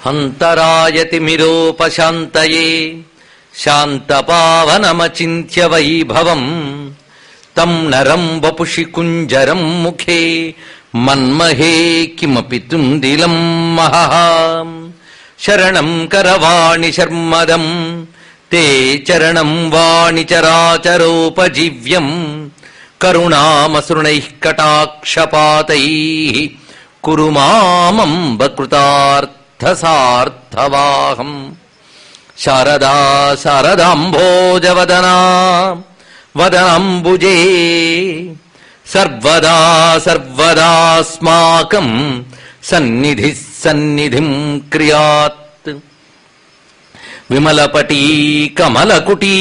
హంతరాయతి మిరోపశాంతయే శాంతపావనమచింత్య వైభవం తం నరం వపుషి కుంజరం ముఖే మన్మహే కిమపి తుందిలం మహః శరణం కరవాణి శర్మదం తే చరణం వాణి చరాచరోపజీవ్యం కరుణామసృణైః కటాక్షపాతైః కురు మామంబ కృతార్థసార్థవాహం శారదా శారదాంభోజవదనా వదనంబుజే సర్వదా సర్వదాస్మాకం సన్నిధిః సన్నిధిం క్రియాత్ విమలపటీ కమలకుటీ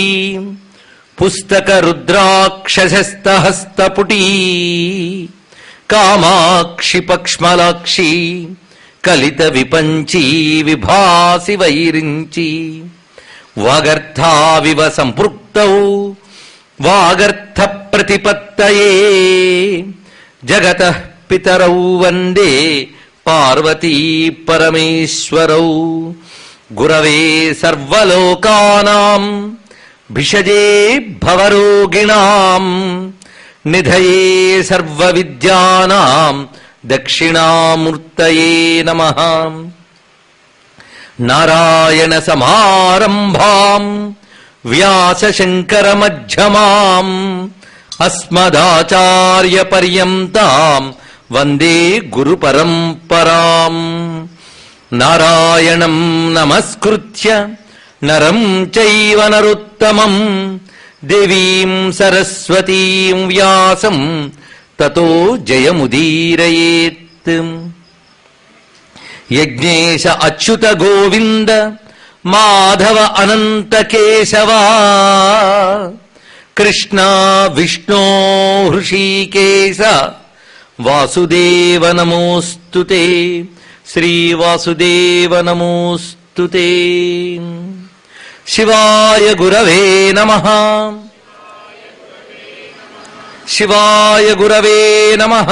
పుస్తక రుద్రాక్షసస్తహస్తపుటీ కామాక్షి పక్ష్మలాక్షి కలిత విపంచీ విభాసి వైరించి వాగర్థావివ సంపృక్తౌ వాగర్థ ప్రతిపత్తయే జగతః పితరౌ వందే పార్వతీ పరమేశ్వరౌ గురవే సర్వలోకానాం భిషజే భవరోగిణాం నిధయే సర్వవిద్యానాం దక్షిణామూర్తయే నమః నారాయణ సమారంభాం వ్యాసశంకర మధ్యమాం అస్మదాచార్య పర్యంతాం వందే గురు పరంపరాం నారాయణం నమస్కృత్య నరం చైవ నరోత్తమం దేవీం సరస్వతీం వ్యాసం తతో జయముదీరయేత్ యజ్ఞేశ అచ్యుత గోవింద మాధవ అనంత కేశవా కృష్ణ విష్ణో హృషీకేశ వాసుదేవ నమోస్తుతే శ్రీవాసుదేవ నమోస్తుతే శివాయ గురవే నమః శివాయ గురవే నమః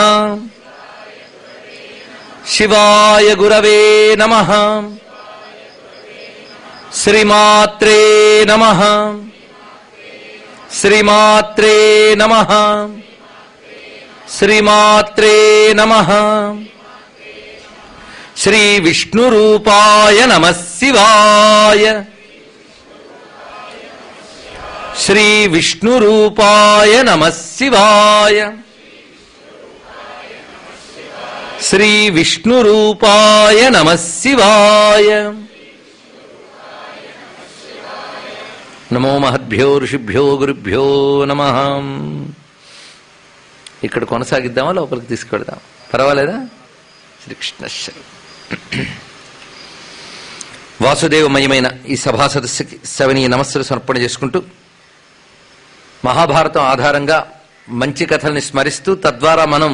శివాయ గురవే నమః శ్రీమాత్రే నమః శ్రీమాత్రే నమః శ్రీమాత్రే నమః శ్రీ విష్ణురూపాయ నమః శివాయ శ్రీ విష్ణురూపాయ నమః శివాయ శ్రీ విష్ణురూపాయ నమః శివాయ నమో మహద్భ్యో ఋషిభ్యో గురుభ్యో నమః. ఇక్కడ కొనసాగిద్దామా లోపలికి తీసుకెడదాం? పర్వాలేదా? శ్రీకృష్ణ వాసుదేవమయమైన ఈ సభా సదస్సుకి సవినీయ నమస్సులు సమర్పణ చేసుకుంటూ మహాభారతం ఆధారంగా మంచి కథల్ని స్మరిస్తూ తద్వారా మనం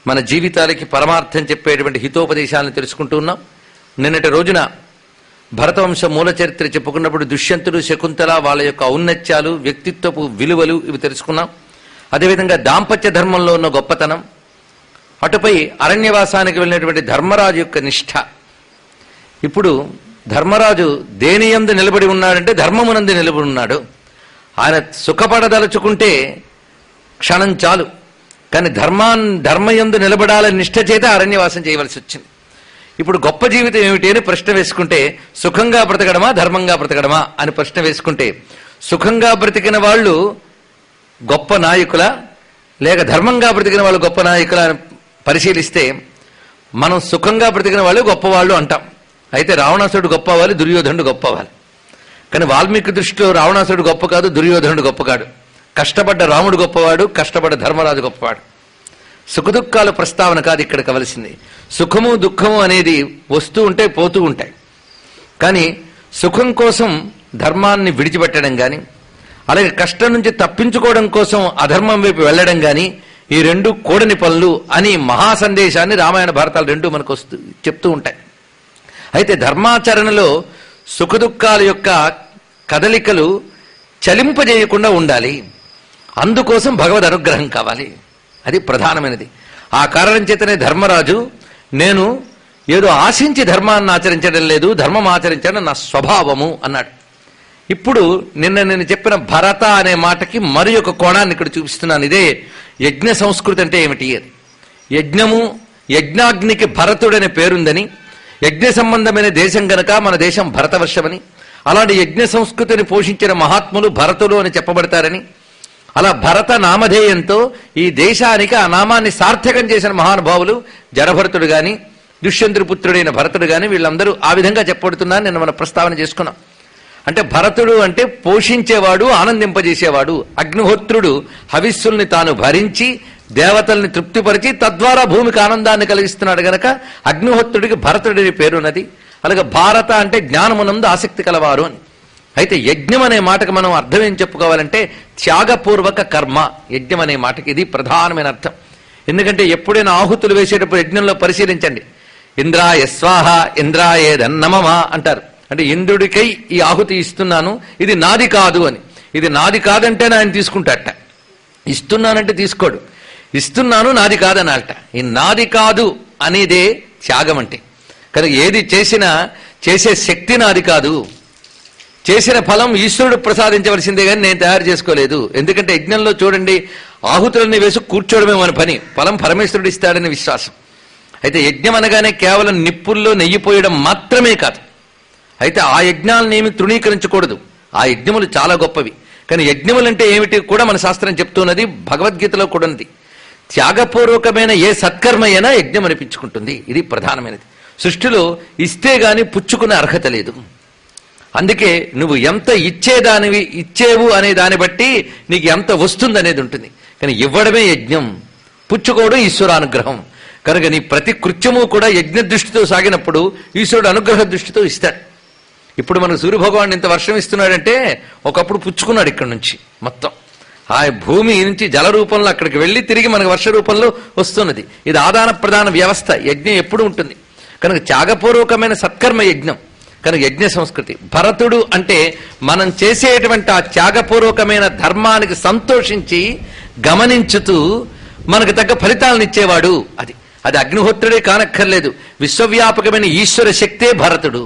మన జీవితాలకి పరమార్థం చెప్పేటువంటి హితోపదేశాలను తెలుసుకుంటూ ఉన్నాం. నిన్నటి రోజున భరతవంశ మూల చరిత్ర చెప్పుకున్నప్పుడు దుష్యంతుడు శకుంతల వాళ్ళ యొక్క ఔన్నత్యాలు వ్యక్తిత్వపు విలువలు ఇవి తెలుసుకున్నాం. అదేవిధంగా దాంపత్య ధర్మంలో ఉన్న గొప్పతనం, అటుపై అరణ్యవాసానికి వెళ్ళినటువంటి ధర్మరాజు యొక్క నిష్ఠ. ఇప్పుడు ధర్మరాజు దేనియందు నిలబడి ఉన్నాడంటే ధర్మమునందు నిలబడి ఉన్నాడు. ఆయన సుఖపడదలుచుకుంటే క్షణం చాలు, కానీ ధర్మయందు నిలబడాలని నిష్ఠ చేత అరణ్యవాసం చేయవలసి వచ్చింది. ఇప్పుడు గొప్ప జీవితం ఏమిటి అని ప్రశ్న వేసుకుంటే సుఖంగా బ్రతకడమా ధర్మంగా బ్రతకడమా అని ప్రశ్న వేసుకుంటే సుఖంగా బ్రతికిన వాళ్ళు గొప్ప నాయకుల లేక ధర్మంగా బ్రతికిన వాళ్ళు గొప్ప నాయకుల అని పరిశీలిస్తే మనం సుఖంగా బ్రతికిన వాళ్ళు గొప్పవాళ్ళు అంటాం. అయితే రావణాసురుడు గొప్పవాలి, దుర్యోధనుడు గొప్పవాలి. కానీ వాల్మీకి దృష్టిలో రావణాసురుడు గొప్ప కాదు, దుర్యోధనుడు గొప్ప కాడు. కష్టపడ్డ రాముడు గొప్పవాడు, కష్టపడ్డ ధర్మరాజు గొప్పవాడు. సుఖదుఖాల ప్రస్తావన కాదు ఇక్కడ కావలసింది. సుఖము దుఃఖము అనేది వస్తూ ఉంటే పోతూ ఉంటాయి. కానీ సుఖం కోసం ధర్మాన్ని విడిచిపెట్టడం కానీ, అలాగే కష్టం నుంచి తప్పించుకోవడం కోసం అధర్మం వైపు వెళ్ళడం కానీ ఈ రెండు కూడని పనులు అని మహాసందేశాన్ని రామాయణ భారతాలు రెండు మనకు చెప్తూ ఉంటాయి. అయితే ధర్మాచరణలో సుఖదుఖాల యొక్క కదలికలు చలింపజేయకుండా ఉండాలి. అందుకోసం భగవద్ అనుగ్రహం కావాలి. అది ప్రధానమైనది. ఆ కారణం చేతనే ధర్మరాజు నేను ఏదో ఆశించి ధర్మాన్ని ఆచరించడం లేదు, ధర్మం ఆచరించడం నా స్వభావము అన్నాడు. ఇప్పుడు నేను చెప్పిన భరత అనే మాటకి మరి ఒక కోణాన్ని ఇక్కడ చూపిస్తున్నాను. ఇదే యజ్ఞ సంస్కృతి అంటే ఏమిటి అది. యజ్ఞము, యజ్ఞాగ్నికి భరతుడనే పేరుందని, యజ్ఞ సంబంధమైన దేశం గనక మన దేశం భరతవర్షమని, అలాంటి యజ్ఞ సంస్కృతిని పోషించిన మహాత్ములు భరతులు అని చెప్పబడతారని, అలా భరత నామధేయంతో ఈ దేశానికి ఆ నామాన్ని సార్థకం చేసిన మహానుభావులు జడభరతుడు గాని, దుష్యంతుపుత్రుడైన భరతుడు గాని, వీళ్ళందరూ ఆ విధంగా చెప్పబడుతున్నారని నిన్న మనం ప్రస్తావన చేసుకున్నాం. అంటే భరతుడు అంటే పోషించేవాడు, ఆనందింపజేసేవాడు. అగ్నిహోత్రుడు హవిస్సుల్ని తాను భరించి దేవతల్ని తృప్తిపరిచి తద్వారా భూమికి ఆనందాన్ని కలిగిస్తున్నాడు గనక అగ్నిహోత్రుడికి భరతుడి పేరున్నది. అలాగే భారత అంటే జ్ఞానమునందు ఆసక్తి కలవారు అని. అయితే యజ్ఞం అనే మాటకు మనం అర్థం ఏం చెప్పుకోవాలంటే త్యాగపూర్వక కర్మ. యజ్ఞం అనే మాటకి ఇది ప్రధానమైన అర్థం. ఎందుకంటే ఎప్పుడైనా ఆహుతులు వేసేటప్పుడు యజ్ఞంలో పరిశీలించండి. ఇంద్రాయ స్వాహ ఇంద్రాయేదన్నమమ అంటారు. అంటే ఇంద్రుడికై ఈ ఆహుతి ఇస్తున్నాను, ఇది నాది కాదు అని. ఇది నాది కాదంటే ఆయన తీసుకుంటాట, ఇస్తున్నానంటే తీసుకోడు. ఇస్తున్నాను నాది కాదనాలట. ఈ నాది కాదు అనేదే త్యాగం అంటే. కనుక ఏది చేసినా చేసే శక్తి నాది కాదు, చేసిన ఫలం ఈశ్వరుడు ప్రసాదించవలసిందే కానీ నేను తయారు చేసుకోలేదు. ఎందుకంటే యజ్ఞంలో చూడండి, ఆహుతులన్నీ వేసి కూర్చోవడమే మన పని, ఫలం పరమేశ్వరుడు ఇస్తాడని విశ్వాసం. అయితే యజ్ఞం అనగానే కేవలం నిప్పుల్లో నెయ్యిపోయడం మాత్రమే కాదు. అయితే ఆ యజ్ఞాలను ఏమి తృణీకరించకూడదు. ఆ యజ్ఞములు చాలా గొప్పవి. కానీ యజ్ఞములంటే ఏమిటి కూడా మన శాస్త్రం చెప్తున్నది, భగవద్గీతలో కూడా ఉంది. త్యాగపూర్వకమైన ఏ సత్కర్మ అయినా యజ్ఞం అనిపించుకుంటుంది. ఇది ప్రధానమైనది. సృష్టిలో ఇస్తే గాని పుచ్చుకునే అర్హత లేదు. అందుకే నువ్వు ఎంత ఇచ్చేవు అనే దాన్ని బట్టి నీకు ఎంత వస్తుంది అనేది ఉంటుంది. కానీ ఇవ్వడమే యజ్ఞం, పుచ్చుకోవడం ఈశ్వరానుగ్రహం. కనుక నీ ప్రతి కృత్యము కూడా యజ్ఞ దృష్టితో సాగినప్పుడు ఈశ్వరుడు అనుగ్రహ దృష్టితో ఇస్తాడు. ఇప్పుడు మనకు సూర్యభగవాన్ ఇంత వర్షం ఇస్తున్నాడంటే ఒకప్పుడు పుచ్చుకున్నాడు. ఇక్కడ నుంచి మొత్తం ఆ భూమి నుంచి జల రూపంలో అక్కడికి వెళ్ళి తిరిగి మనకు వర్ష రూపంలో వస్తున్నది. ఇది ఆదాన ప్రదాన వ్యవస్థ. యజ్ఞం ఎప్పుడు ఉంటుంది కనుక త్యాగపూర్వకమైన సత్కర్మ యజ్ఞం. కనుక యజ్ఞ సంస్కృతి. భరతుడు అంటే మనం చేసేటువంటి ఆ త్యాగపూర్వకమైన ధర్మానికి సంతోషించి గమనించుతూ మనకు తగ్గ ఫలితాలను ఇచ్చేవాడు. అది అగ్నిహోత్రుడే కానక్కర్లేదు, విశ్వవ్యాపకమైన ఈశ్వర శక్తే భరతుడు.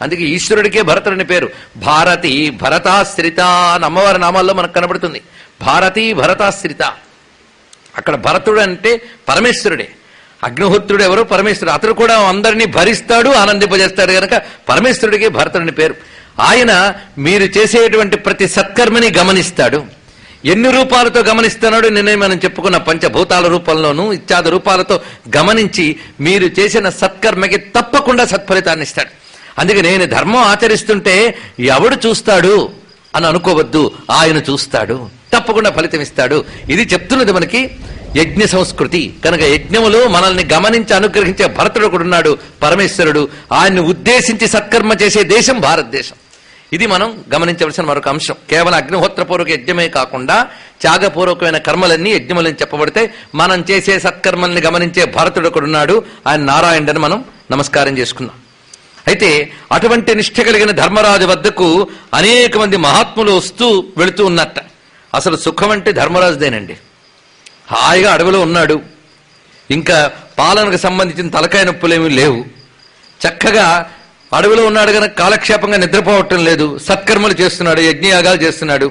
అందుకే ఈశ్వరుడికే భరతుడని పేరు. భారతి భరతాశ్రిత అని అమ్మవారి నామాల్లో మనకు కనబడుతుంది. భారతి భరతాశ్రిత. అక్కడ భరతుడు అంటే పరమేశ్వరుడే. అగ్నిహోత్రుడు ఎవరు? పరమేశ్వరుడు. అతడు కూడా అందరినీ భరిస్తాడు, ఆనందింపజేస్తాడు కనుక పరమేశ్వరుడికే భరతుడని పేరు. ఆయన మీరు చేసేటువంటి ప్రతి సత్కర్మని గమనిస్తాడు. ఎన్ని రూపాలతో గమనిస్తున్నాడు నిన్నే మనం చెప్పుకున్న పంచభూతాల రూపంలోనూ ఇత్యాది రూపాలతో గమనించి మీరు చేసిన సత్కర్మకి తప్పకుండా సత్ఫలితాన్ని ఇస్తాడు. అందుకే నేను ధర్మం ఆచరిస్తుంటే ఎవడు చూస్తాడు అని అనుకోవద్దు, ఆయన చూస్తాడు, తప్పకుండా ఫలితం ఇస్తాడు. ఇది చెప్తున్నది మనకి యజ్ఞ సంస్కృతి. కనుక యజ్ఞములో మనల్ని గమనించి అనుగ్రహించే భరతుడు కూడా ఉన్నాడు, పరమేశ్వరుడు. ఆయన్ని ఉద్దేశించి సత్కర్మ చేసే దేశం భారతదేశం. ఇది మనం గమనించవలసిన మరొక అంశం. కేవలం అగ్నిహోత్రపూర్వక యజ్ఞమే కాకుండా త్యాగపూర్వకమైన కర్మలన్నీ యజ్ఞములని చెప్పబడితే మనం చేసే సత్కర్మల్ని గమనించే భరతుడు కూడా ఉన్నాడు, ఆయన నారాయణుడని మనం నమస్కారం చేసుకున్నాం. అయితే అటువంటి నిష్ఠ కలిగిన ధర్మరాజు వద్దకు అనేక మంది మహాత్ములు వస్తూ వెళుతూ ఉన్నట్ట. అసలు సుఖం అంటే ధర్మరాజుదేనండి. హాయిగా అడవిలో ఉన్నాడు, ఇంకా పాలనకు సంబంధించిన తలకాయ నొప్పులేమీ లేవు, చక్కగా అడవిలో ఉన్నాడు కనుక కాలక్షేపంగా నిద్రపోవటం లేదు, సత్కర్మలు చేస్తున్నాడు, యజ్ఞయాగాలు చేస్తున్నాడు.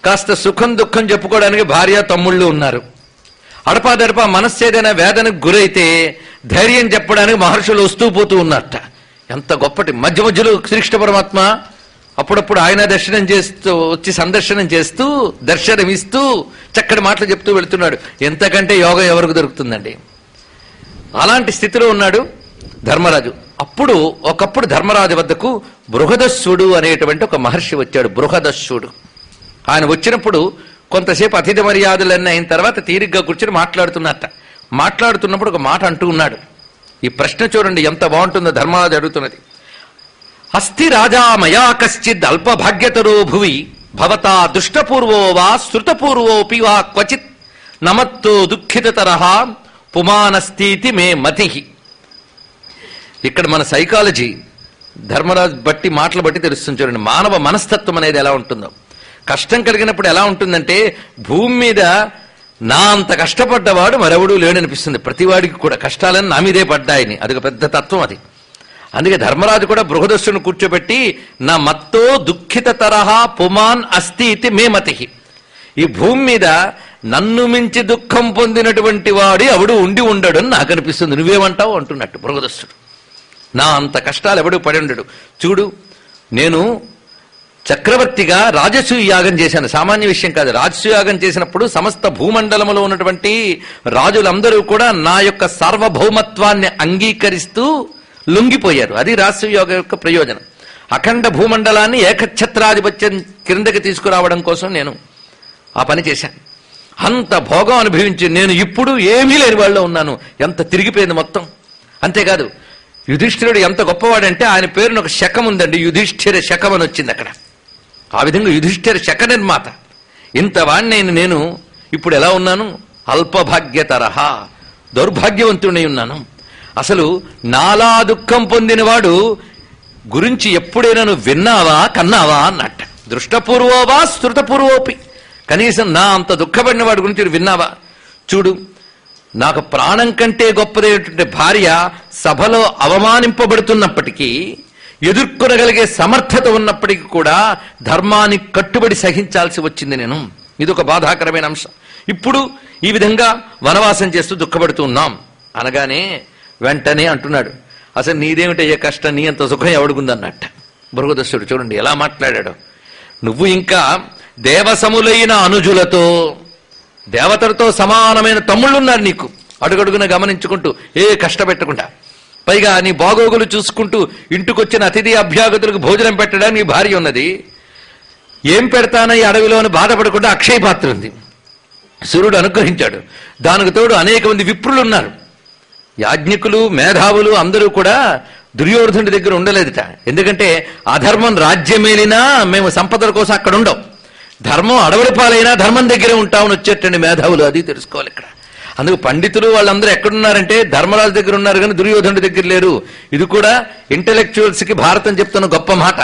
కాస్త సుఖం దుఃఖం చెప్పుకోవడానికి భార్య తమ్ముళ్ళు ఉన్నారు. అడపాదడపా మనస్సు ఏదైనా వేదనకు గురైతే ధైర్యం చెప్పడానికి మహర్షులు వస్తూ పోతూ ఉన్నట్ట. ఎంత గొప్పటి. మధ్య మధ్యలో శ్రీకృష్ణ పరమాత్మ అప్పుడప్పుడు ఆయన దర్శనం చేస్తూ వచ్చి సందర్శనం చేస్తూ దర్శనం ఇస్తూ చక్కటి మాటలు చెప్తూ వెళుతున్నాడు. ఎంతకంటే యోగం ఎవరికి దొరుకుతుందండి? అలాంటి స్థితిలో ఉన్నాడు ధర్మరాజు. ఒకప్పుడు ధర్మరాజు వద్దకు బృహదస్సుడు అనేటువంటి ఒక మహర్షి వచ్చాడు. బృహదస్సుడు ఆయన వచ్చినప్పుడు కొంతసేపు అతిథి మర్యాదలన్నీ అయిన తర్వాత తీరిగ్గా కూర్చొని మాట్లాడుతున్నప్పుడు ఒక మాట అంటూ ఉన్నాడు. ఈ ప్రశ్న చూడండి ఎంత బాగుంటుందో. ధర్మరాజు అడుగుతున్నది, అస్థి రాజా మయా కశ్చిద్ అల్పభాగ్యతరో భువి భవతా దుష్టపూర్వో వా శృతపూర్వోపి వా క్వచిత్ నమత్తో దుఃఖితతరః పుమానస్థితి మే మతి. ఇక్కడ మన సైకాలజీ ధర్మరాజు బట్టి మాటలు బట్టి తెలుస్తుంది. చూడండి మానవ మనస్తత్వం అనేది ఎలా ఉంటుందో. కష్టం కలిగినప్పుడు ఎలా ఉంటుందంటే భూమి మీద నా అంత కష్టపడ్డవాడు మరెవడూ లేడనిపిస్తుంది. ప్రతివాడికి కూడా కష్టాలని నా మీదే పడ్డాయని. అదొక పెద్ద తత్వం అది. అందుకే ధర్మరాజు కూడా బృహదస్సును కూర్చోబెట్టి నా మత్తో దుఃఖిత తరహా పుమాన్ అస్తి ఇది మే మతి. ఈ భూమి మీద నన్ను మించి దుఃఖం పొందినటువంటి వాడు ఎవడు ఉండి ఉండడు అని నాకు అనిపిస్తుంది. నువ్వేమంటావు అంటున్నట్టు బృహదస్సుడు. నా అంత కష్టాలు ఎవడు పడి ఉండడు. చూడు, నేను చక్రవర్తిగా రాజసూయ యాగం చేశాను. సామాన్య విషయం కాదు. రాజసూయ యాగం చేసినప్పుడు సమస్త భూమండలంలో ఉన్నటువంటి రాజులందరూ కూడా నా యొక్క సార్వభౌమత్వాన్ని అంగీకరిస్తూ లొంగిపోయారు. అది రాజసూయ యాగం యొక్క ప్రయోజనం. అఖండ భూమండలాన్ని ఏకఛత్రాధిపత్యం క్రిందకి తీసుకురావడం కోసం నేను ఆ పని చేశాను. అంత భోగం అనుభవించి నేను ఇప్పుడు ఏమీ లేని వాళ్ళలో ఉన్నాను. ఎంత తిరిగిపోయింది మొత్తం. అంతేకాదు, యుధిష్ఠిరుడు ఎంత గొప్పవాడంటే ఆయన పేరున ఒక శకం ఉందండి. యుధిష్ఠిర శకం అని వచ్చింది అక్కడ. ఆ విధంగా యుధిష్ఠిర శక నిర్మాత. ఇంతవాణ్ణి నేను ఇప్పుడు ఎలా ఉన్నాను? అల్పభాగ్యతరహ, దౌర్భాగ్యవంతుడై ఉన్నాను. అసలు నాలా దుఃఖం పొందినవాడు గురించి ఎప్పుడైనా నువ్వు విన్నావా, కన్నావా అన్నట్ట. దృష్టపూర్వోవా శృతపూర్వోపి. కనీసం నా అంత దుఃఖపడిన వాడి గురించి విన్నావా? చూడు, నాకు ప్రాణం కంటే గొప్పదైనటువంటి భార్య సభలో అవమానింపబడుతున్నప్పటికీ, ఎదుర్కొనగలిగే సమర్థత ఉన్నప్పటికీ కూడా ధర్మాన్ని కట్టుబడి సహించాల్సి వచ్చింది నేను. ఇదొక బాధాకరమైన అంశం. ఇప్పుడు ఈ విధంగా వనవాసం చేస్తూ దుఃఖపడుతున్నాం అనగానే వెంటనే అంటున్నాడు, అసలు నీదేమిటయ్యే కష్టం, నీ అంత సుఖం ఎవడుకుందన్నట్ట. బృహదస్సుడు చూడండి ఎలా మాట్లాడాడు. నువ్వు ఇంకా దేవసములైన అనుజులతో, దేవతలతో సమానమైన తమ్ముళ్ళున్నారు నీకు, అడుగడుగున గమనించుకుంటూ ఏ కష్టపెట్టకుండా, పైగా నీ బాగోగులు చూసుకుంటూ ఇంటికొచ్చిన అతిథి అభ్యాగతులకు భోజనం పెట్టడానికి నీ భార్య ఉన్నది. ఏం పెడతానో ఈ అడవిలో అని బాధపడకుండా అక్షయ పాత్ర ఉంది. సూర్యుడు అనుగ్రహించాడు. దానికి తోడు అనేక మంది విప్రులున్నారు. యాజ్ఞికులు, మేధావులు అందరూ కూడా దుర్యోధనుడి దగ్గర ఉండలేదుట. ఎందుకంటే అధర్మం రాజ్యమేలినా మేము సంపదల కోసం అక్కడ ఉండం, ధర్మం అడవుల పాలైనా ధర్మం దగ్గరే ఉంటామని వచ్చేటండి మేధావులు. అది తెలుసుకోవాలి ఇక్కడ. అందుకు పండితులు వాళ్ళందరూ ఎక్కడున్నారంటే ధర్మరాజు దగ్గర ఉన్నారు, కానీ దుర్యోధనుడి దగ్గర లేరు. ఇది కూడా ఇంటెలెక్చువల్స్ కి భారతం చెప్తున్న గొప్ప మాట.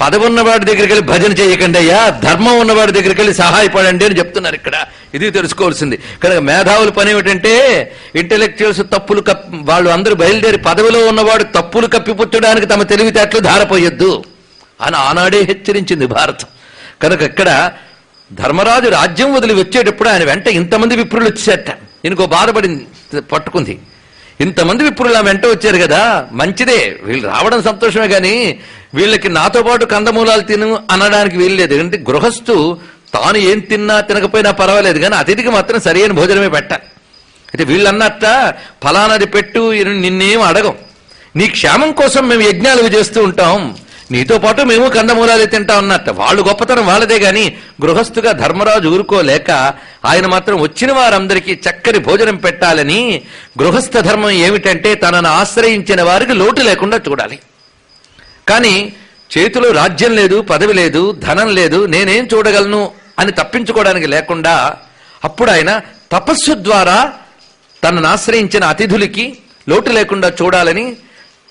పదవి ఉన్నవాడి దగ్గరికి వెళ్ళి భజన చేయకండి అయ్యా, ధర్మం ఉన్నవాడి దగ్గరికి వెళ్ళి సహాయపడండి అని చెప్తున్నారు ఇక్కడ. ఇది తెలుసుకోవాల్సింది. కనుక మేధావుల పని ఏమిటంటే ఇంటెలెక్చువల్స్ తప్పులు వాళ్ళు అందరూ బయలుదేరి పదవిలో ఉన్నవాడు తప్పులు కప్పిపుచ్చడానికి తమ తెలివితేటలు ధారపోయొద్దు అని ఆనాడే హెచ్చరించింది భారతం. కనుక ఇక్కడ ధర్మరాజు రాజ్యం వదిలి వచ్చేటప్పుడు ఆయన వెంట ఇంతమంది విప్రులు వచ్చేట. ఈయనకో బాధపడింది, పట్టుకుంది. ఇంతమంది విప్రులు ఆ వెంట వచ్చారు కదా, మంచిదే, వీళ్ళు రావడం సంతోషమే, కానీ వీళ్ళకి నాతో పాటు కందమూలాలు తిను అనడానికి వీల్లేదు. ఎందుకంటే గృహస్థు తాను ఏం తిన్నా తినకపోయినా పర్వాలేదు, కానీ అతిథికి మాత్రం సరైన భోజనమే పెట్టాలి. అయితే వీళ్ళన్నట్ట ఫలానాది పెట్టు, నిన్నేం అడగం, నీ క్షేమం కోసం మేము యజ్ఞాలు చేస్తూ ఉంటాం, నీతో పాటు మేము కందమూలాలు తింటాం అన్నట్ట. వాళ్ళు గొప్పతనం వాళ్ళదే, గాని గృహస్థుగా ధర్మరాజు ఊరుకోలేక ఆయన మాత్రం వచ్చిన వారందరికీ చక్కని భోజనం పెట్టాలని. గృహస్థ ధర్మం ఏమిటంటే తనను ఆశ్రయించిన వారికి లోటు లేకుండా చూడాలి. కానీ చేతిలో రాజ్యం లేదు, పదవి లేదు, ధనం లేదు, నేనేం చూడగలను అని తప్పించుకోవడానికి లేకుండా అప్పుడు ఆయన తపస్సు ద్వారా తనను ఆశ్రయించిన అతిథులకి లోటు లేకుండా చూడాలని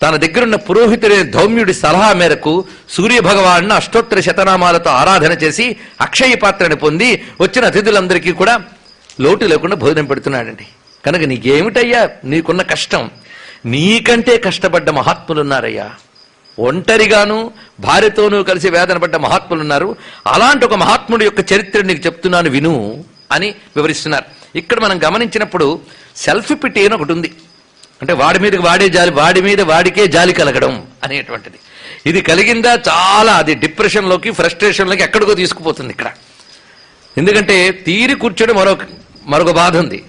తన దగ్గరున్న పురోహితుడైన ధౌమ్యుడి సలహా మేరకు సూర్య భగవాను అష్టోత్తర శతనామాలతో ఆరాధన చేసి అక్షయ పాత్రని పొంది వచ్చిన అతిథులందరికీ కూడా లోటు లేకుండా భోజనం పెడుతున్నాడండి. కనుక నీకేమిటయ్యా నీకున్న కష్టం? నీకంటే కష్టపడ్డ మహాత్ములున్నారయ్యా. ఒంటరిగాను భార్యతోనూ కలిసి వేదన పడ్డ మహాత్ములున్నారు. అలాంటి ఒక మహాత్ముడి యొక్క చరిత్ర నీకు చెప్తున్నాను విను అని వివరిస్తున్నారు. ఇక్కడ మనం గమనించినప్పుడు సెల్ఫ్ పిటీ అని ఒకటి ఉంది. అంటే వాడి మీదకి వాడే జాలి, వాడి మీద వాడికే జాలి కలగడం అనేటువంటిది. ఇది కలిగిందా చాలా అది డిప్రెషన్లోకి, ఫ్రస్ట్రేషన్లోకి ఎక్కడికో తీసుకుపోతుంది ఇక్కడ. ఎందుకంటే తీరి కూర్చోడం మరొక బాధ ఉంది.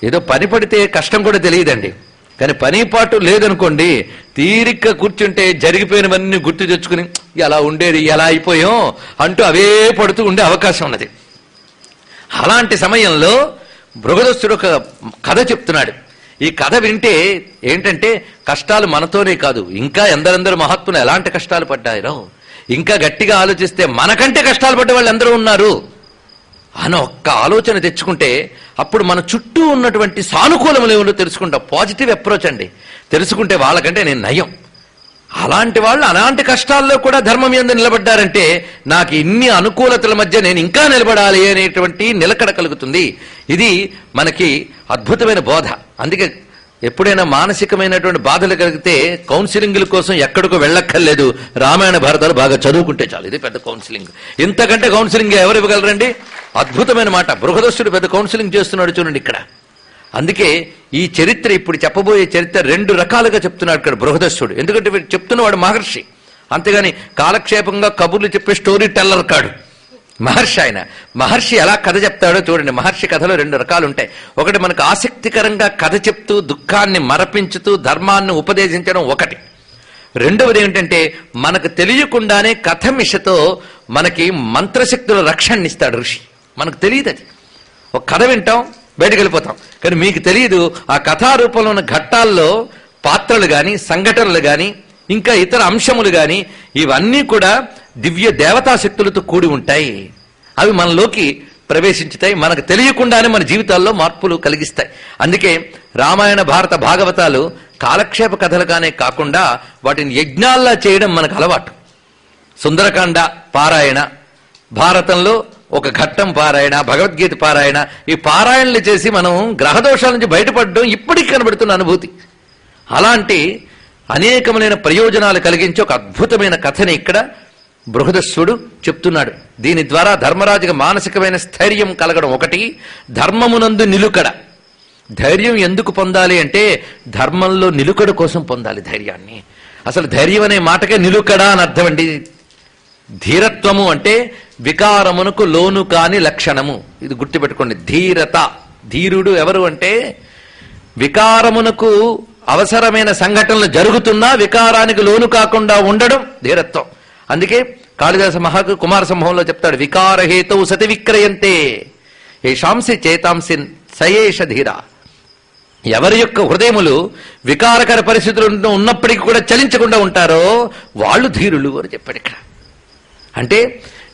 ఏదో పని పడితే కష్టం కూడా తెలియదండి, కానీ పని పాటు లేదనుకోండి, తీరిక కూర్చుంటే జరిగిపోయినవన్నీ గుర్తు తెచ్చుకుని ఎలా ఉండేది, ఎలా అయిపోయాం అంటూ అవే పడుతూ ఉండే అవకాశం ఉన్నది. అలాంటి సమయంలో బృహదస్సుడు ఒక కథ చెప్తున్నాడు. ఈ కథ వింటే ఏంటంటే కష్టాలు మనతోనే కాదు, ఇంకా ఎందరెందరో మహాత్ములు ఎలాంటి కష్టాలు పడ్డారో, ఇంకా గట్టిగా ఆలోచిస్తే మనకంటే కష్టాలు పడ్డ వాళ్ళు ఎందరో ఉన్నారు అని ఒక్క ఆలోచన తెచ్చుకుంటే అప్పుడు మన చుట్టూ ఉన్నటువంటి సానుకూలములు ఏమో తెలుసుకుంటాం. పాజిటివ్ అప్రోచ్ అండి. తెలుసుకుంటే వాళ్ళకంటే నేను నయం, అలాంటి వాళ్ళు అలాంటి కష్టాల్లో కూడా ధర్మం యందు నిలబడ్డారంటే నాకు ఇన్ని అనుకూలతల మధ్య నేను ఇంకా నిలబడాలి అనేటువంటి నిలకడ కలుగుతుంది. ఇది మనకి అద్భుతమైన బోధ. అందుకే ఎప్పుడైనా మానసికమైనటువంటి బాధలు కలిగితే కౌన్సిలింగ్ల కోసం ఎక్కడికో వెళ్ళక్కర్లేదు, రామాయణ భారతాలు బాగా చదువుకుంటే చాలు. ఇది పెద్ద కౌన్సిలింగ్. ఇంతకంటే కౌన్సిలింగ్ ఎవరు ఇవ్వగలరండి? అద్భుతమైన మాట. బృహదస్సుడు పెద్ద కౌన్సిలింగ్ చేస్తున్నాడు చూడండి ఇక్కడ. అందుకే ఈ చరిత్ర, ఇప్పుడు చెప్పబోయే చరిత్ర 2 రకాలుగా చెప్తున్నాడు ఇక్కడ బృహదస్సుడు. ఎందుకంటే వీడు చెప్తున్నవాడు మహర్షి, అంతేగాని కాలక్షేపంగా కబుర్లు చెప్పే స్టోరీ టెల్లర్ కాడు. మహర్షి ఆయన. మహర్షి ఎలా కథ చెప్తాడో చూడండి. మహర్షి కథలో 2 రకాలు ఉంటాయి. ఒకటి మనకు ఆసక్తికరంగా కథ చెప్తూ దుఃఖాన్ని మరపించుతూ ధర్మాన్ని ఉపదేశించడం ఒకటి. రెండవది ఏంటంటే మనకు తెలియకుండానే కథ మిషతో మనకి మంత్రశక్తుల రక్షణనిస్తాడు ఋషి. మనకు తెలియదు, అది ఒక కథ వింటాం బయటకు వెళ్ళిపోతాం. కానీ మీకు తెలియదు ఆ కథారూపంలో ఉన్న ఘట్టాల్లో పాత్రలు గాని, సంఘటనలు గాని, ఇంకా ఇతర అంశములు గాని, ఇవన్నీ కూడా దివ్య దేవతా శక్తులతో కూడి ఉంటాయి. అవి మనలోకి ప్రవేశించుతాయి, మనకు తెలియకుండానే మన జీవితాల్లో మార్పులు కలిగిస్తాయి. అందుకే రామాయణ భారత భాగవతాలు కాలక్షేప కథలుగానే కాకుండా వాటిని యజ్ఞాల్లా చేయడం మనకు అలవాటు. సుందరకాండ పారాయణ, భారతంలో ఒక ఘట్టం పారాయణ, భగవద్గీత పారాయణ, ఈ పారాయణలు చేసి మనం గ్రహదోషాల నుంచి బయటపడడం ఇప్పటికీ కనబడుతున్న అనుభూతి. అలాంటి అనేకమైన ప్రయోజనాలు కలిగించే ఒక అద్భుతమైన కథని ఇక్కడ బృహదస్సుడు చెప్తున్నాడు. దీని ద్వారా ధర్మరాజుకి మానసికమైన స్థైర్యం కలగడం ఒకటి, ధర్మమునందు నిలుకడ. ధైర్యం ఎందుకు పొందాలి అంటే ధర్మంలో నిలుకడ కోసం పొందాలి ధైర్యాన్ని. అసలు ధైర్యం అనే మాటకే నిలుకడ అని అర్థం అండి. ధీరత్వము అంటే వికారమునకు లోను కాని లక్షణము. ఇది గుర్తుపెట్టుకోండి. ధీరత, ధీరుడు ఎవరు అంటే వికారమునకు అవసరమైన సంఘటనలు జరుగుతున్నా వికారానికి లోను కాకుండా ఉండడం ధీరత్వం. అందుకే కాళిదాస కుమార సంభవంలో చెప్తాడు, వికారహేతౌ సతి విక్రయంతే ఏషాంసి చేతాంసి సయేష ధీర. ఎవరి యొక్క హృదయములు వికారకర పరిస్థితులు ఉన్నప్పటికీ కూడా చలించకుండా ఉంటారో వాళ్ళు ధీరులు అని చెప్పాడు ఇక్కడ. అంటే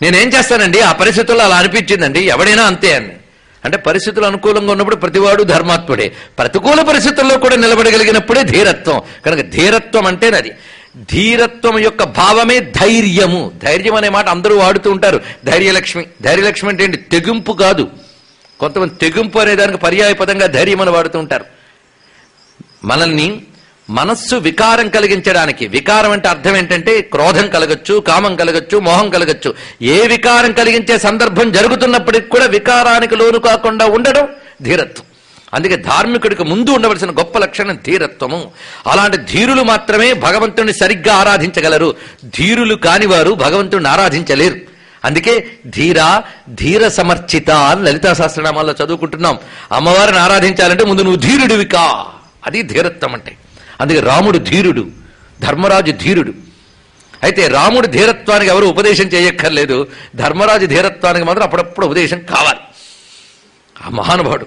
నేనేం చేస్తానండి, ఆ పరిస్థితుల్లో అలా అనిపించిందండి, ఎవడైనా అంతే అని. అంటే పరిస్థితులు అనుకూలంగా ఉన్నప్పుడు ప్రతివాడు ధర్మాత్ముడే, ప్రతికూల పరిస్థితుల్లో కూడా నిలబడగలిగినప్పుడే ధీరత్వం. కనుక ధీరత్వం అంటేనది. ధీరత్వం యొక్క భావమే ధైర్యము. ధైర్యం అనే మాట అందరూ వాడుతూ ఉంటారు. ధైర్యలక్ష్మి. ధైర్యలక్ష్మి అంటే ఏంటి? తెగింపు కాదు. కొంతమంది తెగింపు అనే దానికి పర్యాయ పదంగా ధైర్యం అని వాడుతూ ఉంటారు. మనల్ని మనస్సు వికారం కలిగించడానికి, వికారం అంటే అర్థం ఏంటంటే క్రోధం కలగచ్చు, కామం కలగచ్చు, మోహం కలగచ్చు. ఏ వికారం కలిగించే సందర్భం జరుగుతున్నప్పటికీ కూడా వికారానికి లోను కాకుండా ఉండడం ధీరత్వం. అందుకే ధార్మికుడికి ముందు ఉండవలసిన గొప్ప లక్షణం ధీరత్వము. అలాంటి ధీరులు మాత్రమే భగవంతుడిని సరిగ్గా ఆరాధించగలరు. ధీరులు కానివారు భగవంతుడిని ఆరాధించలేరు. అందుకే ధీర సమర్చిత అని లలితా సహస్రనామాల్లో చదువుకుంటున్నాం. అమ్మవారిని ఆరాధించాలంటే ముందు నువ్వు ధీరుడివికా, అది ధీరత్వం అంటే. అందుకే రాముడు ధీరుడు, ధర్మరాజు ధీరుడు. అయితే రాముడు ధీరత్వానికి ఎవరు ఉపదేశం చేయక్కర్లేదు, ధర్మరాజు ధీరత్వానికి మాత్రం అప్పుడప్పుడు ఉపదేశం కావాలి. ఆ మహానుభావుడు.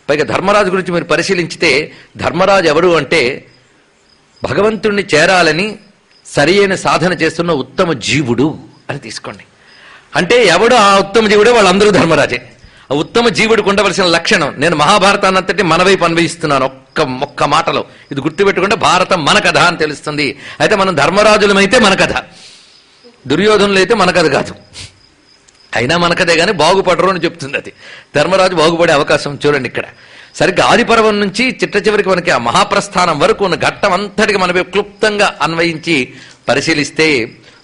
పైగా ధర్మరాజు గురించి మీరు పరిశీలించితే ధర్మరాజు ఎవరు అంటే భగవంతుణ్ణి చేరాలని సరియైన సాధన చేస్తున్న ఉత్తమ జీవుడు అని తీసుకోండి. అంటే ఎవడు ఆ ఉత్తమ జీవుడే, వాళ్ళందరూ ధర్మరాజే. ఆ ఉత్తమ జీవుడికి ఉండవలసిన లక్షణం, నేను మహాభారతాన్ని అంతటి మన వైపు అన్వయిస్తున్నాను ఒక్క మాటలో. ఇది గుర్తుపెట్టుకుంటే భారతం మన కథ అని తెలుస్తుంది. అయితే మనం ధర్మరాజులమైతే మన కథ, దుర్యోధనులు అయితే మన కథ కాదు. అయినా మన కథే కానీ బాగుపడరు అని చెప్తుంది అది. ధర్మరాజు బాగుపడే అవకాశం చూడండి ఇక్కడ. సరిగ్గా ఆదిపర్వం నుంచి చిట్ట చివరికి మనకి ఆ మహాప్రస్థానం వరకు ఉన్న ఘట్టం అంతటికి మనపై క్లుప్తంగా అన్వయించి పరిశీలిస్తే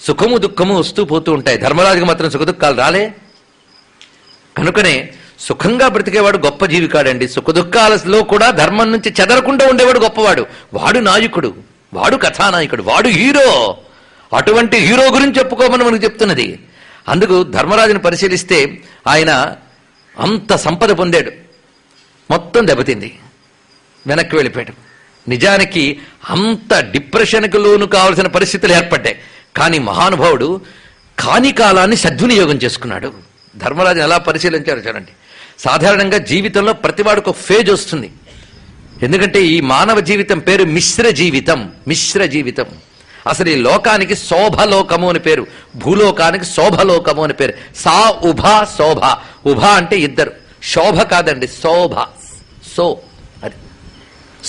సుఖము దుఃఖము వస్తూ పోతూ ఉంటాయి. ధర్మరాజుకి మాత్రం సుఖ దుఃఖాలు రాలే. కనుకనే సుఖంగా బ్రతికేవాడు గొప్ప జీవి కాడండి. సుఖ దుఃఖాలలో కూడా ధర్మం నుంచి చెదరకుండా ఉండేవాడు గొప్పవాడు. వాడు నాయకుడు, వాడు కథానాయకుడు, వాడు హీరో. అటువంటి హీరో గురించి చెప్పుకోమని మనకు చెప్తున్నది. అందుకు ధర్మరాజుని పరిశీలిస్తే ఆయన అంత సంపద పొందాడు, మొత్తం దెబ్బతింది, వెనక్కి వెళ్ళిపోయాడు. నిజానికి అంత డిప్రెషన్కి లోను కావాల్సిన పరిస్థితులు ఏర్పడ్డాయి. కానీ మహానుభావుడు కాని కాలాన్ని సద్వినియోగం చేసుకున్నాడు. ధర్మరాజుని ఎలా పరిశీలించారు చూడండి. సాధారణంగా జీవితంలో ప్రతివాడికి ఒక ఫేజ్ వస్తుంది. ఎందుకంటే ఈ మానవ జీవితం పేరు మిశ్ర జీవితం. మిశ్ర జీవితం. అసలు ఈ లోకానికి శోభలోకము అని పేరు, భూలోకానికి శోభలోకము అని పేరు. సా ఉభ శోభ. ఉభ అంటే ఇద్దరు, శోభ కాదండి, శోభ. సో అది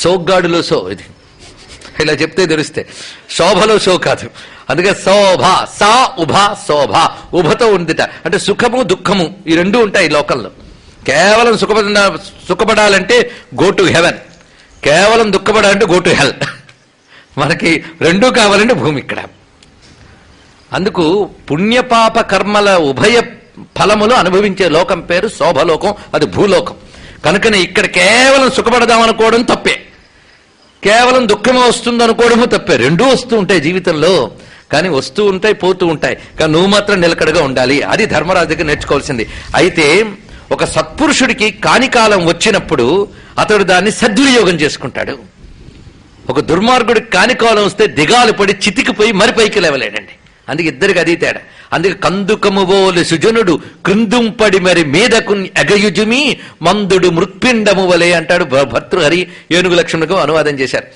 సోగ్గాడులో సో ఇది ఇలా చెప్తే తెలిస్తే శోభలో షో కాదు. అందుకే శోభ, సా ఉభ శోభ, ఉభతో ఉందిట. అంటే సుఖము దుఃఖము ఈ రెండూ ఉంటాయి లోకంలో. కేవలం సుఖపడాలంటే గో టు హెవెన్, కేవలం దుఃఖపడాలంటే గో టు హెల్. మనకి రెండూ కావాలంటే భూమి ఇక్కడ. అందుకు పుణ్యపాప కర్మల ఉభయ ఫలములు అనుభవించే లోకం పేరు శోభలోకం, అది భూలోకం. కనుకనే ఇక్కడ కేవలం సుఖపడదాం అనుకోవడం తప్పే, కేవలం దుఃఖమే వస్తుంది అనుకోవడము తప్పే. రెండూ వస్తూ ఉంటాయి జీవితంలో, కానీ వస్తూ ఉంటాయి పోతూ ఉంటాయి. కానీ నువ్వు మాత్రం నిలకడగా ఉండాలి. అది ధర్మరాజు దగ్గర నేర్చుకోవాల్సింది. అయితే ఒక సత్పురుషుడికి కానికాలం వచ్చినప్పుడు అతడు దాన్ని సద్వినియోగం చేసుకుంటాడు. ఒక దుర్మార్గుడికి కానికాలం వస్తే దిగాలు పడి చితికిపోయి మరి పైకి లేవలేడండి. అందుకే ఇద్దరికి అది తేడా. అందుకే కందుకము బోలు సుజనుడు కృందుంపడి మరి మీదకు ఎగయుజుమి మందుడు మృత్పిండము వలే అంటాడు భర్తృహరి. ఏనుగు లక్ష్మణకు అనువాదం చేశారు.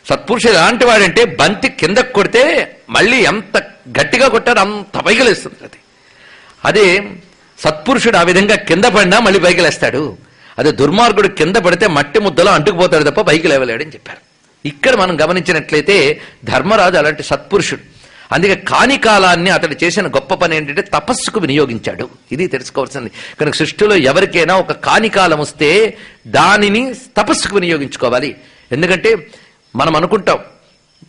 సత్పురుషుడు ఎలాంటి వాడంటే బంతి కిందకు కొడితే మళ్ళీ ఎంత గట్టిగా కొట్టారో అంత పైకి లేస్తుంది. అదే సత్పురుషుడు ఆ విధంగా కింద పడినా మళ్ళీ పైకి లేస్తాడు. అదే దుర్మార్గుడు కింద పడితే మట్టి ముద్దలో అంటుకుపోతాడు తప్ప పైకి లేవలేడని చెప్పారు. ఇక్కడ మనం గమనించినట్లయితే ధర్మరాజు అలాంటి సత్పురుషుడు. అందుకే కాని కాలాన్ని అతడు చేసిన గొప్ప పని ఏంటంటే తపస్సుకు వినియోగించాడు. ఇది తెలుసుకోవాల్సింది. కనుక సృష్టిలో ఎవరికైనా ఒక కాని కాలం వస్తే దానిని తపస్సుకు వినియోగించుకోవాలి. ఎందుకంటే మనం అనుకుంటాం,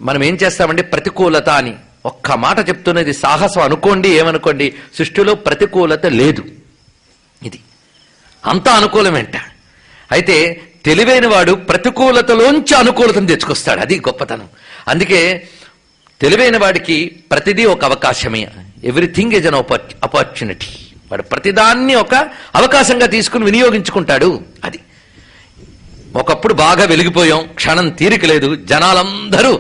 మనం ఏం చేస్తామంటే ప్రతికూలత అని. ఒక్క మాట చెప్తున్నది సాహసం అనుకోండి, ఏమనుకోండి, సృష్టిలో ప్రతికూలత లేదు. ఇది అంతా అనుకూలమేంట. అయితే తెలివైన వాడు ప్రతికూలతలోంచి అనుకూలతను తెచ్చుకొస్తాడు. అది గొప్పతనం. అందుకే తెలివైన వాడికి ప్రతిదీ ఒక అవకాశమే. Everything is an opportunity. వాడు ప్రతిదాన్ని ఒక అవకాశంగా తీసుకుని వినియోగించుకుంటాడు. అది ఒకప్పుడు బాగా వెలిగిపోయాం, క్షణం తీరిక లేదు, జనాలందరూ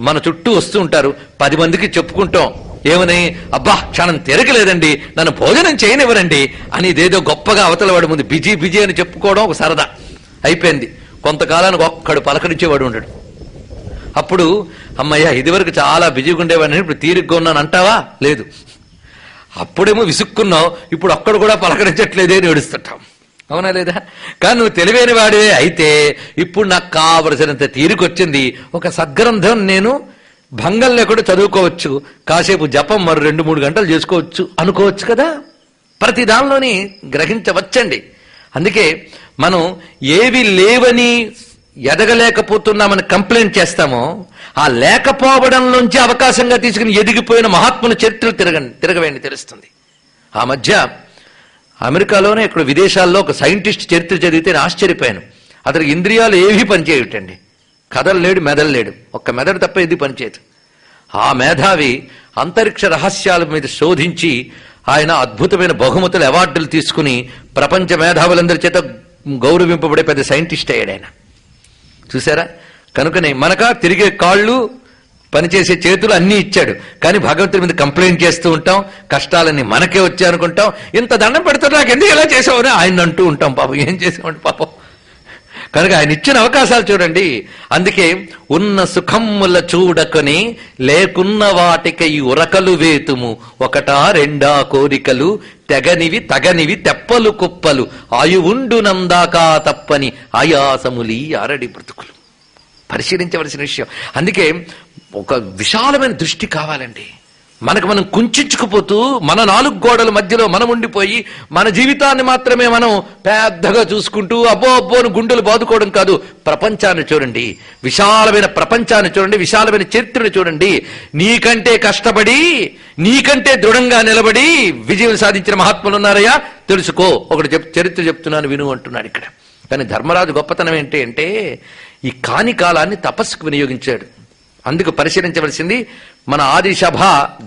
మన చుట్టూ వస్తూ ఉంటారు, 10 మందికి చెప్పుకుంటాం ఏమని, అబ్బా క్షణం తీరకలేదండి, నన్ను భోజనం చేయనివ్వరండి అని ఇదేదో గొప్పగా అవతల వాడి ముందు బిజీ బిజీ అని చెప్పుకోవడం ఒక సరదా అయిపోయింది. కొంతకాలానికి ఒక్కడు పలకరించేవాడు ఉండడు. అప్పుడు అమ్మయ్య ఇదివరకు చాలా బిజీగా ఉండేవాడిని, ఇప్పుడు తీరిగ్గా ఉన్నాను అంటావా? లేదు. అప్పుడేమో విసుక్కున్నావు, ఇప్పుడు ఒక్కడు కూడా పలకరించట్లేదే అని ఏడుస్తుంటాం. అవునా లేదా? కానీ నువ్వు తెలివైన వాడివే అయితే ఇప్పుడు నాకు కావలసినంత తీరికొచ్చింది, ఒక సద్గ్రంథం నేను భంగం లేకుండా చదువుకోవచ్చు, కాసేపు జపం మరో 2-3 గంటలు చేసుకోవచ్చు అనుకోవచ్చు కదా. ప్రతి దానిలోని గ్రహించవచ్చండి. అందుకే మనం ఏవి లేవని ఎదగలేకపోతున్నామని కంప్లైంట్ చేస్తామో, ఆ లేకపోవడంలోంచి అవకాశంగా తీసుకుని ఎదిగిపోయిన మహాత్ముల చరిత్రలు తిరగవేయండి తెలుస్తుంది. ఆ మధ్య అమెరికాలోనే ఇక్కడ విదేశాల్లో ఒక సైంటిస్ట్ చరిత్ర చదివితే నేను ఆశ్చర్యపోయాను. అతనికి ఇంద్రియాలు ఏవీ పనిచేయటండి, కదలలేడు, మెదలలేడు, ఒక్క మెదడు తప్ప ఇది పనిచేయదు. ఆ మేధావి అంతరిక్ష రహస్యాల మీద శోధించి ఆయన అద్భుతమైన బహుమతులు, అవార్డులు తీసుకుని ప్రపంచ మేధావులందరి చేత గౌరవింపబడే పెద్ద సైంటిస్ట్ అయ్యాడు ఆయన. చూసారా? కనుకనే మనక తిరిగే కాళ్ళు, పనిచేసే చేతులు అన్నీ ఇచ్చాడు. కానీ భగవంతుడి మీద కంప్లైంట్ చేస్తూ ఉంటాం, కష్టాలన్నీ మనకే వచ్చాయనుకుంటాం. ఇంత దండం పెడుతున్నా నాకు ఎందుకు ఎలా చేసావని ఆయన అంటూ ఉంటాం. పాపం ఏం చేసామండి పాపం. కనుక ఆయన ఇచ్చిన అవకాశాలు చూడండి. అందుకే ఉన్న సుఖమ్ముల చూడకొని లేకున్న వాటికై ఉరకలు వేతుము, 1-2 కోరికలు తెగనివి తగనివి తెప్పలు కుప్పలు ఆయువుండు నందాకా తప్పని ఆయాసములి అరడి బ్రతుకులు. పరిశీలించవలసిన విషయం. అందుకే ఒక విశాలమైన దృష్టి కావాలండి. మనకు మనం కుంచుకుపోతూ మన 4 గోడల మధ్యలో మనం ఉండిపోయి మన జీవితాన్ని మాత్రమే మనం పెద్దగా చూసుకుంటూ అబ్బో అబ్బోను గుండెలు బాదుకోవడం కాదు. ప్రపంచాన్ని చూడండి, విశాలమైన ప్రపంచాన్ని చూడండి, విశాలమైన చరిత్రను చూడండి. నీకంటే కష్టపడి, నీకంటే దృఢంగా నిలబడి విజయం సాధించిన మహాత్ములు ఉన్నారయ్యా, తెలుసుకో. ఒకటి చరిత్ర చెప్తున్నాను విను అంటున్నాడు ఇక్కడ. కానీ ధర్మరాజు గొప్పతనం ఏంటి అంటే ఈ కాని కాలాన్ని తపస్సుకు వినియోగించాడు. అందుకు పరిశీలించవలసింది, మన ఆది సభ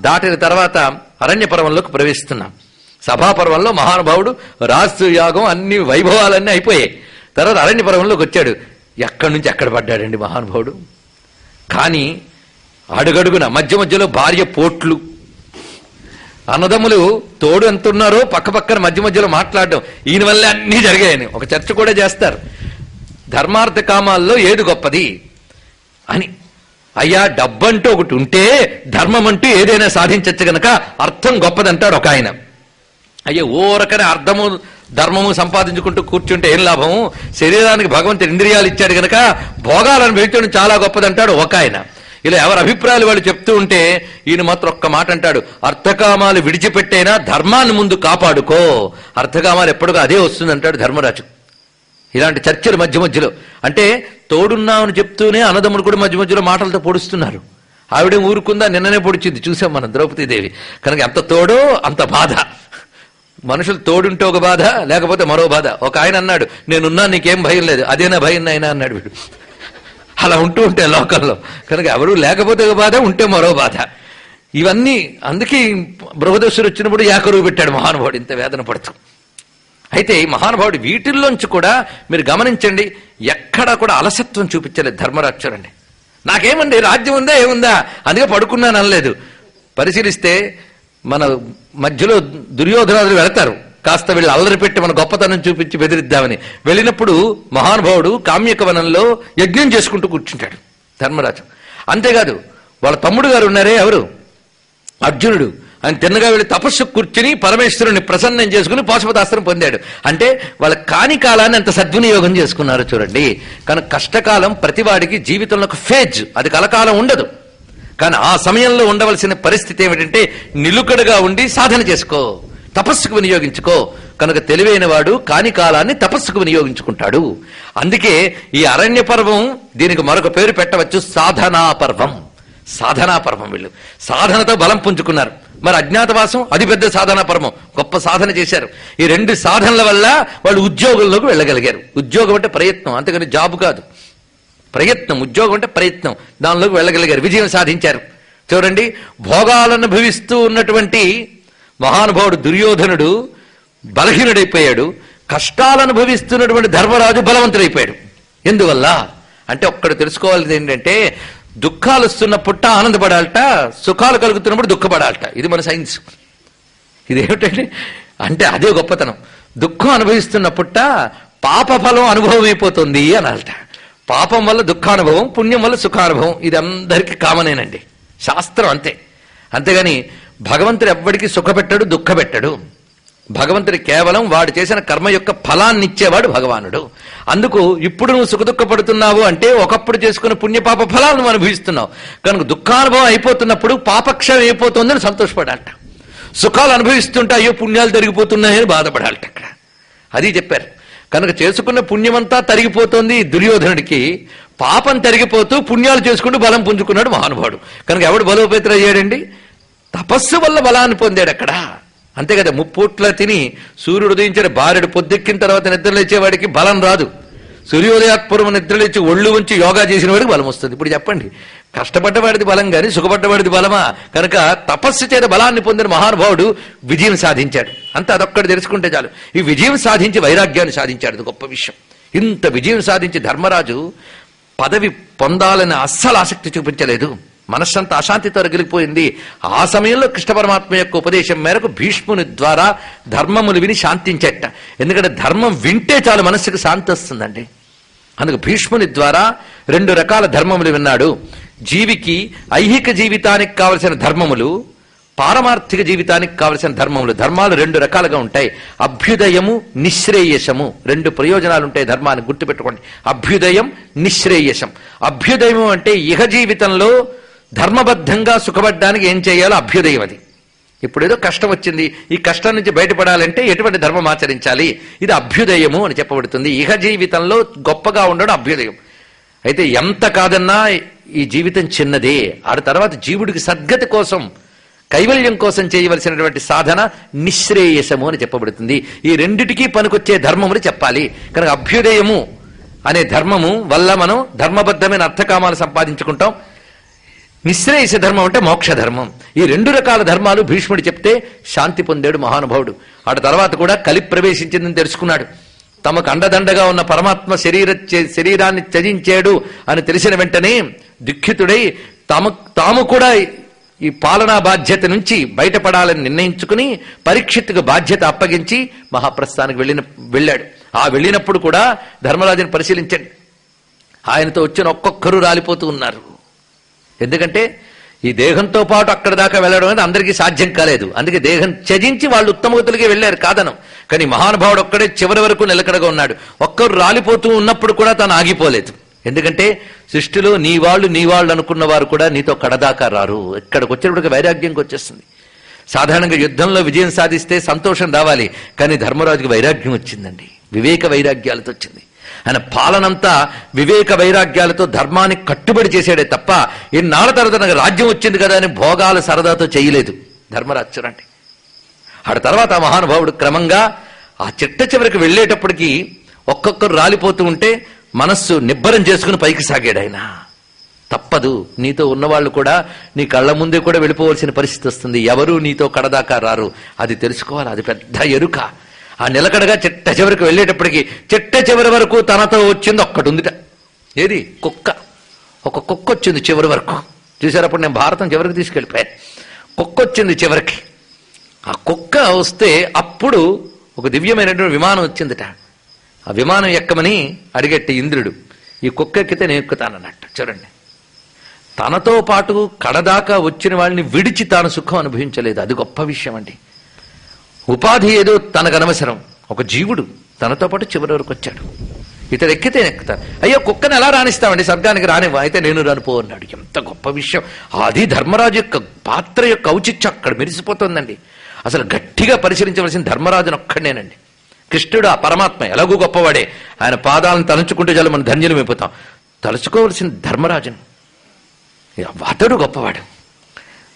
దాటిన తర్వాత అరణ్య పర్వంలోకి ప్రవేశిస్తున్నాం. సభాపర్వంలో మహానుభావుడు రాజయాగం అన్ని వైభవాలన్నీ అయిపోయాయి. తర్వాత అరణ్య పర్వంలోకి వచ్చాడు. ఎక్కడి నుంచి ఎక్కడ పడ్డాడండి మహానుభావుడు. కానీ అడుగడుగున మధ్య మధ్యలో భార్య పోట్లు, అన్నదమ్ములు తోడు ఎంతున్నారో పక్క పక్కన మధ్య మధ్యలో మాట్లాడడం, ఈయన వల్ల అన్నీ జరిగాయని ఒక చర్చ కూడా చేస్తారు. ధర్మార్థ కామాల్లో ఏది గొప్పది అని. అయ్యా డబ్బంటూ ఒకటి ఉంటే ధర్మం అంటూ ఏదైనా సాధించచ్చు గనక అర్థం గొప్పదంటాడు ఒక ఆయన. అయ్యా ఊరకనే అర్థము ధర్మము సంపాదించుకుంటూ కూర్చుంటే ఏం లాభము? శరీరానికి భగవంతుడు ఇంద్రియాలు ఇచ్చాడు గనక భోగాలను పెంచడం చాలా గొప్పదంటాడు ఒక ఆయన. ఇలా ఎవరి అభిప్రాయాలు వాళ్ళు చెప్తూ ఉంటే ఈయన మాత్రం ఒక్క మాట అంటాడు, అర్థకామాలు విడిచిపెట్టైనా ధర్మాన్ని ముందు కాపాడుకో. అర్థకామాలు ఎప్పటికో అదే వస్తుందంటాడు ధర్మరాజు. ఇలాంటి చర్చలు మధ్య మధ్యలో, అంటే తోడున్నామని చెప్తూనే అన్నదమ్ములు కూడా మధ్య మధ్యలో మాటలతో పొడుస్తున్నారు. ఆవిడే ఊరుకుందా, నిన్ననే పొడిచింది చూసాం మనం ద్రౌపదీదేవి. కనుక ఎంత తోడో అంత బాధ. మనుషులు తోడుంటే ఒక బాధ, లేకపోతే మరో బాధ. ఒక ఆయన అన్నాడు, నేనున్నా నీకేం భయం లేదు, అదేనా భయం అయినా అన్నాడు వీడు. అలా ఉంటూ ఉంటే లోకంలో కనుక ఎవరు లేకపోతే ఒక బాధ, ఉంటే మరో బాధ. ఇవన్నీ అందుకే బృహదస్సుడు వచ్చినప్పుడు ఏకరువు పెట్టాడు మహానుభావుడు ఇంత వేదన పడుతూ. అయితే ఈ మహానుభావుడు వీటిల్లోంచి కూడా మీరు గమనించండి, ఎక్కడా కూడా అలసత్వం చూపించలేదు ధర్మరాజు. చూడండి, నాకేమండి రాజ్యం ఉందా ఏముందా అందుకే పడుకున్నాను అనలేదు. పరిశీలిస్తే మన మధ్యలో దుర్యోధనాదులు వెళతారు, కాస్త వీళ్ళు అల్లరి పెట్టి మన గొప్పతనం చూపించి బెదిరిద్దామని. వెళ్ళినప్పుడు మహానుభావుడు కామ్యక వనంలో యజ్ఞం చేసుకుంటూ కూర్చుంటాడు ధర్మరాజు. అంతేకాదు వాళ్ళ తమ్ముడు గారు ఉన్నారే ఎవరు, అర్జునుడు, ఆయన తిన్నగా వెళ్ళి తపస్సు కూర్చుని పరమేశ్వరుని ప్రసన్నం చేసుకుని పాశుపతాస్త్రం పొందాడు. అంటే వాళ్ళ కాని కాలాన్ని ఎంత సద్వినియోగం చేసుకున్నారు చూడండి. కానీ కష్టకాలం ప్రతివాడికి జీవితంలో ఒక ఫేజ్, అది కలకాలం ఉండదు. కానీ ఆ సమయంలో ఉండవలసిన పరిస్థితి ఏమిటంటే నిలుకడగా ఉండి సాధన చేసుకో, తపస్సుకు వినియోగించుకో. కనుక తెలివైన వాడు కాని కాలాన్ని తపస్సుకు వినియోగించుకుంటాడు. అందుకే ఈ అరణ్య పర్వం దీనికి మరొక పేరు పెట్టవచ్చు, సాధనా పర్వం. సాధనా పర్వం. వీళ్ళు సాధనతో బలం పుంజుకున్నారు. మరి అజ్ఞాతవాసం అది పెద్ద సాధనా పర్వం, గొప్ప సాధన చేశారు. ఈ రెండు సాధనల వల్ల వాళ్ళు ఉద్యోగంలోకి వెళ్ళగలిగారు. ఉద్యోగం అంటే ప్రయత్నం, అంతేగాని జాబ్ కాదు. ప్రయత్నం, ఉద్యోగం అంటే ప్రయత్నం, దానిలోకి వెళ్ళగలిగారు, విజయం సాధించారు. చూడండి, భోగాలను అనుభవిస్తూ ఉన్నటువంటి మహానుభావుడు దుర్యోధనుడు బలహీనుడైపోయాడు, కష్టాలు అనుభవిస్తున్నటువంటి ధర్మరాజు బలవంతుడైపోయాడు. ఎందువల్ల అంటే ఒక్కడు తెలుసుకోవాల్సింది ఏంటంటే, దుఃఖాలు వస్తున్నప్పుట ఆనందపడాలట, సుఖాలు కలుగుతున్నప్పుడు దుఃఖపడాలట. ఇది మన సైన్స్. ఇదేమిటంటే అంటే అదే గొప్పతనం. దుఃఖం అనుభవిస్తున్నప్పుట పాపఫలం అనుభవం అయిపోతుంది అనాలట. పాపం వల్ల దుఃఖానుభవం, పుణ్యం వల్ల సుఖానుభవం. ఇది అందరికీ కామనేనండి, శాస్త్రం అంతే. అంతేగాని భగవంతుడు ఎవ్వడికి సుఖపెట్టడు, దుఃఖపెట్టడు. భగవంతుడి కేవలం వాడు చేసిన కర్మ యొక్క ఫలాన్ని ఇచ్చేవాడు భగవానుడు. అందుకు ఇప్పుడు నువ్వు సుఖదుఖపడుతున్నావు అంటే ఒకప్పుడు చేసుకున్న పుణ్యపాప ఫలాలను నువ్వు అనుభవిస్తున్నావు. కనుక దుఃఖానుభవం అయిపోతున్నప్పుడు పాపక్షయం అయిపోతుందని సంతోషపడాలట. సుఖాలు అనుభవిస్తుంటే అయ్యో పుణ్యాలు తరిగిపోతున్నాయని బాధపడాలట. అక్కడ అది చెప్పారు. కనుక చేసుకున్న పుణ్యమంతా తరిగిపోతుంది దుర్యోధనుడికి, పాపం తరిగిపోతూ పుణ్యాలు చేసుకుంటూ బలం పుంజుకున్నాడు మహానుభావుడు. కనుక ఎవడు బలోపేతం అయ్యాడండి? తపస్సు వల్ల బలాన్ని పొందాడు అక్కడ. అంతే కదా, ముప్పూట్ల తిని సూర్యుడు ఉదయించిన భార్యడు పొద్దెక్కిన తర్వాత నిద్రలేచేవాడికి బలం రాదు. సూర్యోదయాత్పూర్వం నిద్రలేచి ఒళ్ళు ఉంచి యోగా చేసిన వాడికి బలం వస్తుంది. ఇప్పుడు చెప్పండి, కష్టపడ్డవాడిది బలం కానీ సుఖపడ్డవాడిది బలమా? కనుక తపస్సు చేత బలాన్ని పొందిన మహానుభావుడు విజయం సాధించాడు. అంతే, అదొక్కటి తెలుసుకుంటే చాలు. ఈ విజయం సాధించి వైరాగ్యాన్ని సాధించాడు, అది గొప్ప విషయం. ఇంత విజయం సాధించి ధర్మరాజు పదవి పొందాలని అస్సలు ఆసక్తి చూపించలేదు. మనస్సంతా అశాంతితో రగిలిపోయింది. ఆ సమయంలో కృష్ణ పరమాత్మ యొక్క ఉపదేశం మేరకు భీష్ముని ద్వారా ధర్మములు విని శాంతించట. ఎందుకంటే ధర్మం వింటే చాలు మనస్సుకు శాంతి వస్తుందండి. అందుకు భీష్ముని ద్వారా 2 రకాల ధర్మములు విన్నాడు. జీవికి ఐహిక జీవితానికి కావలసిన ధర్మములు, పారమార్థిక జీవితానికి కావలసిన ధర్మములు. ధర్మాలు 2 రకాలుగా ఉంటాయి, అభ్యుదయము, నిశ్రేయసము. 2 ప్రయోజనాలు ఉంటాయి ధర్మానికి, గుర్తుపెట్టుకోండి. అభ్యుదయం, నిశ్రేయసం. అభ్యుదయం అంటే ఇహ జీవితంలో ధర్మబద్ధంగా సుఖపడ్డానికి ఏం చేయాలో అభ్యుదయం అది. ఇప్పుడు ఏదో కష్టం వచ్చింది, ఈ కష్టం నుంచి బయటపడాలంటే ఎటువంటి ధర్మం ఆచరించాలి, ఇది అభ్యుదయము అని చెప్పబడుతుంది. ఇహ జీవితంలో గొప్పగా ఉండడం అభ్యుదయం. అయితే ఎంత కాదన్నా ఈ జీవితం చిన్నదే. ఆ తర్వాత జీవుడికి సద్గతి కోసం, కైవల్యం కోసం చేయవలసినటువంటి సాధన నిశ్రేయసము అని చెప్పబడుతుంది. ఈ రెండిటికీ పనికొచ్చే ధర్మములు చెప్పాలి. కనుక అభ్యుదయము అనే ధర్మము వల్ల మనం ధర్మబద్ధమైన అర్థకామాలు సంపాదించుకుంటాం. నిశ్రేయస ధర్మం అంటే మోక్ష ధర్మం. ఈ 2 రకాల ధర్మాలు భీష్ముడు చెప్తే శాంతి పొందాడు మహానుభావుడు. ఆ తర్వాత కూడా కలి ప్రవేశించిందని తెలుసుకున్నాడు. తమకు అండదండగా ఉన్న పరమాత్మ శరీరాన్ని త్యజించాడు అని తెలిసిన వెంటనే దుఃఖితుడై తాము కూడా ఈ పాలనా బాధ్యత నుంచి బయటపడాలని నిర్ణయించుకుని పరీక్షిత్తుకు బాధ్యత అప్పగించి మహాప్రస్థానికి వెళ్ళాడు. ఆ వెళ్ళినప్పుడు కూడా ధర్మరాజుని పరిశీలించండి, ఆయనతో వచ్చిన ఒక్కొక్కరు రాలిపోతూ ఉన్నారు. ఎందుకంటే ఈ దేహంతో పాటు అక్కడి దాకా వెళ్ళడం అనేది అందరికీ సాధ్యం కాలేదు. అందుకే దేహం త్యజించి వాళ్ళు ఉత్తమగతులకి వెళ్ళారు కాదనం. కానీ మహానుభావుడు ఒక్కడే చివరి వరకు నిలకడగా ఉన్నాడు. ఒక్కరు రాలిపోతూ ఉన్నప్పుడు కూడా తాను ఆగిపోలేదు. ఎందుకంటే సృష్టిలో నీ వాళ్ళు అనుకున్న వారు కూడా నీతో కడదాకా రారు. ఇక్కడికి వచ్చేటప్పటికి వైరాగ్యంకి వచ్చేస్తుంది. సాధారణంగా యుద్ధంలో విజయం సాధిస్తే సంతోషం రావాలి, కానీ ధర్మరాజుకి వైరాగ్యం వచ్చిందండి. వివేక వైరాగ్యాలతో వచ్చింది. ఆయన పాలనంతా వివేక వైరాగ్యాలతో ధర్మానికి కట్టుబడి చేశాడే తప్ప ఇన్నాళ్ళ తర్వాత నాకు రాజ్యం వచ్చింది కదా అని భోగాల సరదాతో చేయలేదు ధర్మరాజు. చూడండి, ఆడ తర్వాత ఆ మహానుభావుడు క్రమంగా ఆ చిట్ట చివరికి వెళ్ళేటప్పటికీ ఒక్కొక్కరు రాలిపోతూ ఉంటే మనస్సు నిబ్బరం చేసుకుని పైకి సాగాడు ఆయన. తప్పదు, నీతో ఉన్నవాళ్ళు కూడా నీ కళ్ళ ముందే కూడా వెళ్ళిపోవలసిన పరిస్థితి వస్తుంది. ఎవరూ నీతో కడదాకా రారు, అది తెలుసుకోవాలి. అది పెద్ద ఎరుక. ఆ నిలకడగా చిట్ట చివరికి వెళ్ళేటప్పటికి చిట్ట చివరి వరకు తనతో వచ్చింది ఒక్కటి ఉందిట. ఏది? కుక్క. ఒక కుక్క వచ్చింది చివరి వరకు. చూసారప్పుడు నేను భారతం చివరికి తీసుకెళ్ళిపోయాను. కుక్క వచ్చింది చివరికి. ఆ కుక్క వస్తే అప్పుడు ఒక దివ్యమైనటువంటి విమానం వచ్చిందిట. ఆ విమానం ఎక్కమని అడిగట్టి ఇంద్రుడు. ఈ కుక్క ఎక్కితే నేను ఎక్కుతానన్నట్టు. చూడండి, తనతో పాటు కడదాకా వచ్చిన వాళ్ళని విడిచి తాను సుఖం అనుభవించలేదు. అది గొప్ప విషయం అండి. ఉపాధి ఏదో తనకు అనవసరం. ఒక జీవుడు తనతో పాటు చివరి వరకు వచ్చాడు. ఇతడు ఎక్కితే ఎక్కుతాను. అయ్యో, కుక్కని ఎలా రాణిస్తామండి, స్వర్గానికి రానివ్వ, అయితే నేను రానిపో అన్నాడు. ఎంత గొప్ప విషయం. అది ధర్మరాజు యొక్క పాత్ర యొక్క ఔచిత్యం అక్కడ మెరిసిపోతుందండి. అసలు గట్టిగా పరిశీలించవలసిన ధర్మరాజును ఒక్కడేనండి. కృష్ణుడు ఆ పరమాత్మ ఎలాగూ గొప్పవాడే. ఆయన పాదాలను తలుచుకుంటే చాలు మనం ధన్యులమైపోతాం. తలుచుకోవలసిన ధర్మరాజును. అతడు గొప్పవాడు.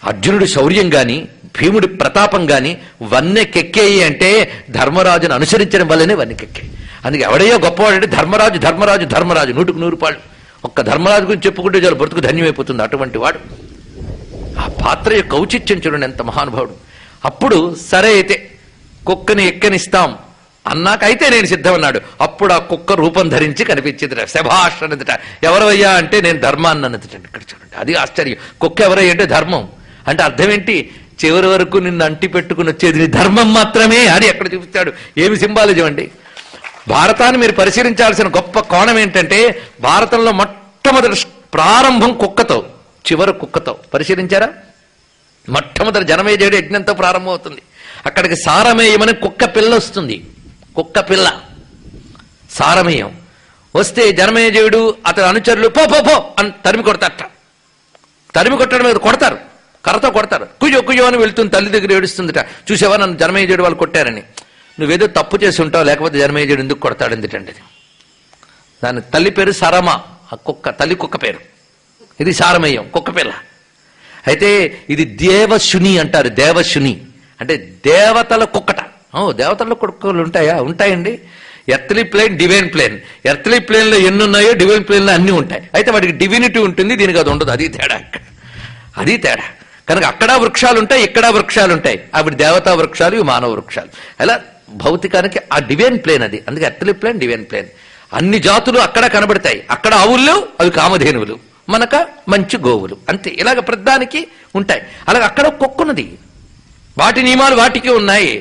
అర్జునుడి శౌర్యం గాని భీముడి ప్రతాపం గాని వన్నెకెక్కేయి అంటే ధర్మరాజును అనుసరించడం వల్లనే వన్నెకెక్కాయి. అందుకే ఎవడయ్యో గొప్పవాడంటే ధర్మరాజు ధర్మరాజు ధర్మరాజు. 100కు 100 ఒక్క ధర్మరాజు గురించి చెప్పుకుంటే చాలు బ్రతుకు ధన్యమైపోతుంది. అటువంటి వాడు. ఆ పాత్ర యొక్క ఔచిత్యం చూడండి, ఎంత మహానుభావుడు. అప్పుడు సరే అయితే కుక్కని ఎక్కనిస్తాం అన్నాకైతే నేను సిద్ధమన్నాడు. అప్పుడు ఆ కుక్క రూపం ధరించి కనిపించిందిట. శభాష్ అన్నదిట. ఎవరయ్యా అంటే నేను ధర్మాన్ని అన్నదిటండి. ఇక్కడ చూడండి, అది ఆశ్చర్యం. కుక్క ఎవరయ్యా అంటే ధర్మం. అంటే అర్థం ఏంటి? చివరి వరకు నిన్ను అంటి పెట్టుకుని వచ్చేది నీ ధర్మం మాత్రమే అని ఎక్కడ చూపిస్తాడు. ఏమి సింబాలిజం అండి. భారతాన్ని మీరు పరిశీలించాల్సిన గొప్ప కోణం ఏంటంటే భారతంలో మొట్టమొదటి ప్రారంభం కుక్కతో, చివరి కుక్కతో. పరిశీలించారా? మొట్టమొదటి జనమేజయుడు యజ్ఞంతో ప్రారంభం అవుతుంది. అక్కడికి సారమేయమని కుక్క పిల్ల వస్తుంది. కుక్క పిల్ల సారమేయం వస్తే జనమేజయుడు అతని అనుచరులు పో పో పో అని తరిమి కొడతారట. తరిమి కొట్టడం మీద కొడతారు, కర్రతో కొడతారు. కుయ్యో కుయ్యో అని వెళ్తుంది, తల్లి దగ్గర ఏడుస్తుందిట. చూసావా నన్ను జనమేజయుడు వాళ్ళు కొట్టారని. నువ్వేదో తప్పు చేసి ఉంటావు, లేకపోతే జనమేజయుడు ఎందుకు కొడతాడు ఎందుకండి. దాని తల్లి పేరు సరమ, ఆ కుక్క తల్లి కుక్క పేరు. ఇది సారమేయం, కుక్క పిల్ల. అయితే ఇది దేవశుని అంటారు. దేవశుని అంటే దేవతల కుక్కట. దేవతల కుక్కలు ఉంటాయా? ఉంటాయండి. Earthly plane, divine plane. Earthly plane లో ఎన్ని ఉన్నాయో డివైన్ ప్లేన్ లో అన్ని ఉంటాయి. అయితే వాటికి డివినిటీ ఉంటుంది, దీనికి అది ఉండదు. అది తేడా. అది తేడా. కనుక అక్కడ వృక్షాలు ఉంటాయి, ఇక్కడ వృక్షాలు ఉంటాయి. అవి దేవతా వృక్షాలు, ఇవి మానవ వృక్షాలు. అలా భౌతికానికి ఆ డివైన్ ప్లేన్ అది. అందుకే ఎర్త్లీ ప్లేన్, డివైన్ ప్లేన్. అన్ని జాతులు అక్కడ కనబడతాయి. అక్కడ ఆవులు, అవి కామధేనువులు, మనక మంచి గోవులు. అంతే. ఇలాగ ప్రధానికి ఉంటాయి. అలాగే అక్కడ కుక్కున్నది. వాటి నియమాలు వాటికి ఉన్నాయి.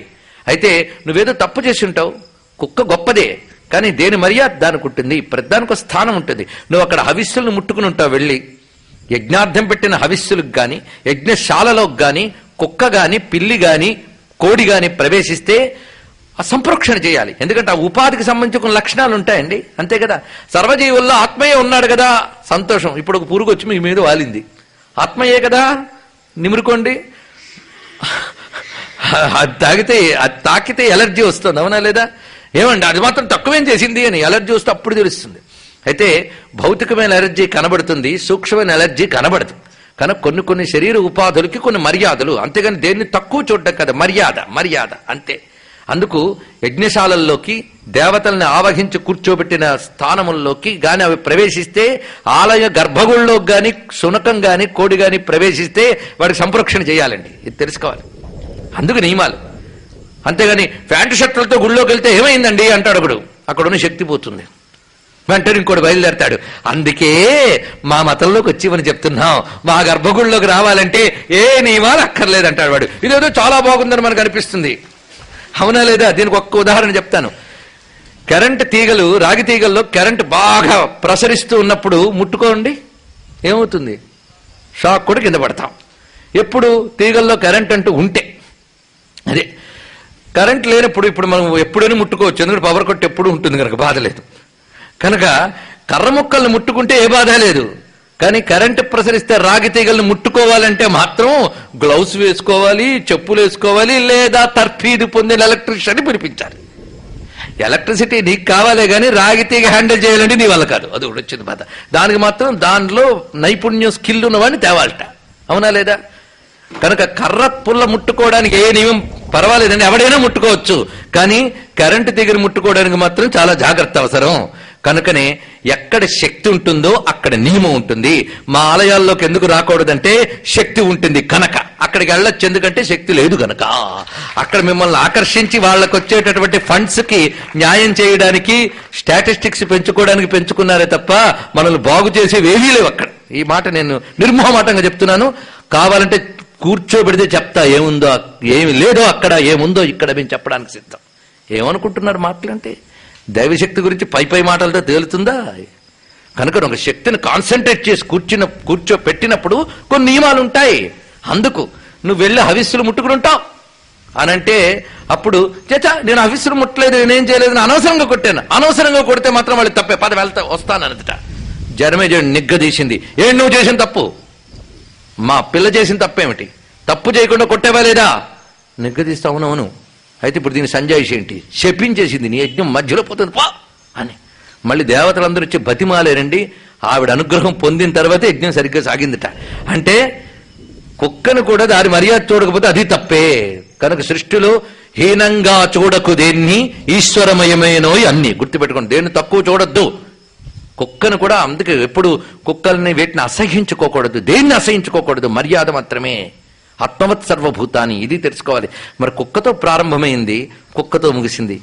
అయితే నువ్వేదో తప్పు చేసి ఉంటావు. కుక్క గొప్పదే, కానీ దేని మర్యాద దానికి ఉంటుంది. ప్రధానికి స్థానం ఉంటుంది. నువ్వు అక్కడ హవిస్సులను ముట్టుకుని ఉంటావు. వెళ్ళి యజ్ఞార్థం పెట్టిన హవిస్సులకు గాని యజ్ఞశాలలోకి గాని కుక్క గాని పిల్లి గాని కోడి గాని ప్రవేశిస్తే ఆ సంప్రోక్షణ చేయాలి. ఎందుకంటే ఆ ఉపాధికి సంబంధించి కొన్ని లక్షణాలు ఉంటాయండి. అంతే కదా. సర్వజీవుల్లో ఆత్మయే ఉన్నాడు కదా, సంతోషం. ఇప్పుడు ఒక పురుగు వచ్చి మీ మీద వాలింది, ఆత్మయే కదా, నిమురుకోండి. అది తాకితే ఎలర్జీ వస్తుంది, అవునా లేదా? ఏమండి అది మాత్రం తక్కువేం చేసింది అని ఎలర్జీ వస్తే అప్పుడు తెలుస్తుంది. అయితే భౌతికమైన ఎలర్జీ కనబడుతుంది, సూక్ష్మమైన ఎలర్జీ కనబడదు. కనుక కొన్ని శరీర ఉపాధులకి కొన్ని మర్యాదలు, అంతేగాని దేన్ని తక్కువ చూడడం కదా. మర్యాద అంతే. అందుకు యజ్ఞశాలల్లోకి దేవతల్ని ఆవహించి కూర్చోబెట్టిన స్థానముల్లోకి గాని అవి ప్రవేశిస్తే, ఆలయ గర్భగుళ్ళలోకి గాని శునకం గాని కోడి గాని ప్రవేశిస్తే వాడికి సంప్రోక్షణ చేయాలండి. ఇది తెలుసుకోవాలి. అందుకు నియమాలు. అంతేగాని ప్యాంటు షర్ట్లతో గుళ్ళోకి వెళ్తే ఏమైందండి అంటాడు ఒకడు. అక్కడున్న శక్తి పోతుంది. వెంటనే ఇంకోటి బయలుదేరతాడు. అందుకే మా మతంలోకి వచ్చి మనం చెప్తున్నాం, మా గర్భగుళ్ళలోకి రావాలంటే ఏ నియమాలు అక్కర్లేదంటాడు వాడు. ఇదేదో చాలా బాగుందని మనకు అనిపిస్తుంది, అవునా లేదా? దీనికి ఒక్క ఉదాహరణ చెప్తాను. కరెంట్ తీగలు, రాగి తీగల్లో కరెంట్ బాగా ప్రసరిస్తూ ఉన్నప్పుడు ముట్టుకోండి, ఏమవుతుంది? షాక్ కూడా కింద పడతాం. ఎప్పుడు తీగల్లో కరెంట్ అంటూ ఉంటే. అదే కరెంట్ లేనప్పుడు ఇప్పుడు మనం ఎప్పుడైనా ముట్టుకోవచ్చు, ఎందుకంటే పవర్ కట్ ఎప్పుడు ఉంటుంది కనుక బాధ లేదు. కనుక కర్ర ముక్కల్ని ముట్టుకుంటే ఏ బాధ లేదు. కానీ కరెంటు ప్రసరిస్తే రాగి తీగల్ని ముట్టుకోవాలంటే మాత్రం గ్లౌస్ వేసుకోవాలి, చెప్పులు వేసుకోవాలి, లేదా తర్ఫీదు పొందిన ఎలక్ట్రీషియన్ పిలిపించాలి. ఎలక్ట్రిసిటీ నీకు కావాలే కానీ రాగి తీగ హ్యాండిల్ చేయాలంటే నీ వల్ల కాదు. అది కూడా వచ్చింది బాధ. దానికి మాత్రం దానిలో నైపుణ్యం స్కిల్ ఉన్నవాడిని తేవాలట. అవునా లేదా? కనుక కర్ర పుల్ల ముట్టుకోవడానికి ఏ నియమం పర్వాలేదండి, ఎవడైనా ముట్టుకోవచ్చు. కానీ కరెంటు తీగను ముట్టుకోవడానికి మాత్రం చాలా జాగ్రత్త అవసరం. కనుకనే ఎక్కడ శక్తి ఉంటుందో అక్కడ నియమం ఉంటుంది. మా ఆలయాల్లోకి ఎందుకు రాకూడదంటే శక్తి ఉంటుంది కనుక. అక్కడికి వెళ్ళొచ్చు ఎందుకంటే శక్తి లేదు కనుక. అక్కడ మిమ్మల్ని ఆకర్షించి వాళ్ళకు వచ్చేటటువంటి ఫండ్స్ కి న్యాయం చేయడానికి, స్టాటిస్టిక్స్ పెంచుకోవడానికి పెంచుకున్నారే తప్ప మనల్ని బాగు చేసేవి ఏమీ లేవు అక్కడ. ఈ మాట నేను నిర్మోహమాటంగా చెప్తున్నాను. కావాలంటే కూర్చోబెడితే చెప్తా, ఏముందో ఏమి లేదో అక్కడ, ఏముందో ఇక్కడ మేము చెప్పడానికి సిద్ధం. ఏమనుకుంటున్నారు మాటలంటే? దైవశక్తి గురించి పై మాటలతో తేలుతుందా? కనుక ఒక శక్తిని కాన్సన్ట్రేట్ చేసి కూర్చోపెట్టినప్పుడు కొన్ని నియమాలు ఉంటాయి. అందుకు నువ్వు వెళ్ళి హవిస్సులు ముట్టుకుని ఉంటావు అనంటే అప్పుడు చేచా నేను హవిస్సులు ముట్టలేదు, నేనేం చేయలేదు, అనవసరంగా కొట్టాను. అనవసరంగా కొడితే మాత్రం వాళ్ళు తప్పే, పద వెళ్తా వస్తానన్నదట. జనమేజయుడు నిగ్గదీసింది. ఏం నువ్వు చేసిన తప్పు? మా పిల్ల చేసిన తప్పేమిటి? తప్పు చేయకుండా కొట్టేవా లేదా? నిగ్గదీస్తా. అవునవును. అయితే ఇప్పుడు దీని సంజాయిషి ఏంటి? శపించేసింది, నీ యజ్ఞం మధ్యలో పోతుంది పా అని. మళ్ళీ దేవతలందరూ వచ్చి బతిమాలేరండి. ఆవిడ అనుగ్రహం పొందిన తర్వాత యజ్ఞం సరిగ్గా సాగిందిట. అంటే కుక్కను కూడా దాని మర్యాద చూడకపోతే అది తప్పే. కనుక సృష్టిలో హీనంగా చూడకు దేన్ని, ఈశ్వరమయమేనోయ్ అన్ని గుర్తుపెట్టుకోండి. దేన్ని తక్కువ చూడొద్దు. కుక్కను కూడా అందుకే ఎప్పుడు కుక్కల్ని వీటిని అసహించుకోకూడదు, దేన్ని అసహించుకోకూడదు, మర్యాద మాత్రమే. ఆత్మవత్ సర్వభూతాన్ని ఇది తెలుసుకోవాలి. మరి కుక్కతో ప్రారంభమైంది, కుక్కతో ముగిసింది.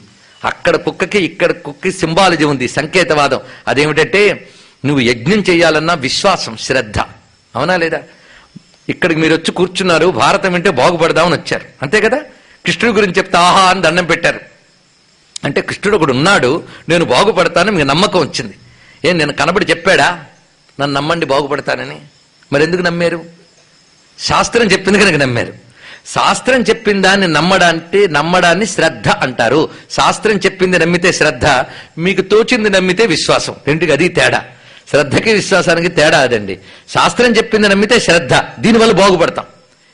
అక్కడ కుక్కకి ఇక్కడ కుక్కకి సింబాలజీ ఉంది, సంకేతవాదం. అదేమిటంటే నువ్వు యజ్ఞం చేయాలన్నా విశ్వాసం, శ్రద్ధ. అవునా లేదా? ఇక్కడికి మీరు వచ్చి కూర్చున్నారు, భారతం వింటే బాగుపడదామని వచ్చారు, అంతే కదా? కృష్ణుడి గురించి చెప్తే ఆహా అని దండం పెట్టారు. అంటే కృష్ణుడు ఒకడు ఉన్నాడు, నేను బాగుపడతాను, మీకు నమ్మకం వచ్చింది. నేను కనబడి చెప్పాడా నన్ను నమ్మండి బాగుపడతానని? మరి ఎందుకు నమ్మారు? శాస్త్రం చెప్పింది కనుక నమ్మారు. శాస్త్రం చెప్పిన దాన్ని నమ్మడాన్ని శ్రద్ధ అంటారు. శాస్త్రం చెప్పింది నమ్మితే శ్రద్ధ, మీకు తోచింది నమ్మితే విశ్వాసం. రెండుకి అది తేడా. శ్రద్ధకి విశ్వాసానికి తేడా అదండి. శాస్త్రం చెప్పింది నమ్మితే శ్రద్ధ, దీనివల్ల బాగుపడతాం.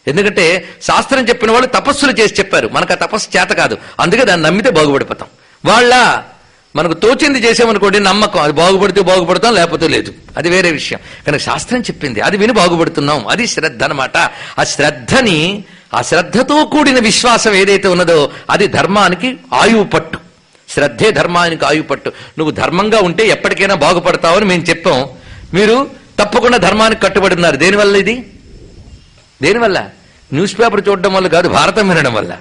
ఎందుకంటే శాస్త్రం చెప్పిన వాళ్ళు తపస్సులు చేసి చెప్పారు, మనకు ఆ తపస్సు చేత కాదు, అందుకే దాన్ని నమ్మితే బాగుపడిపోతాం. వాళ్ళ మనకు తోచింది చేసామనుకోండి నమ్మకం, అది బాగుపడితే బాగుపడతాం, లేకపోతే లేదు, అది వేరే విషయం. కనుక శాస్త్రం చెప్పింది అది విని బాగుపడుతున్నాం, అది శ్రద్ధ అనమాట. ఆ శ్రద్ధతో కూడిన విశ్వాసం ఏదైతే ఉన్నదో అది ధర్మానికి ఆయువు పట్టు. శ్రద్ధే ధర్మానికి ఆయువు పట్టు. నువ్వు ధర్మంగా ఉంటే ఎప్పటికైనా బాగుపడతావని మేము చెప్పాం. మీరు తప్పకుండా ధర్మానికి కట్టుబడి ఉన్నారు. దేనివల్ల ఇది? దేనివల్ల? న్యూస్ పేపర్ చూడడం వల్ల కాదు, భారతం వినడం వల్ల.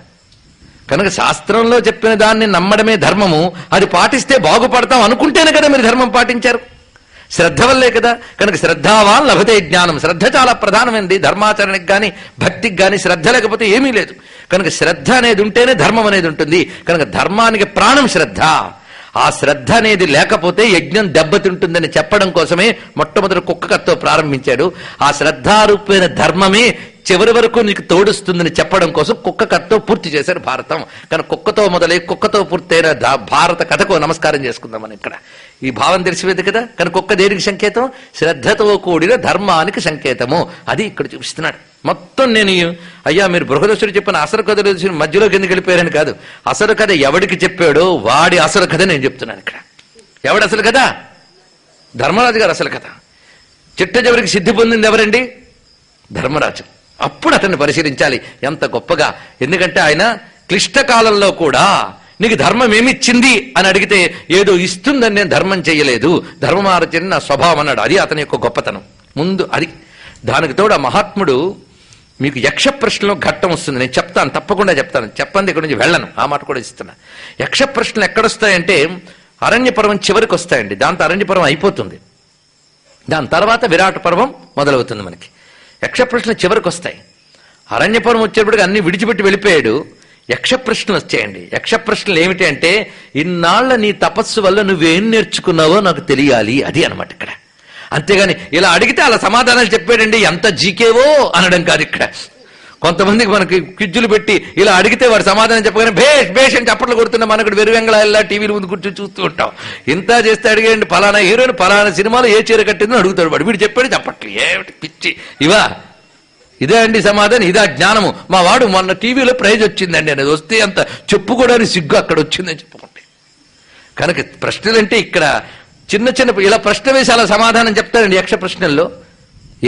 కనుక శాస్త్రంలో చెప్పిన దాన్ని నమ్మడమే ధర్మము. అది పాటిస్తే బాగుపడతాం అనుకుంటేనే కదా మీరు ధర్మం పాటించారు, శ్రద్ధ వల్లే కదా. కనుక శ్రద్ధావాన్ లభతే జ్ఞానం. శ్రద్ధ చాలా ప్రధానమైనది. ధర్మాచరణకి కానీ భక్తికి కానీ శ్రద్ధ లేకపోతే ఏమీ లేదు. కనుక శ్రద్ధ అనేది ఉంటేనే ధర్మం అనేది ఉంటుంది. కనుక ధర్మానికి ప్రాణం శ్రద్ధ. ఆ శ్రద్ధ అనేది లేకపోతే యజ్ఞం దెబ్బతింటుందని చెప్పడం కోసమే మొట్టమొదటి కుక్కతో ప్రారంభించాడు. ఆ శ్రద్ధారూపమైన ధర్మమే చివరి వరకు నీకు తోడుస్తుందని చెప్పడం కోసం కుక్క కథతో పూర్తి చేశారు భారతం. కానీ కుక్కతో మొదలై కుక్కతో పూర్తయిన భారత కథకు నమస్కారం చేసుకుందాం మనం ఇక్కడ. ఈ భావం తెలిసిపోయింది కదా. కానీ కుక్క దేనికి సంకేతం? శ్రద్ధతో కూడిన ధర్మానికి సంకేతము. అది ఇక్కడ చూపిస్తున్నాడు. మొత్తం నేను అయ్యా మీరు బృహదసుడు చెప్పిన అసలు కథ మధ్యలోకి ఎందుకు వెళ్ళిపోయారని కాదు, అసలు కథ ఎవడికి చెప్పాడో వాడి అసలు కథ నేను చెప్తున్నాను ఇక్కడ. ఎవడు అసలు కథ? ధర్మరాజు గారు అసలు కథ. చిట్ట చివరికి సిద్ధి పొందింది ఎవరండి? ధర్మరాజు. అప్పుడు అతన్ని పరిశీలించాలి ఎంత గొప్పగా. ఎందుకంటే ఆయన క్లిష్టకాలంలో కూడా నీకు ధర్మం ఏమిచ్చింది అని అడిగితే ఏదో ఇస్తుందని నేను ధర్మం చేయలేదు, ధర్మమార్చని నా స్వభావం అన్నాడు. అది అతని యొక్క గొప్పతనం. ముందు అది. దానికి తోడు ఆ మహాత్ముడు మీకు యక్ష ప్రశ్నలో ఘట్టం వస్తుంది, నేను చెప్తాను, తప్పకుండా చెప్తాను. చెప్పండి, ఇక్కడ నుంచి వెళ్ళను, ఆ మాట కూడా ఇస్తున్నా. యక్ష ప్రశ్నలు ఎక్కడొస్తాయంటే అరణ్య పర్వం చివరికి వస్తాయండి. దాంతో అరణ్య పర్వం అయిపోతుంది. దాని తర్వాత విరాట పర్వం మొదలవుతుంది మనకి. యక్ష ప్రశ్నలు చివరికి వస్తాయి. అరణ్య పర్వం వచ్చేటప్పటికి అన్ని విడిచిపెట్టి వెళ్ళిపోయాడు. యక్ష ప్రశ్నలు వచ్చాయండి. యక్ష ప్రశ్నలు ఏమిటి అంటే ఇన్నాళ్ల నీ తపస్సు వల్ల నువ్వేం నేర్చుకున్నావో నాకు తెలియాలి, అది అనమాట ఇక్కడ. అంతేగాని ఇలా అడిగితే అలా సమాధానాలు చెప్పాడండి, ఎంత జీకేవో అనడం కాదు ఇక్కడ. కొంతమందికి మనకి క్విజ్జులు పెట్టి ఇలా అడిగితే వాడు సమాధానం చెప్పగానే భేష్ భేష్ అని చప్పట్లు కొడుతున్న మనకు వెరువెంగళ టీవీల ముందు కూర్చొని చూస్తూ ఉంటాం. ఇంత చేస్తే అడిగేయండి పలానా హీరోయిన్ పలానా సినిమాలో ఏ చీర కట్టిందని అడుగుతాడు వాడు. వీడు చెప్పాడు చెప్పట్లు ఏమిటి పిచ్చి ఇదే అండి సమాధానం, ఇదా జ్ఞానము. మా వాడు మొన్న టీవీలో ప్రైజ్ వచ్చిందండి అనేది వస్తే అంత చెప్పుకోవడానికి సిగ్గు అక్కడ వచ్చిందని చెప్పుకుంటే. కనుక ప్రశ్నలంటే ఇక్కడ చిన్న చిన్న ఇలా ప్రశ్న వేసి అలా సమాధానం చెప్తారండి యక్ష ప్రశ్నల్లో.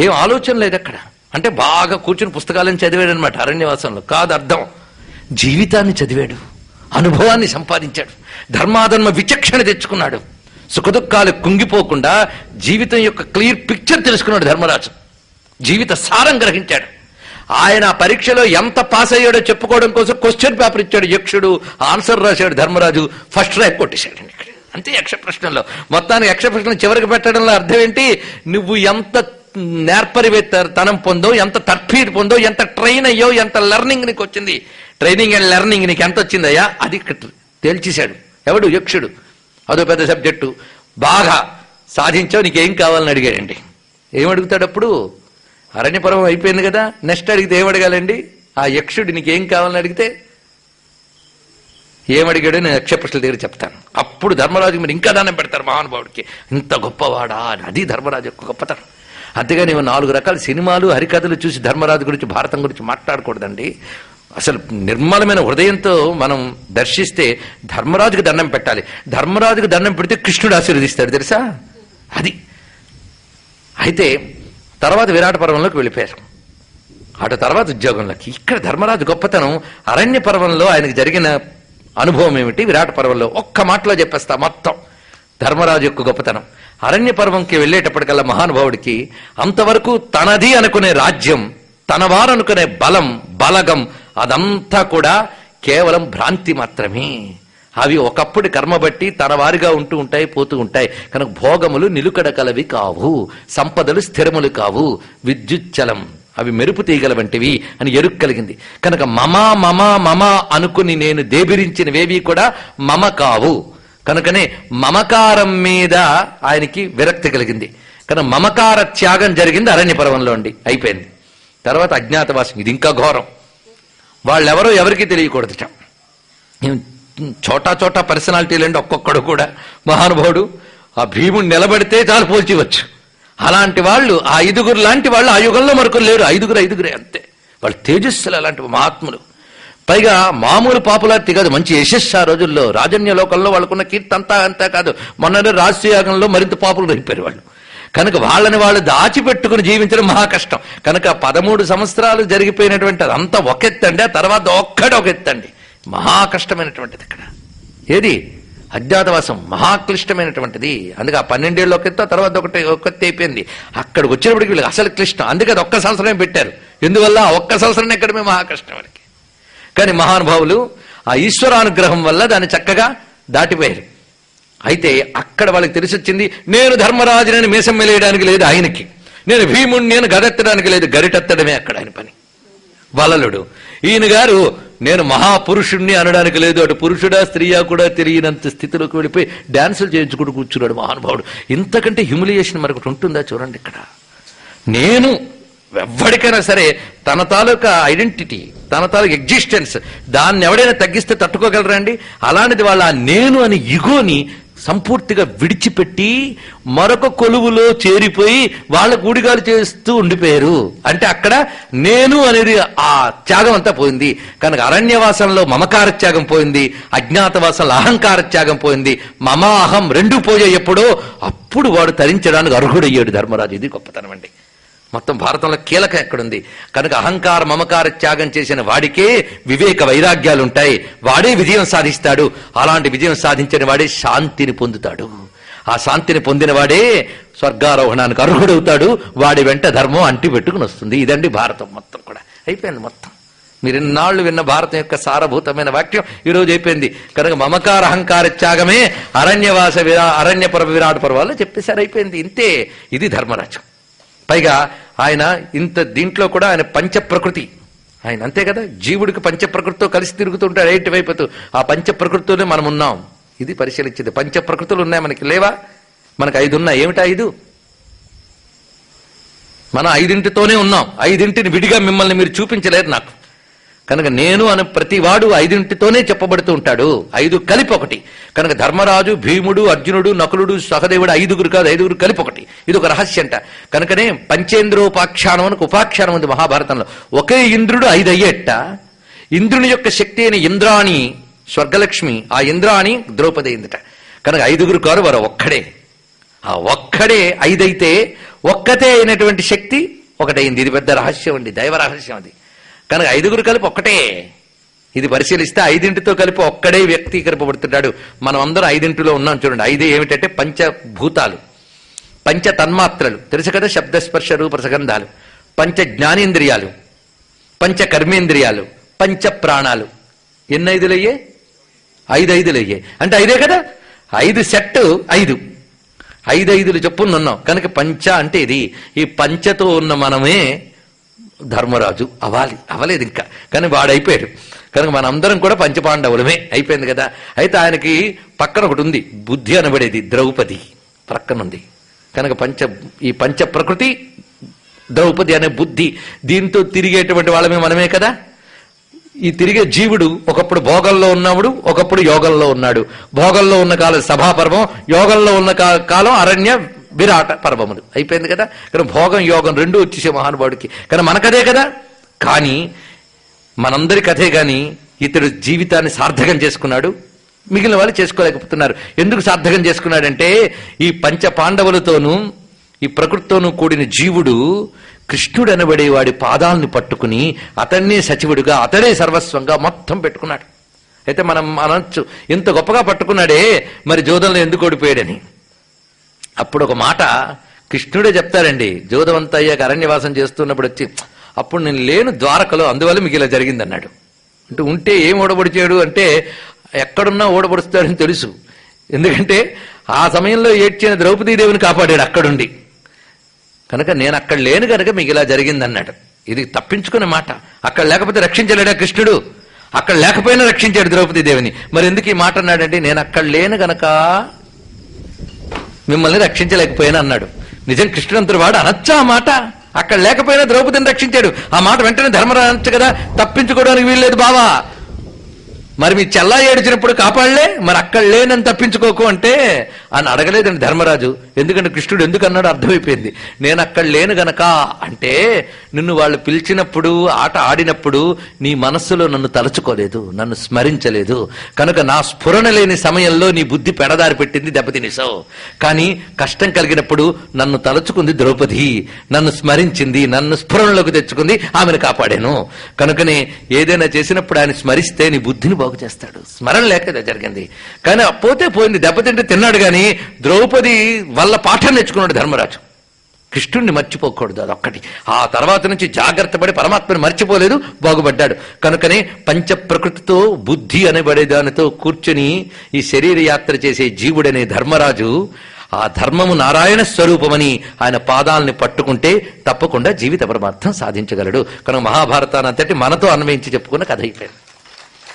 ఏం ఆలోచన లేదు అక్కడ. అంటే బాగా కూర్చుని పుస్తకాలను చదివాడు అనమాట అరణ్యవాసంలో. కాదు అర్థం, జీవితాన్ని చదివాడు, అనుభవాన్ని సంపాదించాడు, ధర్మాధర్మ విచక్షణ తెచ్చుకున్నాడు, సుఖదుఖాలు కుంగిపోకుండా జీవితం యొక్క క్లియర్ పిక్చర్ తెలుసుకున్నాడు ధర్మరాజు. జీవిత సారం గ్రహించాడు. ఆయన పరీక్షలో ఎంత పాస్ అయ్యాడో చెప్పుకోవడం కోసం క్వశ్చన్ పేపర్ ఇచ్చాడు యక్షుడు, ఆన్సర్ రాశాడు ధర్మరాజు, ఫస్ట్ ర్యాంక్ కొట్టేశాడు ఇక్కడ. అంతే యక్ష ప్రశ్నలో. మొత్తానికి యక్ష ప్రశ్నలు చివరికి పెట్టడంలో అర్థం ఏంటి, నువ్వు ఎంత నేర్పరివేత్తనం పొందో, ఎంత తర్ఫీదు పొందో, ఎంత ట్రైన్ అయ్యో, ఎంత లెర్నింగ్ నీకు వచ్చింది, ట్రైనింగ్ అండ్ లెర్నింగ్ నీకు ఎంత వచ్చిందయ్యా అది తేల్చేశాడు. ఎవడు యక్షుడు. అదో పెద్ద సబ్జెక్టు. బాగా సాధించావు, నీకేం కావాలని అడిగాడండి. ఏమడుగుతాడు అప్పుడు? అరణ్యపర్వం అయిపోయింది కదా, నెక్స్ట్ అడిగితే ఏమడగాలండి? ఆ యక్షుడు నీకేం కావాలని అడిగితే ఏమడిగాడో నేను యక్ష ప్రశ్నల దగ్గర చెప్తాను. అప్పుడు ధర్మరాజు మీరు ఇంకా దానం పెడతారు మహానుభావుడికి, ఇంత గొప్పవాడా అని. అది ధర్మరాజు యొక్క గొప్పతనం. అంతేగాని 4 రకాల సినిమాలు హరికథలు చూసి ధర్మరాజు గురించి భారతం గురించి మాట్లాడకూడదండి. అసలు నిర్మలమైన హృదయంతో మనం దర్శిస్తే ధర్మరాజుకి దండం పెట్టాలి. ధర్మరాజుకి దండం పెడితే కృష్ణుడు ఆశీర్వదిస్తాడు తెలుసా. అది అయితే తర్వాత విరాట పర్వంలోకి వెళ్ళిపోయారు. అటు తర్వాత ఉద్యోగంలోకి. ఇక్కడ ధర్మరాజు గొప్పతనం అరణ్య పర్వంలో ఆయనకు జరిగిన అనుభవం ఏమిటి, విరాట పర్వంలో ఒక్క మాటలో చెప్పేస్తా మొత్తం ధర్మరాజు యొక్క గొప్పతనం. అరణ్య పర్వంకి వెళ్ళేటప్పటికల్లా మహానుభావుడికి అంతవరకు తనది అనుకునే రాజ్యం, తనవారు అనుకునే బలం బలగం అదంతా కూడా కేవలం భ్రాంతి మాత్రమే. అవి ఒకప్పుడు కర్మ బట్టి తన వారిగా ఉంటూ ఉంటాయి, పోతూ ఉంటాయి. కనుక భోగములు నిలుకడ కలవి కావు, సంపదలు స్థిరములు కావు, విద్యుచ్చలం అవి మెరుపు తీగల వంటివి అని ఎరుకు కలిగింది. కనుక మమ మమ మమ అనుకుని నేను దేబిరించినవేవి కూడా మమ కావు. కనుకనే మమకారం మీద ఆయనకి విరక్తి కలిగింది. కనుక మమకార త్యాగం జరిగింది అరణ్య పర్వంలో అండి. అయిపోయింది. తర్వాత అజ్ఞాతవాసం. ఇది ఇంకా ఘోరం. వాళ్ళెవరో ఎవరికి తెలియకూడదుట. చోటా చోటా పర్సనాలిటీలండి ఒక్కొక్కడు కూడా మహానుభావుడు. ఆ భీముడు నిలబడితే చాలు పోల్చివచ్చు. అలాంటి వాళ్ళు, ఆ 5 లాంటి వాళ్ళు ఆ యుగంలో మరొకరు లేరు. 5 అంతే. వాళ్ళు తేజస్సులు, అలాంటి మహాత్ములు. పైగా మామూలు పాపులారిటీ కాదు, మంచి యశస్సు. ఆ రోజుల్లో రాజన్య లోకంలో వాళ్ళకున్న కీర్తి అంతా కాదు. మొన్న రాజయాగంలో మరింత పాపులు అయిపోయారు వాళ్ళు. కనుక వాళ్ళని వాళ్ళు దాచిపెట్టుకుని జీవించడం మహా కష్టం. కనుక 13 సంవత్సరాలు జరిగిపోయినటువంటి అదంతా ఒక ఎత్తండి, ఆ తర్వాత ఒక ఎత్తండి. మహా కష్టమైనటువంటిది ఇక్కడ. ఏది అజ్ఞాతవాసం మహాక్లిష్టమైనటువంటిది. అందుకే ఆ 12 ఏళ్ళు ఒక ఎత్తు, తర్వాత ఒక ఎత్తు అయిపోయింది. అక్కడికి వచ్చినప్పటికి వీళ్ళకి అసలు క్లిష్టం. అందుకే అది ఒక్క సంవత్సరమే పెట్టారు. ఎందువల్ల ఒక్క సంవత్సరం ఎక్కడమే మహా కష్టం వాళ్ళకి. కానీ మహానుభావులు ఆ ఈశ్వరానుగ్రహం వల్ల దాన్ని చక్కగా దాటిపోయారు. అయితే అక్కడ వాళ్ళకి తెలిసొచ్చింది, నేను ధర్మరాజునని మీసం మెలేయడానికి లేదు ఆయనకి, నేను భీముణ్ణి నేను గదెత్తడానికి లేదు, గరిటెత్తడమే అక్కడ ఆయన పని. వలలుడు ఈయన గారు నేను మహాపురుషుణ్ణి అనడానికి లేదు, అటు పురుషుడా స్త్రీయా కూడా తెలియనంత స్థితిలోకి వెళ్ళిపోయి డాన్సులు చేయించుకుంటూ కూర్చున్నాడు మహానుభావుడు. ఇంతకంటే హ్యూమిలియేషన్ మరొకటి ఉంటుందా చూడండి ఇక్కడ. నేను ఎవ్వడికైనా సరే తన తాలూకా ఐడెంటిటీ, తన తాలూకా ఎగ్జిస్టెన్స్, దాన్ని ఎవడైనా తగ్గిస్తే తట్టుకోగలరా అండి? అలాంటిది వాళ్ళ నేను అని ఇగోని సంపూర్తిగా విడిచిపెట్టి మరొక కొలువులో చేరిపోయి వాళ్ళ గూడిగాలు చేస్తూ ఉండిపోయారు. అంటే అక్కడ నేను అనేది ఆ త్యాగం అంతా పోయింది. కనుక అరణ్యవాసంలో మమకార త్యాగం పోయింది, అజ్ఞాతవాసంలో అహంకార త్యాగం పోయింది. మమ అహం 2 పోయే ఎప్పుడో అప్పుడు వాడు తరించడానికి అర్హుడయ్యాడు ధర్మరాజు. ఇది గొప్పతనం అండి. మొత్తం భారతంలో కీలకం ఎక్కడుంది. కనుక అహంకార మమకార త్యాగం చేసిన వాడికే వివేక వైరాగ్యాలుంటాయి, వాడే విజయం సాధిస్తాడు. అలాంటి విజయం సాధించిన వాడే శాంతిని పొందుతాడు. ఆ శాంతిని పొందిన వాడే స్వర్గారోహణానికి అర్హుడవుతాడు. వాడి వెంట ధర్మం అంటి పెట్టుకుని వస్తుంది. ఇదండి భారతం మొత్తం కూడా. అయిపోయింది మొత్తం. మీరు ఇన్నాళ్లు విన్న భారతం యొక్క సారభూతమైన వాక్యం ఈరోజు అయిపోయింది. కనుక మమకార అహంకార త్యాగమే అరణ్యపర్వ విరాట పర్వాల్లో చెప్పేశారు. అయిపోయింది. ఇంతే. ఇది ధర్మరాజు. పైగా ఆయన ఇంత దీంట్లో కూడా ఆయన పంచప్రకృతి, ఆయన అంతే కదా, జీవుడికి పంచప్రకృతితో కలిసి తిరుగుతుంటాడు ఎయిటివైపుతూ. ఆ పంచప్రకృతితోనే మనం ఉన్నాం. ఇది పరిశీలించింది. పంచప్రకృతులు ఉన్నాయి మనకి, లేవా? మనకు 5 ఉన్నాయి. ఏమిటా 5? మనం 5 ఉన్నాం. 5 విడిగా మిమ్మల్ని మీరు చూపించలేరు నాకు. కనుక నేను అని ప్రతివాడు 5 చెప్పబడుతూ ఉంటాడు. 5 కలిపి ఒకటి. కనుక ధర్మరాజు, భీముడు, అర్జునుడు, నకులుడు, సహదేవుడు 5 కాదు, 5 కలిపి ఒకటి. ఇది ఒక రహస్యంట. కనుకనే పంచేంద్రోపాఖ్యానం అని ఉపాఖ్యానం ఉంది మహాభారతంలో. ఒకే ఇంద్రుడు 5 అయ్యేట. ఇంద్రుని యొక్క శక్తి అయిన ఇంద్రాణి స్వర్గలక్ష్మి, ఆ ఇంద్రాణి ద్రౌపది అయిందట. కనుక 5 కాదు, వారు ఒక్కడే. ఆ ఒక్కడే 5 అయితే ఒక్కతే అయినటువంటి శక్తి ఒకటైంది. ఇది పెద్ద రహస్యం అండి, దైవ రహస్యం అది. కనుక 5 కలిపి ఒక్కటే. ఇది పరిశీలిస్తే 5 కలిపి ఒక్కడే వ్యక్తీకరింపబడుతున్నాడు. మనం అందరం 5 ఉన్నాం చూడండి. 5 ఏమిటంటే పంచభూతాలు, పంచ తన్మాత్రలు తెలుసు కదా, శబ్దస్పర్శ రూప రసగంధాలు, పంచ జ్ఞానేంద్రియాలు, పంచ కర్మేంద్రియాలు, పంచ ప్రాణాలు. ఎన్ని 5 5 అంటే 5 కదా. 5 సెట్ 5 5 చెప్పుకుని ఉన్నాం. కనుక పంచ అంటే ఇది. ఈ పంచతో ఉన్న మనమే ధర్మరాజు అవలేదు ఇంకా, కానీ వాడైపోయాడు. కనుక మనందరం కూడా పంచపాండవులమే అయిపోయింది కదా. అయితే ఆయనకి పక్కన ఒకటి ఉంది, బుద్ధి అనబడేది, ద్రౌపది ప్రక్కనుంది. కనుక ఈ పంచ ప్రకృతి, ద్రౌపది అనే బుద్ధి, దీంతో తిరిగేటువంటి వాళ్ళమే మనమే కదా. ఈ తిరిగే జీవుడు ఒకప్పుడు భోగంలో ఉన్నప్పుడు, ఒకప్పుడు యోగంలో ఉన్నాడు. భోగంలో ఉన్న కాలం సభాపర్వం, యోగంలో ఉన్న కాలం అరణ్య విరాట పర్వములు అయిపోయింది కదా. కానీ భోగం యోగం 2 వచ్చేసే మహానుభావుడికి. కానీ మనకదే కదా. కానీ మనందరి కథే. కానీ ఇతడు జీవితాన్ని సార్థకం చేసుకున్నాడు, మిగిలిన వాళ్ళు చేసుకోలేకపోతున్నారు. ఎందుకు సార్థకం చేసుకున్నాడంటే ఈ పంచ పాండవులతోనూ ఈ ప్రకృతితోనూ కూడిన జీవుడు కృష్ణుడు అనబడే వాడి పాదాలను పట్టుకుని అతన్నే సచివుడుగా, అతడే సర్వస్వంగా మొత్తం పెట్టుకున్నాడు. అయితే మనం అనొచ్చు, ఇంత గొప్పగా పట్టుకున్నాడే మరి జోదంలో ఎందుకు ఓడిపోయాడని. అప్పుడు ఒక మాట కృష్ణుడే చెప్తారండి. జోదవంత అయ్యాక అరణ్యవాసం చేస్తున్నప్పుడు వచ్చి, అప్పుడు నేను లేను ద్వారకలో, అందువల్ల మీకు ఇలా జరిగిందన్నాడు. అంటే ఉంటే ఏం ఓడబడిచాడు అంటే ఎక్కడున్నా ఓడబడుస్తాడని తెలుసు. ఎందుకంటే ఆ సమయంలో ఏడ్చిన ద్రౌపదీదేవిని కాపాడాడు అక్కడుండి. కనుక నేను అక్కడ లేను కనుక మీకు ఇలా జరిగిందన్నాడు. ఇది తప్పించుకునే మాట. అక్కడ లేకపోతే రక్షించలేడా కృష్ణుడు? అక్కడ లేకపోయినా రక్షించాడు ద్రౌపదీదేవిని. మరి ఎందుకు ఈ మాట అన్నాడంటే, నేను అక్కడ లేను గనక మిమ్మల్ని రక్షించలేకపోయినా అన్నాడు. నిజం కృష్ణుడంతటి వాడు అనొచ్చా ఆ మాట? అక్కడ లేకపోయినా ద్రౌపదిని రక్షించాడు. ఆ మాట వెంటనే ధర్మరాజు అనొచ్చు కదా, తప్పించుకోవడానికి వీల్లేదు బావా. మరి మీ చెల్లా ఏడ్చినప్పుడు కాపాడలే, మరి అక్కడ లేనని తప్పించుకోకు అంటే అని అడగలేదండి ధర్మరాజు. ఎందుకంటే కృష్ణుడు ఎందుకు అన్నాడు అర్థమైపోయింది. నేను అక్కడ లేను గనక అంటే, నిన్ను వాళ్ళు పిలిచినప్పుడు, ఆట ఆడినప్పుడు నీ మనస్సులో నన్ను తలుచుకోలేదు, నన్ను స్మరించలేదు. కనుక నా స్ఫురణ లేని సమయంలో నీ బుద్ధి పెడదారి పెట్టింది, దెబ్బతినేసావు. కానీ కష్టం కలిగినప్పుడు నన్ను తలుచుకుంది ద్రౌపది, నన్ను స్మరించింది, నన్ను స్ఫురణలోకి తెచ్చుకుంది, ఆమెను కాపాడాను. కనుకనే ఏదైనా చేసినప్పుడు ఆయన స్మరిస్తే నీ బుద్ధిని బాగు చేస్తాడు. స్మరణ లేక జరిగింది. కానీ పోతే పోయింది, దెబ్బతింటే తిన్నాడు. కానీ ద్రౌపది వల్ల పాఠం నేర్చుకున్నాడు ధర్మరాజు. కృష్ణుణ్ణి మర్చిపోకూడదు, అదొక్కటి. ఆ తర్వాత నుంచి జాగ్రత్త పడి పరమాత్మని మర్చిపోలేదు, బాగుపడ్డాడు. కనుకనే పంచ ప్రకృతితో బుద్ధి అనబడే దానితో కూర్చుని ఈ శరీర యాత్ర చేసే జీవుడనే ధర్మరాజు ఆ ధర్మము నారాయణ స్వరూపమని ఆయన పాదాలని పట్టుకుంటే తప్పకుండా జీవిత పరమార్థం సాధించగలడు. కనుక మహాభారతాన్ని అంతటి మనతో అన్వయించి చెప్పుకున్న కథ అయిపోయింది.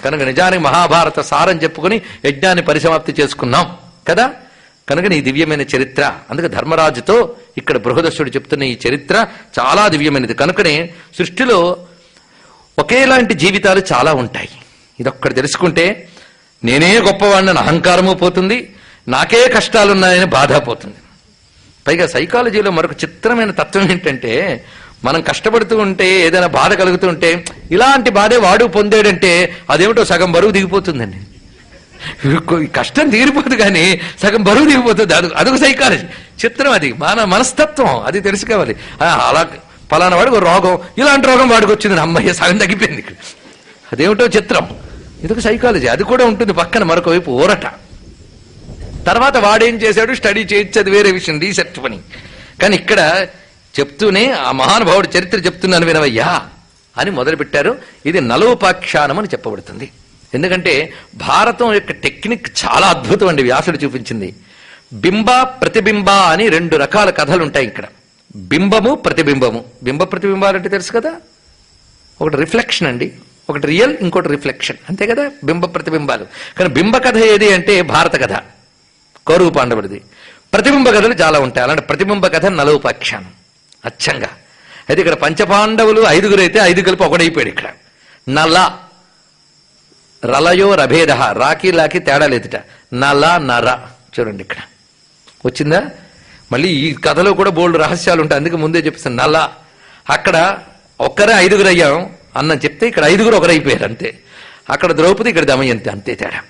కనుక నిజానికి మహాభారత సారం చెప్పుకుని యజ్ఞాన్ని పరిసమాప్తి చేసుకున్నాం కదా. కనుక ఈ దివ్యమైన చరిత్ర, అందుకే ధర్మరాజుతో ఇక్కడ బృహదర్శుడు చెప్తున్న ఈ చరిత్ర చాలా దివ్యమైనది. కనుకనే సృష్టిలో ఒకేలాంటి జీవితాలు చాలా ఉంటాయి. ఇదొక్కటి తెలుసుకుంటే నేనే గొప్పవాడిని అహంకారము పోతుంది, నాకే కష్టాలున్నాయని బాధ పోతుంది. పైగా సైకాలజీలో మరొక చిత్రమైన తత్వం ఏంటంటే, మనం కష్టపడుతూ ఉంటే ఏదైనా బాధ కలుగుతూ ఉంటే ఇలాంటి బాధే వాడు పొందాడంటే అదేమిటో సగం బరువు దిగిపోతుందండి. కష్టం తీరిపోదు కానీ సగం బరువు దిగిపోతుంది. అదొక సైకాలజీ చిత్రం, అది మన మనస్తత్వం, అది తెలుసుకోవాలి. అలా ఫలానా వాడికి ఒక రోగం, ఇలాంటి రోగం వాడికి వచ్చింది, అమ్మయ్య సగం తగ్గిపోయింది. అదేమిటో చిత్రం, ఇదొక సైకాలజీ. అది కూడా ఉంటుంది పక్కన మరొక వైపు ఊరట. తర్వాత వాడేం చేశాడు, స్టడీ చేయొచ్చు, అది వేరే విషయం, రీసెర్చ్ పని. కానీ ఇక్కడ చెప్తూనే ఆ మహానుభావుడు చరిత్ర చెప్తున్నాను వినవయ్యా అని మొదలుపెట్టారు. ఇది నలోపాఖ్యానం అని చెప్పబడుతుంది. ఎందుకంటే భారతం యొక్క టెక్నిక్ చాలా అద్భుతం అండి. వ్యాసుడు చూపించింది బింబ ప్రతిబింబ అని 2 రకాల కథలు ఉంటాయి ఇక్కడ. బింబము ప్రతిబింబము. బింబ ప్రతిబింబాలంటే తెలుసు కదా, ఒకటి రిఫ్లెక్షన్ అండి, ఒకటి రియల్, ఇంకోటి రిఫ్లెక్షన్, అంతే కదా బింబ ప్రతిబింబాలు. కానీ బింబ కథ ఏది అంటే భారత కథ, కౌరవ పాండవుడిది. ప్రతిబింబ కథలు చాలా ఉంటాయి. అలాంటి ప్రతిబింబ కథ నలోపాఖ్యానం. అచ్చంగా అయితే ఇక్కడ పంచపాండవులు 5 అయితే 5 కలిపి ఒకడైపోయాడు. ఇక్కడ నల రలయో రభేద, రాకి లాకి తేడా లేదుట. నల నర చూడండి ఇక్కడ వచ్చిందా. మళ్ళీ ఈ కథలో కూడా బోల్డ్ రహస్యాలు ఉంటాయి, అందుకే ముందే చెప్పేస్తాను. నల అక్కడ ఒక్కరే 5 అయ్యాం అన్న చెప్తే ఇక్కడ 5 ఒకరైపోయారు అంతే. అక్కడ ద్రౌపది, ఇక్కడ దమయంతి, అంతే తేడా.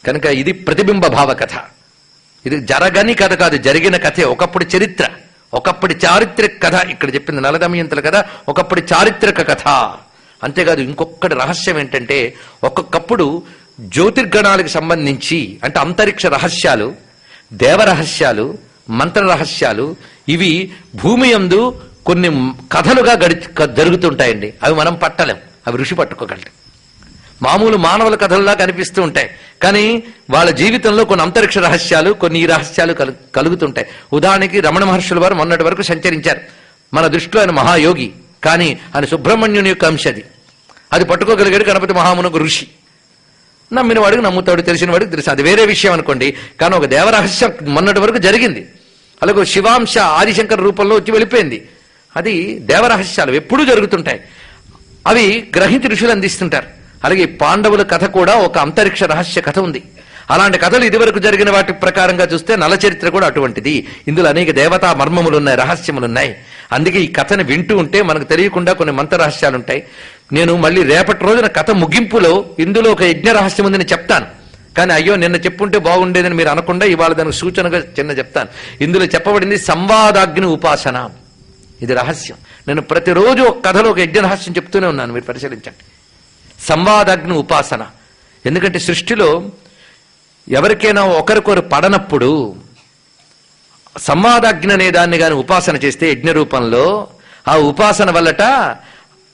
కనుక ఇది ప్రతిబింబ భావ కథ. ఇది జరగని కథ కాదు, జరిగిన కథే. ఒకప్పుడు చరిత్ర, ఒకప్పటి చారిత్రక కథ. ఇక్కడ చెప్పింది నలదమయంతుల కథ ఒకప్పటి చారిత్రక కథ. అంతేకాదు ఇంకొకటి రహస్యం ఏంటంటే, ఒక్కొక్కప్పుడు జ్యోతిర్గణాలకు సంబంధించి అంటే అంతరిక్ష రహస్యాలు, దేవరహస్యాలు, మంత్ర రహస్యాలు ఇవి భూమి యందు కొన్ని కథలుగా జరుగుతుంటాయండి. అవి మనం పట్టలేం, అవి ఋషి పట్టుకోగలరు. మామూలు మానవుల కథల్లా కనిపిస్తూ ఉంటాయి, కానీ వాళ్ళ జీవితంలో కొన్ని అంతరిక్ష రహస్యాలు, కొన్ని ఈ రహస్యాలు కలుగుతుంటాయి. ఉదాహరణకి రమణ మహర్షుల వారు మొన్నటి వరకు సంచరించారు. మన దృష్టిలో ఆయన మహాయోగి, కానీ ఆయన సుబ్రహ్మణ్యుని యొక్క అంశది. అది పట్టుకోగలిగాడు గణపతి మహామునకు ఋషి. నమ్మిన వాడికి నమ్ముతాడు, తెలిసిన వాడికి తెలుసు, అది వేరే విషయం అనుకోండి. కానీ ఒక దేవరహస్యం మొన్నటి వరకు జరిగింది. అలాగే శివాంశ ఆదిశంకర రూపంలో వచ్చి వెళ్ళిపోయింది. అది దేవరహస్యాలు ఎప్పుడూ జరుగుతుంటాయి, అవి గ్రహించి ఋషులు అందిస్తుంటారు. అలాగే పాండవుల కథ కూడా ఒక అంతరిక్ష రహస్య కథ ఉంది. అలాంటి కథలు ఇదివరకు జరిగిన వాటి ప్రకారంగా చూస్తే నల చరిత్ర కూడా అటువంటిది. ఇందులో అనేక దేవతా మర్మములున్నాయి, రహస్యములున్నాయి. అందుకే ఈ కథను వింటూ ఉంటే మనకు తెలియకుండా కొన్ని మంత్ర రహస్యాలుంటాయి. నేను మళ్ళీ రేపటి రోజున కథ ముగింపులో ఇందులో ఒక యజ్ఞ రహస్యం ఉందని చెప్తాను. కానీ అయ్యో నిన్న చెప్పుంటే బాగుండేదని మీరు అనకుండా ఇవాళ దానికి సూచనగా చిన్న చెప్తాను. ఇందులో చెప్పబడింది సంవాదాగ్ని ఉపాసన. ఇది రహస్యం. నేను ప్రతిరోజు ఒక కథలో ఒక యజ్ఞ రహస్యం చెప్తూనే ఉన్నాను, మీరు పరిశీలించండి. సంవాదాగ్ని ఉపాసన. ఎందుకంటే సృష్టిలో ఎవరికైనా ఒకరికొరు పడనప్పుడు సంవాదాగ్ని అనే దాన్ని కానీ ఉపాసన చేస్తే యజ్ఞ రూపంలో, ఆ ఉపాసన వల్లట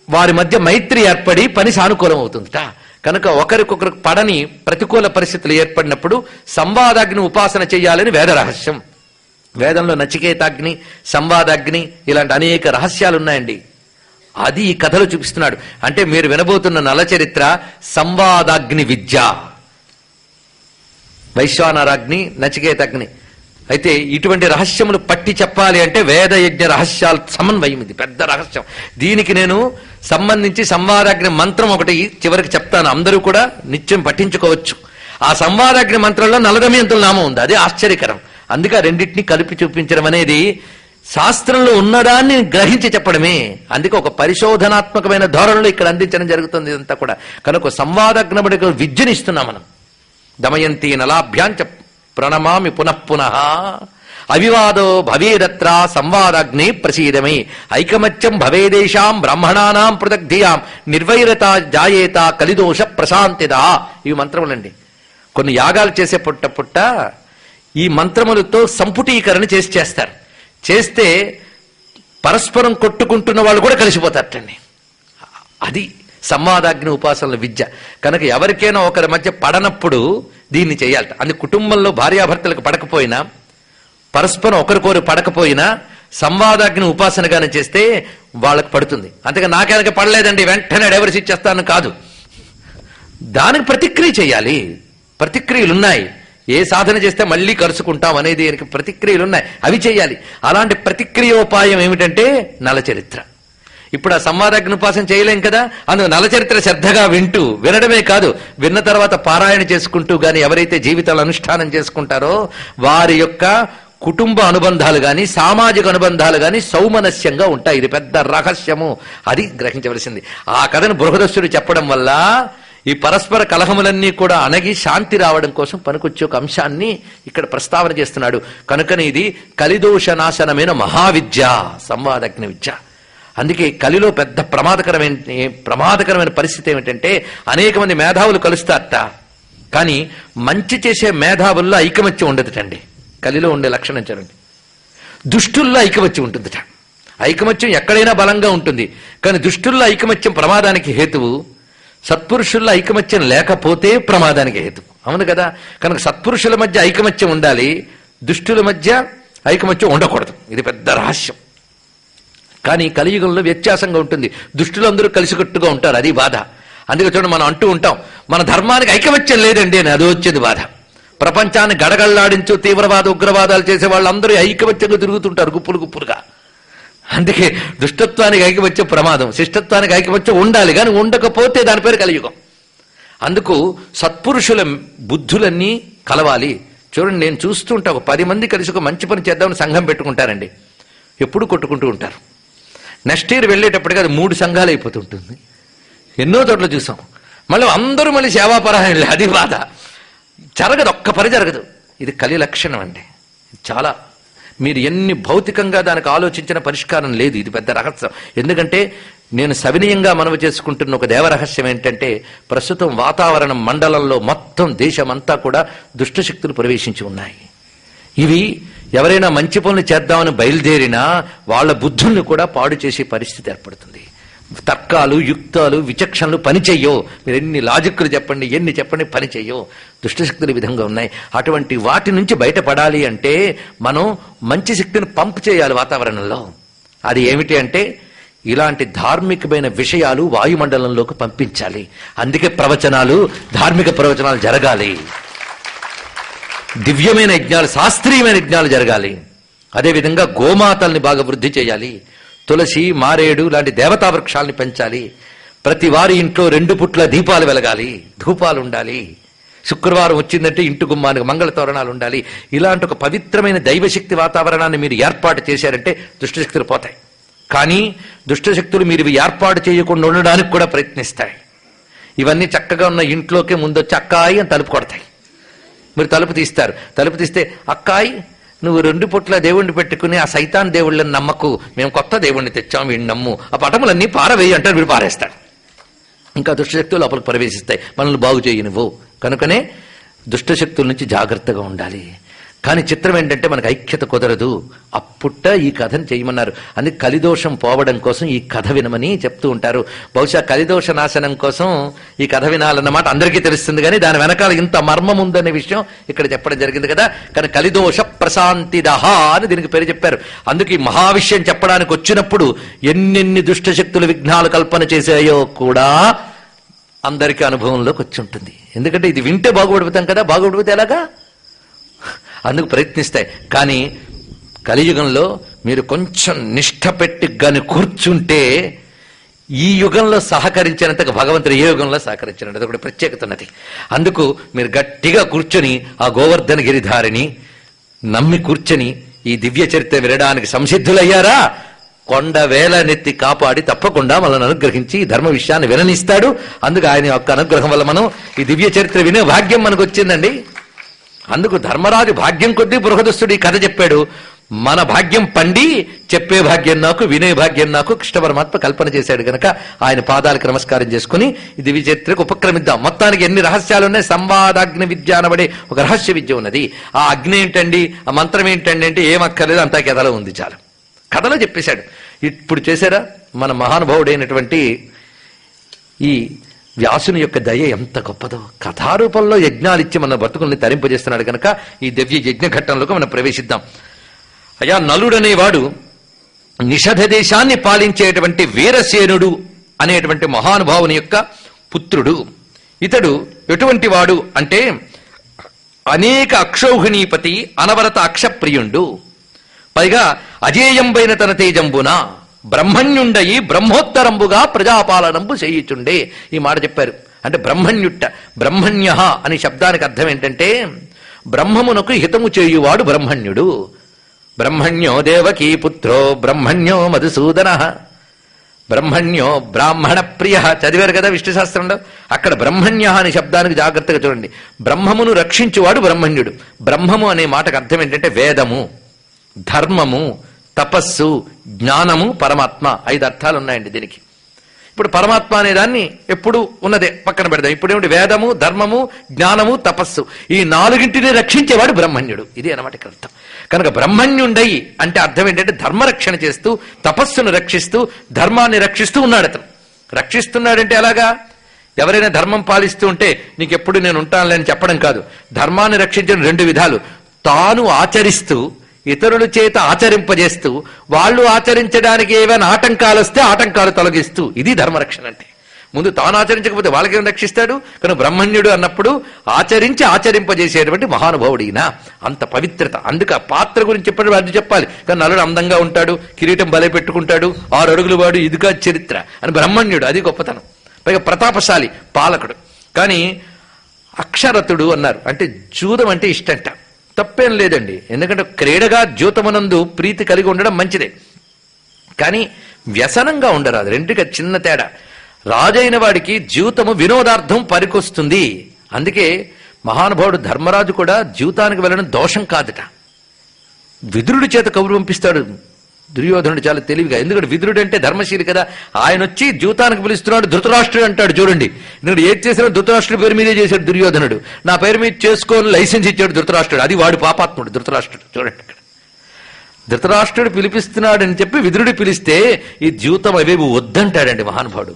వారి మధ్య మైత్రి ఏర్పడి పని సానుకూలం అవుతుందట. కనుక ఒకరికొకరు పడని ప్రతికూల పరిస్థితులు ఏర్పడినప్పుడు సంవాదాగ్ని ఉపాసన చేయాలని వేద రహస్యం. వేదంలో నచికేతాగ్ని, సంవాదాగ్ని ఇలాంటి అనేక రహస్యాలు ఉన్నాయండి. అది ఈ కథలో చూపిస్తున్నాడు. అంటే మీరు వినబోతున్న నల చరిత్ర సంవాదాగ్ని విద్య, వైశ్వానరాగ్ని, నచికేతాగ్ని. అయితే ఇటువంటి రహస్యములు పట్టి చెప్పాలి అంటే వేద యజ్ఞ రహస్యాల సమన్వయం, ఇది పెద్ద రహస్యం. దీనికి నేను సంబంధించి సంవాదాగ్ని మంత్రం ఒకటి చివరికి చెప్తాను, అందరూ కూడా నిత్యం పఠించుకోవచ్చు. ఆ సంవాదాగ్ని మంత్రంలో నలదమయంతుల నామం ఉంది, అది ఆశ్చర్యకరం. అందుకే రెండింటినీ కలిపి చూపించడం అనేది శాస్త్రంలో ఉన్నదాన్ని గ్రహించి చెప్పడమే. అందుకే ఒక పరిశోధనాత్మకమైన ధోరణిలో ఇక్కడ అందించడం జరుగుతుంది ఇదంతా కూడా. కనుక సంవాదాగ్నబడి విద్యని ఇస్తున్నాం మనం. దమయంతి నలాభ్యాంచ ప్రణమామి పునఃపునః అవివాదో భవేదత్ర సంవాదాగ్ని ప్రసీదమై ఐకమత్యం భవేదేశాం బ్రాహ్మణానాం పృథగ్ధియాం నిర్వైరత జాయేత కలిదోష ప్రశాంతిదా. ఇవి మంత్రములండి. కొన్ని యాగాలు చేసే పుట్ట ఈ మంత్రములతో సంపుటీకరణ చేస్తారు. చేస్తే పరస్పరం కొట్టుకుంటున్న వాళ్ళు కూడా కలిసిపోతారటండి. అది సంవాదాగ్ని ఉపాసనల విద్య. కనుక ఎవరికైనా ఒకరి మధ్య పడనప్పుడు దీన్ని చేయాలట. అది కుటుంబంలో భార్యాభర్తలకు పడకపోయినా, పరస్పరం ఒకరికొరు పడకపోయినా సంవాదాగ్ని ఉపాసనగానే చేస్తే వాళ్ళకు పడుతుంది. అంతేగా నాకెనక పడలేదండి వెంటనే డైవర్స్ ఇచ్చేస్తాను కాదు, దానికి ప్రతిక్రియ చేయాలి. ప్రతిక్రియలున్నాయి. ఏ సాధన చేస్తే మళ్ళీ కలుసుకుంటాం అనేది ప్రతిక్రియలున్నాయి, అవి చేయాలి. అలాంటి ప్రతిక్రియోపాయం ఏమిటంటే నల చరిత్ర. ఇప్పుడు ఆ సంవాదాగ్ని ఉపాసన చేయలేం కదా, అందుకు నల చరిత్ర శ్రద్ధగా వినడమే కాదు, విన్న తర్వాత పారాయణ చేసుకుంటూ గాని ఎవరైతే జీవితాలు అనుష్ఠానం చేసుకుంటారో వారి యొక్క కుటుంబ అనుబంధాలు గాని సామాజిక అనుబంధాలు గాని సౌమనస్యంగా ఉంటాయి. ఇది పెద్ద రహస్యము, అది గ్రహించవలసింది. ఆ కథను బృహదస్సుడు చెప్పడం వల్ల ఈ పరస్పర కలహములన్నీ కూడా అణగి శాంతి రావడం కోసం పనికొచ్చే ఒక అంశాన్ని ఇక్కడ ప్రస్తావన చేస్తున్నాడు. కనుకనే ఇది కలిదోష నాశనమైన మహావిద్య సంవాదాగ్ని విద్య. అందుకే కలిలో పెద్ద ప్రమాదకరమైన పరిస్థితి ఏమిటంటే అనేక మంది మేధావులు కలుస్తారట, కానీ మంచి చేసే మేధావుల్లో ఐకమత్యం ఉండదుటండి. కలిలో ఉండే లక్షణం చూడండి. దుష్టుల్లో ఐకమత్యం ఉంటుందిట. ఐకమత్యం ఎక్కడైనా బలంగా ఉంటుంది, కానీ దుష్టుల్లో ఐకమత్యం ప్రమాదానికి హేతువు. సత్పురుషుల్లో ఐకమత్యం లేకపోతే ప్రమాదానికి హేతువు. అవును కదా. కనుక సత్పురుషుల మధ్య ఐకమత్యం ఉండాలి, దుష్టుల మధ్య ఐకమత్యం ఉండకూడదు. ఇది పెద్ద రహస్యం. కానీ కలియుగంలో వ్యత్యాసంగా ఉంటుంది. దుష్టులందరూ కలిసికట్టుగా ఉంటారు, అది బాధ. అందుకే చూడండి, మనం అంటూ ఉంటాం మన ధర్మానికి ఐకమత్యం లేదండి అని, అది వచ్చేది బాధ. ప్రపంచాన్ని గడగళ్లాడించు తీవ్రవాద ఉగ్రవాదాలు చేసే వాళ్ళందరూ ఐకమత్యంగా తిరుగుతుంటారు గుప్పులుగా. అందుకే దుష్టత్వానికి ఐక్యమత్యం ప్రమాదం, శిష్టత్వానికి ఐక్యమత్యం ఉండాలి, కానీ ఉండకపోతే దాని పేరు కలియుగం. అందుకు సత్పురుషుల బుద్ధులన్నీ కలవాలి. చూడండి, నేను చూస్తుంటా, ఒక 10 మంది కలిసి ఒక మంచి పని చేద్దామని సంఘం పెట్టుకుంటారండి, ఎప్పుడు కొట్టుకుంటూ ఉంటారు. నెక్స్ట్ ఇయర్ వెళ్ళేటప్పటికి అది 3 సంఘాలు అయిపోతుంటుంది. ఎన్నో చోట్ల చూసాం. మళ్ళీ అందరూ మళ్ళీ సేవాపరాయణలే, అది బాధ. జరగదు, ఒక్క పని జరగదు. ఇది కలి లక్షణం అండి. చాలా మీరు ఎన్ని భౌతికంగా దానికి ఆలోచించిన పరిష్కారం లేదు. ఇది పెద్ద రహస్యం. ఎందుకంటే నేను సవినయంగా మనవి చేసుకుంటున్న ఒక దేవరహస్యం ఏంటంటే, ప్రస్తుతం వాతావరణం మండలంలో మొత్తం దేశమంతా కూడా దుష్టశక్తులు ప్రవేశించి ఉన్నాయి. ఇవి ఎవరైనా మంచి పనులు చేద్దామని బయలుదేరినా వాళ్ళ బుద్ధుల్ని కూడా పాడు చేసే పరిస్థితి ఏర్పడుతుంది. తర్కాలు, యుక్తాలు, విచక్షణలు పని చెయ్యో. మీరు ఎన్ని లాజిక్లు చెప్పండి, ఎన్ని చెప్పండి, పని చెయ్యో. దుష్టశక్తులు ఈ విధంగా ఉన్నాయి. అటువంటి వాటి నుంచి బయటపడాలి అంటే మనం మంచి శక్తిని పంప్ చేయాలి వాతావరణంలో. అది ఏమిటి అంటే, ఇలాంటి ధార్మికమైన విషయాలు వాయుమండలంలోకి పంపించాలి. అందుకే ప్రవచనాలు, ధార్మిక ప్రవచనాలు జరగాలి. దివ్యమైన యజ్ఞాలు, శాస్త్రీయమైన యజ్ఞాలు జరగాలి. అదేవిధంగా గోమాతల్ని బాగా వృద్ధి చేయాలి. తులసి, మారేడు లాంటి దేవతా వృక్షాలని పెంచాలి. ప్రతి వారి ఇంట్లో 2 పుట్ల దీపాలు వెలగాలి, ధూపాలు ఉండాలి. శుక్రవారం వచ్చిందంటే ఇంటి గుమ్మానికి మంగళ తోరణాలు ఉండాలి. ఇలాంటి ఒక పవిత్రమైన దైవశక్తి వాతావరణాన్ని మీరు ఏర్పాటు చేశారంటే దుష్టశక్తులు పోతాయి. కానీ దుష్టశక్తులు మీరు ఇవి ఏర్పాటు చేయకుండా ఉండడానికి కూడా ప్రయత్నిస్తాయి. ఇవన్నీ చక్కగా ఉన్న ఇంట్లోకే ముందొచ్చి అక్కాయి అని తలుపు కొడతాయి. మీరు తలుపు తీస్తారు. తలుపు తీస్తే, అక్కాయి నువ్వు 2 పుట్ల దేవుణ్ణి పెట్టుకుని ఆ సైతాన్ దేవుళ్ళని నమ్మకు, మేము కొత్త దేవుణ్ణి తెచ్చాం, వీడిని నమ్ము, ఆ పటములన్నీ పారవేయి అంటారు. వీడు పారేస్తాడు. ఇంకా దుష్టశక్తులు లోపలికి ప్రవేశిస్తాయి, మనల్ని బాగు చేయనివ్వు. కనుకనే దుష్టశక్తుల నుంచి జాగ్రత్తగా ఉండాలి. కానీ చిత్రం ఏంటంటే మనకు ఐక్యత కుదరదు. అప్పుట్ట ఈ కథను చేయమన్నారు. అందుకే కలిదోషం పోవడం కోసం ఈ కథ వినమని చెప్తూ ఉంటారు. బహుశా కలిదోష నాశనం కోసం ఈ కథ వినాలన్నమాట అందరికీ తెలుస్తుంది, కానీ దాని వెనకాల ఇంత మర్మం ఉందనే విషయం ఇక్కడ చెప్పడం జరిగింది కదా. కానీ కలిదోష ప్రశాంతిదహ అని దీనికి పేరు చెప్పారు. అందుకే ఈ మహావిషయం చెప్పడానికి వచ్చినప్పుడు ఎన్నెన్ని దుష్టశక్తులు విఘ్నాలు కల్పన చేశాయో కూడా అందరికీ అనుభవంలోకి వచ్చి ఉంటుంది. ఎందుకంటే ఇది వింటే బాగుపడిపోతాం కదా, బాగుపడిపోతే ఎలాగా, అందుకు ప్రయత్నిస్తాయి. కానీ కలియుగంలో మీరు కొంచెం నిష్ఠ పెట్టి గాని కూర్చుంటే ఈ యుగంలో సహకరించినంతగా భగవంతుడు ఏ యుగంలో సహకరించినది ఒకటి ప్రత్యేకత ఉన్నది. అందుకు మీరు గట్టిగా కూర్చొని ఆ గోవర్ధన గిరిధారిని నమ్మి కూర్చొని ఈ దివ్య చరిత్ర వినడానికి సంసిద్ధులయ్యారా, కొండ వేల నెత్తి కాపాడి తప్పకుండా మనల్ని అనుగ్రహించి ధర్మ విషయాన్ని విననిస్తాడు. అందుకు ఆయన యొక్క అనుగ్రహం వల్ల మనం ఈ దివ్య చరిత్ర వినే భాగ్యం మనకు వచ్చిందండి. అందుకు ధర్మరాజు భాగ్యం కొద్దీ బృహదస్తుడు ఈ కథ చెప్పాడు. మన భాగ్యం పండి చెప్పే భాగ్యం నాకు, వినే భాగ్యం నాకు కృష్ణ పరమాత్మ కల్పన చేశాడు. గనక ఆయన పాదాలకు నమస్కారం చేసుకుని ఈ దివ్య చరిత్రకు ఉపక్రమిద్దాం. మొత్తానికి ఎన్ని రహస్యాలు ఉన్నాయి. సంవాదాగ్ని విద్య అనబడే ఒక రహస్య విద్య ఉన్నది. ఆ అగ్ని ఏంటండి, ఆ మంత్రం ఏంటండి అంటే ఏం అక్కర్లేదు, అంతా కథలో ఉంది, చాలు కథలో చెప్పేశాడు. ఇప్పుడు చేశారా మన మహానుభావుడైనటువంటి ఈ వ్యాసుని యొక్క దయ ఎంత గొప్పదో. కథారూపంలో యజ్ఞాలిచ్చి మన బతుకుల్ని తరింపజేస్తున్నాడు. కనుక ఈ దివ్య యజ్ఞ ఘట్టంలోకి మనం ప్రవేశిద్దాం. అయా నలుడనేవాడు నిషధ దేశాన్ని పాలించేటువంటి వీరసేనుడు అనేటువంటి మహానుభావుని యొక్క పుత్రుడు. ఇతడు ఎటువంటి వాడు అంటే అనేక అక్షౌహిణీపతి, అనవరత అక్షప్రియుండు, పైగా అజేయంబైన తన తేజంబున బ్రహ్మణ్యుండయి బ్రహ్మోత్తరంబుగా ప్రజాపాలనంబు చేయుచుండే. ఈ మాట చెప్పారు. అంటే బ్రహ్మణ్యుట్ట, బ్రహ్మణ్య అనే శబ్దానికి అర్థం ఏంటంటే బ్రహ్మమునకు హితము చేయువాడు బ్రహ్మణ్యుడు. బ్రహ్మణ్యో దేవకీ పుత్రో బ్రహ్మణ్యో మధుసూదన, బ్రహ్మణ్యో బ్రాహ్మణ ప్రియ చదివారు కదా విష్ణు శాస్త్రంలో. అక్కడ బ్రహ్మణ్య అనే శబ్దానికి జాగ్రత్తగా చూడండి. బ్రహ్మమును రక్షించువాడు బ్రహ్మణ్యుడు. బ్రహ్మము అనే మాటకు అర్థం ఏంటంటే వేదము, ధర్మము, తపస్సు, జ్ఞానము, పరమాత్మ. 5 అర్థాలు ఉన్నాయండి దీనికి. ఇప్పుడు పరమాత్మ అనే దాన్ని ఎప్పుడు ఉన్నదే పక్కన పెడదాం. ఇప్పుడు ఏమిటి, వేదము, ధర్మము, జ్ఞానము, తపస్సు, ఈ 4గింటిని రక్షించేవాడు బ్రహ్మణ్యుడు. ఇది అన్నమాట ఇక్కడ అర్థం. కనుక బ్రహ్మణ్యుండై అంటే అర్థం ఏంటంటే ధర్మరక్షణ చేస్తూ, తపస్సును రక్షిస్తూ, ధర్మాన్ని రక్షిస్తూ ఉన్నాడు. అతను రక్షిస్తున్నాడంటే ఎలాగా, ఎవరైనా ధర్మం పాలిస్తూ ఉంటే నీకెప్పుడు నేను ఉంటానులే అని చెప్పడం కాదు. ధర్మాన్ని రక్షించిన 2 విధాలు. తాను ఆచరిస్తూ ఇతరుల చేత ఆచరింపజేస్తూ, వాళ్ళు ఆచరించడానికి ఏవైనా ఆటంకాలు వస్తే ఆటంకాలు తొలగిస్తూ, ఇది ధర్మరక్షణ అంటే. ముందు తాను ఆచరించకపోతే వాళ్ళకేం రక్షిస్తాడు? కనుక బ్రహ్మణ్యుడు అన్నప్పుడు ఆచరించి ఆచరింపజేసేటువంటి మహానుభావుడు ఈయన. అంత పవిత్రత. అందుకే ఆ పాత్ర గురించి చెప్పాడు అది చెప్పాలి. కానీ నలుడు అందంగా ఉంటాడు, కిరీటం బలే పెట్టుకుంటాడు, 6 అడుగులు వాడు, ఇదిగా చరిత్ర అని బ్రహ్మణ్యుడు, అది గొప్పతనం. పైగా ప్రతాపశాలి పాలకుడు. కానీ అక్షరతుడు అన్నారు. అంటే జూదం అంటే ఇష్టంట. తప్పేం లేదండి, ఎందుకంటే క్రీడగా జూతమునందు ప్రీతి కలిగి ఉండడం మంచిదే. కానీ వ్యసనంగా ఉండరాదు. రెండుగా చిన్న తేడా. రాజైన వాడికి జీవితము వినోదార్థం పనికొస్తుంది. అందుకే మహానుభావుడు ధర్మరాజు కూడా జీవితానికి వెళ్ళడం దోషం కాదట. విదురుడి చేత కబురు పంపిస్తాడు దుర్యోధనుడు చాలా తెలివిగా. ఎందుకంటే విదురుడు అంటే ధర్మశీలి కదా. ఆయన వచ్చి జీవితానికి పిలుస్తున్నాడు. ధృతరాష్ట్రుడు అంటాడు చూడండి. ఎందుకంటే ఏది చేసినా ధృతరాష్ట్రుడి పేరు మీదే చేశాడు దుర్యోధనుడు. నా పేరు మీద చేసుకోని లైసెన్స్ ఇచ్చాడు ధృతరాష్ట్రుడు. అది వాడు పాపాత్ముడు ధృతరాష్ట్రుడు. చూడండి, ఇక్కడ ధృతరాష్ట్రుడు పిలిపిస్తున్నాడని చెప్పి విదురుడు పిలిస్తే ఈ జీవితం అవేవి వద్దంటాడండి మహానుభావుడు.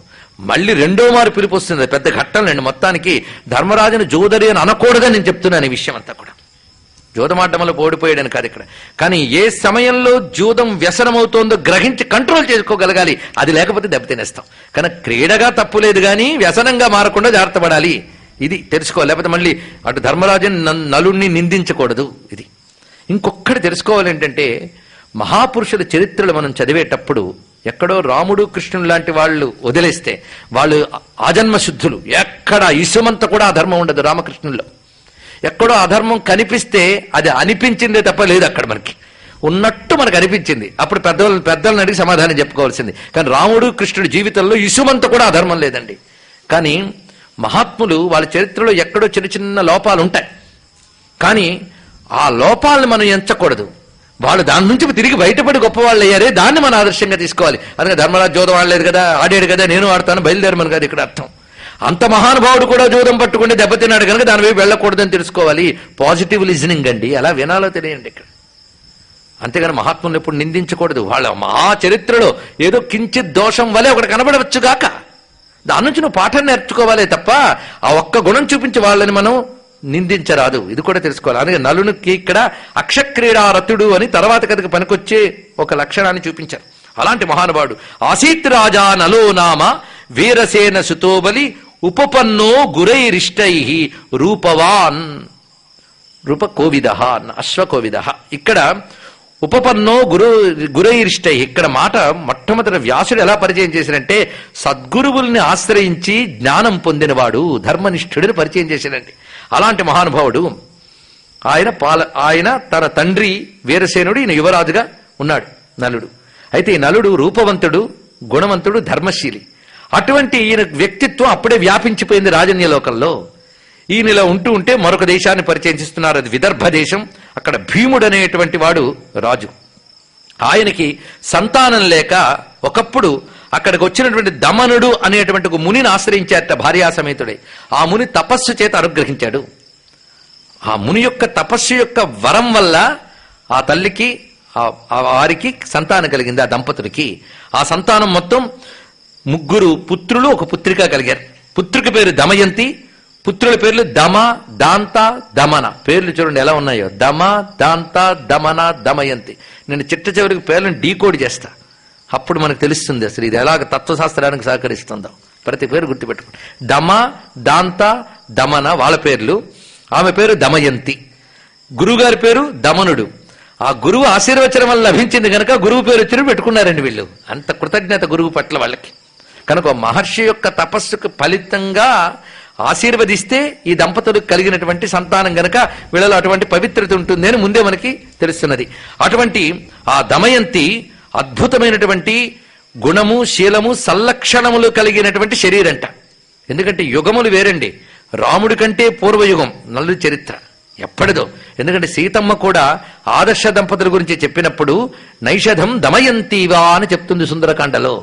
మళ్ళీ 2వ మారు పిలుపు వస్తుంది. పెద్ద ఘట్టంలండి. మొత్తానికి ధర్మరాజును జోదరి అని అనకూడదని నేను చెప్తున్నాను. ఈ విషయం అంతా కూడా జూదమాటం వల్ల ఓడిపోయాడని కాదు ఇక్కడ. కానీ ఏ సమయంలో జూదం వ్యసనమవుతోందో గ్రహించి కంట్రోల్ చేసుకోగలగాలి. అది లేకపోతే దెబ్బతినేస్తాం. కానీ క్రీడగా తప్పు లేదు, కానీ వ్యసనంగా మారకుండా జాగ్రత్త పడాలి. ఇది తెలుసుకోవాలి. లేకపోతే మళ్ళీ అటు ధర్మరాజుని నలుణ్ణి నిందించకూడదు. ఇది ఇంకొక్కటి తెలుసుకోవాలి. ఏంటంటే మహాపురుషుల చరిత్రలు మనం చదివేటప్పుడు ఎక్కడో రాముడు కృష్ణుడు లాంటి వాళ్ళు వదిలేస్తే వాళ్ళు ఆజన్మ శుద్ధులు. ఎక్కడ ఇసుమంత కూడా అధర్మం ఉండదు రామకృష్ణుల్లో. ఎక్కడో అధర్మం కనిపిస్తే అది అనిపించిందే తప్ప లేదు అక్కడ. మనకి ఉన్నట్టు మనకు అనిపించింది. అప్పుడు పెద్దలను అడిగి సమాధానం చెప్పుకోవాల్సింది. కానీ రాముడు కృష్ణుడి జీవితంలో ఇసుమంత కూడా అధర్మం లేదండి. కానీ మహాత్ములు వాళ్ళ చరిత్రలో ఎక్కడో చిన్న చిన్న లోపాలు ఉంటాయి. కానీ ఆ లోపాలను మనం ఎంచకూడదు. వాళ్ళు దాని నుంచి తిరిగి బయటపడి గొప్పవాళ్ళు అయ్యారే, దాన్ని మనం ఆదర్శంగా తీసుకోవాలి. అందుకే ధర్మరాజు జోదం ఆడలేదు కదా, ఆడాడు కదా, నేను ఆడతాను బయలుదేరమని కాదు ఇక్కడ అర్థం. అంత మహానుభావుడు కూడా జూదం పట్టుకుంటే దెబ్బతిన్నాడు కనుక దాని వైపు వెళ్ళకూడదని తెలుసుకోవాలి. పాజిటివ్ లిజనింగ్ అండి. ఎలా వినాలో తెలియండి ఇక్కడ. అంతేగాని మహాత్ములను ఎప్పుడు నిందించకూడదు. వాళ్ళ మహా చరిత్రలో ఏదో కించిత్ దోషం వలె ఒకటి కనబడవచ్చుగాక, దాని నుంచి నువ్వు పాఠం నేర్చుకోవాలే తప్ప ఆ ఒక్క గుణం చూపించి వాళ్ళని మనం నిందించరాదు. ఇది కూడా తెలుసుకోవాలి. అందుకే నలునికి ఇక్కడ అక్షక్రీడారతుడు అని తర్వాత కథకు పనికొచ్చే ఒక లక్షణాన్ని చూపించారు. అలాంటి మహానుభావుడు ఆసీత్ రాజా నలో నామ వీరసేన సుతోబలి ఉపపన్నో గురైరిష్టై రూపవాన్ రూపకోవిద అశ్వకోవిద. ఇక్కడ ఉపపన్నో గురైరిష్టై. ఇక్కడ మాట మొట్టమొదటి వ్యాసుడు ఎలా పరిచయం చేశారంటే సద్గురువుల్ని ఆశ్రయించి జ్ఞానం పొందినవాడు ధర్మనిష్ఠుడిని పరిచయం చేశాడండి. అలాంటి మహానుభావుడు ఆయన తన తండ్రి వీరసేనుడు, ఈయన యువరాజుగా ఉన్నాడు నలుడు. అయితే ఈ నలుడు రూపవంతుడు, గుణవంతుడు, ధర్మశీలి. అటువంటి ఈయన వ్యక్తిత్వం అప్పుడే వ్యాపించిపోయింది రాజన్యలోకంలో. ఈయన ఇలా ఉంటూ ఉంటే మరొక దేశాన్ని పరిచయం చేస్తున్నారు. అది విదర్భ దేశం. అక్కడ భీముడు అనేటువంటి వాడు రాజు. ఆయనకి సంతానం లేక ఒకప్పుడు అక్కడికి వచ్చినటువంటి దమనుడు అనేటువంటి ఒక మునిని ఆశ్రయించారట భార్యా సమేతుడై. ఆ ముని తపస్సు చేత అనుగ్రహించాడు. ఆ ముని యొక్క తపస్సు యొక్క వరం వల్ల ఆ తల్లికి వారికి సంతానం కలిగింది. ఆ దంపతులకి ఆ సంతానం మొత్తం 3 పుత్రులు, 1 పుత్రిక కలిగారు. పుత్రిక పేరు దమయంతి, పుత్రుల పేర్లు దమ, దాంత, దమన. పేర్లు చూడండి ఎలా ఉన్నాయో. దమ, దాంత, దమన, దమయంతి. నేను చిట్ట చివరికి పేర్లను డీకోడ్ చేస్తా. అప్పుడు మనకు తెలుస్తుంది అసలు ఇది ఎలాగ తత్వశాస్త్రానికి సహకరిస్తుందో. ప్రతి పేరు గుర్తుపెట్టుకోండి. దమ, దాంత, దమన వాళ్ళ పేర్లు. ఆమె పేరు దమయంతి. గురువుగారి పేరు దమనుడు. ఆ గురువు ఆశీర్వచనం వల్ల లభించింది కనుక గురువు పేరు వచ్చిన పెట్టుకున్నారండి వీళ్ళు. అంత కృతజ్ఞత గురువు పట్ల వాళ్ళకి. కనుక మహర్షి యొక్క తపస్సుకు ఫలితంగా ఆశీర్వదిస్తే ఈ దంపతులకు కలిగినటువంటి సంతానం గనక వీళ్ళలో అటువంటి పవిత్రత ఉంటుంది అని ముందే మనకి తెలుస్తున్నది. అటువంటి ఆ దమయంతి అద్భుతమైనటువంటి గుణము, శీలము, సల్లక్షణములు కలిగినటువంటి శరీరంట. ఎందుకంటే యుగములు వేరండి. రాముడి కంటే పూర్వయుగం నల్లు చరిత్ర ఎప్పటిదో. ఎందుకంటే సీతమ్మ కూడా ఆదర్శ దంపతుల గురించి చెప్పినప్పుడు నైషధం దమయంతివా అని చెప్తుంది సుందరకాండలో.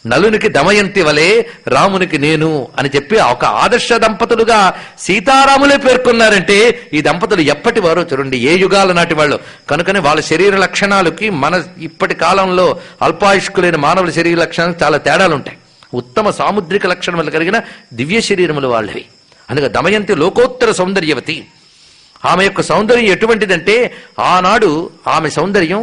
నలునికి దమయంతి వలె రామునికి నేను అని చెప్పి ఒక ఆదర్శ దంపతులుగా సీతారాములే పేర్కొన్నారంటే ఈ దంపతులు ఎప్పటి వారో చూడండి, ఏ యుగాల నాటి వాళ్ళు. కనుకనే వాళ్ళ శరీర లక్షణాలకి మన ఇప్పటి కాలంలో అల్పాయుష్కులైన మానవుల శరీర లక్షణాలకు చాలా తేడాలు ఉంటాయి. ఉత్తమ సాముద్రిక లక్షణములు కలిగిన దివ్య శరీరములు వాళ్ళవి. అందుకే దమయంతి లోకోత్తర సౌందర్యవతి. ఆమె యొక్క సౌందర్యం ఎటువంటిదంటే ఆనాడు ఆమె సౌందర్యం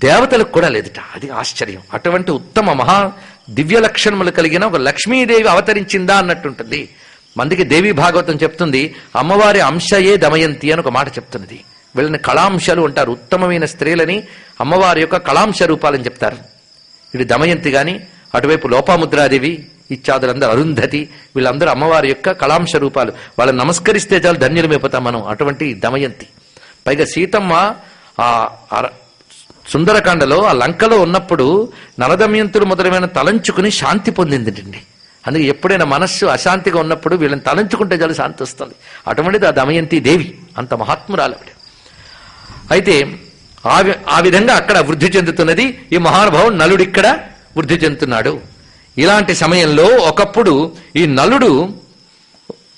దేవతలకు కూడా లేదుట. అది ఆశ్చర్యం. అటువంటి ఉత్తమ మహా దివ్య లక్షణములు కలిగిన ఒక లక్ష్మీదేవి అవతరించిందా అన్నట్టుంటుంది. అందుకే దేవి భాగవతం చెప్తుంది, అమ్మవారి అంశయే దమయంతి అని ఒక మాట చెప్తున్నది. వీళ్ళని కళాంశాలు అంటారు. ఉత్తమమైన స్త్రీలని అమ్మవారి యొక్క కళాంశ రూపాలని చెప్తారు. ఇది దమయంతి గాని, అటువైపు లోపాముద్రాదేవి ఇత్యాదులందరూ, అరుంధతి, వీళ్ళందరూ అమ్మవారి యొక్క కళాంశ రూపాలు. వాళ్ళని నమస్కరిస్తే చాలు ధన్యులమైపోతాం మనం. అటువంటి దమయంతి. పైగా సీతమ్మ ఆ సుందరకాండలో ఆ లంకలో ఉన్నప్పుడు నలదమయంతులు మొదలైన తలంచుకుని శాంతి పొందిందండి. అందుకే ఎప్పుడైనా మనస్సు అశాంతిగా ఉన్నప్పుడు వీళ్ళని తలంచుకుంటే చాలు శాంతి వస్తుంది. అటువంటిది ఆ దమయంతి దేవి, అంత మహాత్మురాలు. అయితే ఆ విధంగా అక్కడ వృద్ధి చెందుతున్నది ఈ మహానుభావుడు. నలుడు ఇక్కడ వృద్ధి చెందుతున్నాడు. ఇలాంటి సమయంలో ఒకప్పుడు ఈ నలుడు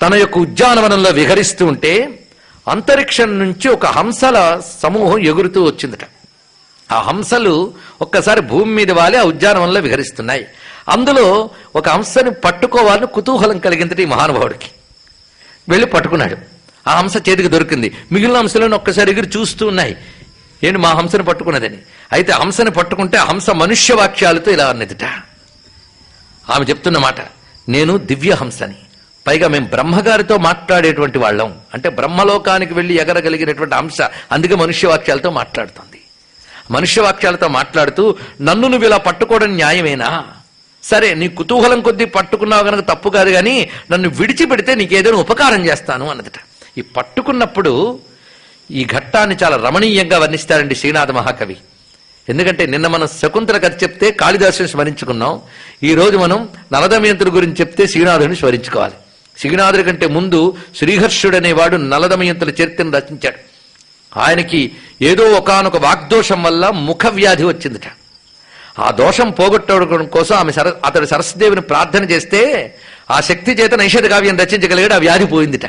తన యొక్క ఉద్యానవనంలో విహరిస్తూ ఉంటే అంతరిక్షం నుంచి ఒక హంసల సమూహం ఎగురుతూ వచ్చిందట. ఆ హంసలు ఒక్కసారి భూమి మీద వాలి ఆ ఉద్యానవనంలో విహరిస్తున్నాయి. అందులో ఒక హంసని పట్టుకోవాలని కుతూహలం కలిగిందట ఈ మహానుభావుడికి. వెళ్ళి పట్టుకున్నాడు. ఆ హంస చేతికి దొరికింది. మిగిలిన హంసలను ఒక్కసారి ఎగిరి చూస్తూ ఉన్నాయి, ఏంటి మా హంసను పట్టుకున్నదని. అయితే హంసని పట్టుకుంటే ఆ హంస మనుష్య వాక్యాలతో ఇలా అన్నదిట. ఆమె చెప్తున్న మాట, నేను దివ్య హంసని, పైగా మేము బ్రహ్మగారితో మాట్లాడేటువంటి వాళ్ళం. అంటే బ్రహ్మలోకానికి వెళ్ళి ఎగరగలిగినటువంటి హంస, అందుకే మనుష్య వాక్యాలతో మాట్లాడుతుంది. మనుష్య వాక్యాలతో మాట్లాడుతూ నన్ను నువ్వు ఇలా పట్టుకోవడం న్యాయమేనా? సరే, నీ కుతూహలం కొద్దీ పట్టుకున్నావు కనుక తప్పు కాదు, కానీ నన్ను విడిచిపెడితే నీకేదైనా ఉపకారం చేస్తాను అన్నదట. ఈ పట్టుకున్నప్పుడు ఈ ఘట్టాన్ని చాలా రమణీయంగా వర్ణిస్తారండి శ్రీనాథ మహాకవి. ఎందుకంటే నిన్న మనం శకుంతల కథ చెప్తే కాళిదాసుని స్మరించుకున్నాం. ఈ రోజు మనం నలదమయంతుడి గురించి చెప్తే శ్రీనాథుడిని స్మరించుకోవాలి. శ్రీనాథుడి కంటే ముందు శ్రీహర్షుడు అనేవాడు నలదమయంతుల చరిత్రను రచించాడు. ఆయనకి ఏదో ఒకానొక వాగ్దోషం వల్ల ముఖ వ్యాధి వచ్చిందట. ఆ దోషం పోగొట్టడం కోసం అతడు సరస్వదేవిని ప్రార్థన చేస్తే ఆ శక్తి చేత నైషధ కావ్యం రచించగలిగాడు. ఆ వ్యాధి పోయిందిట.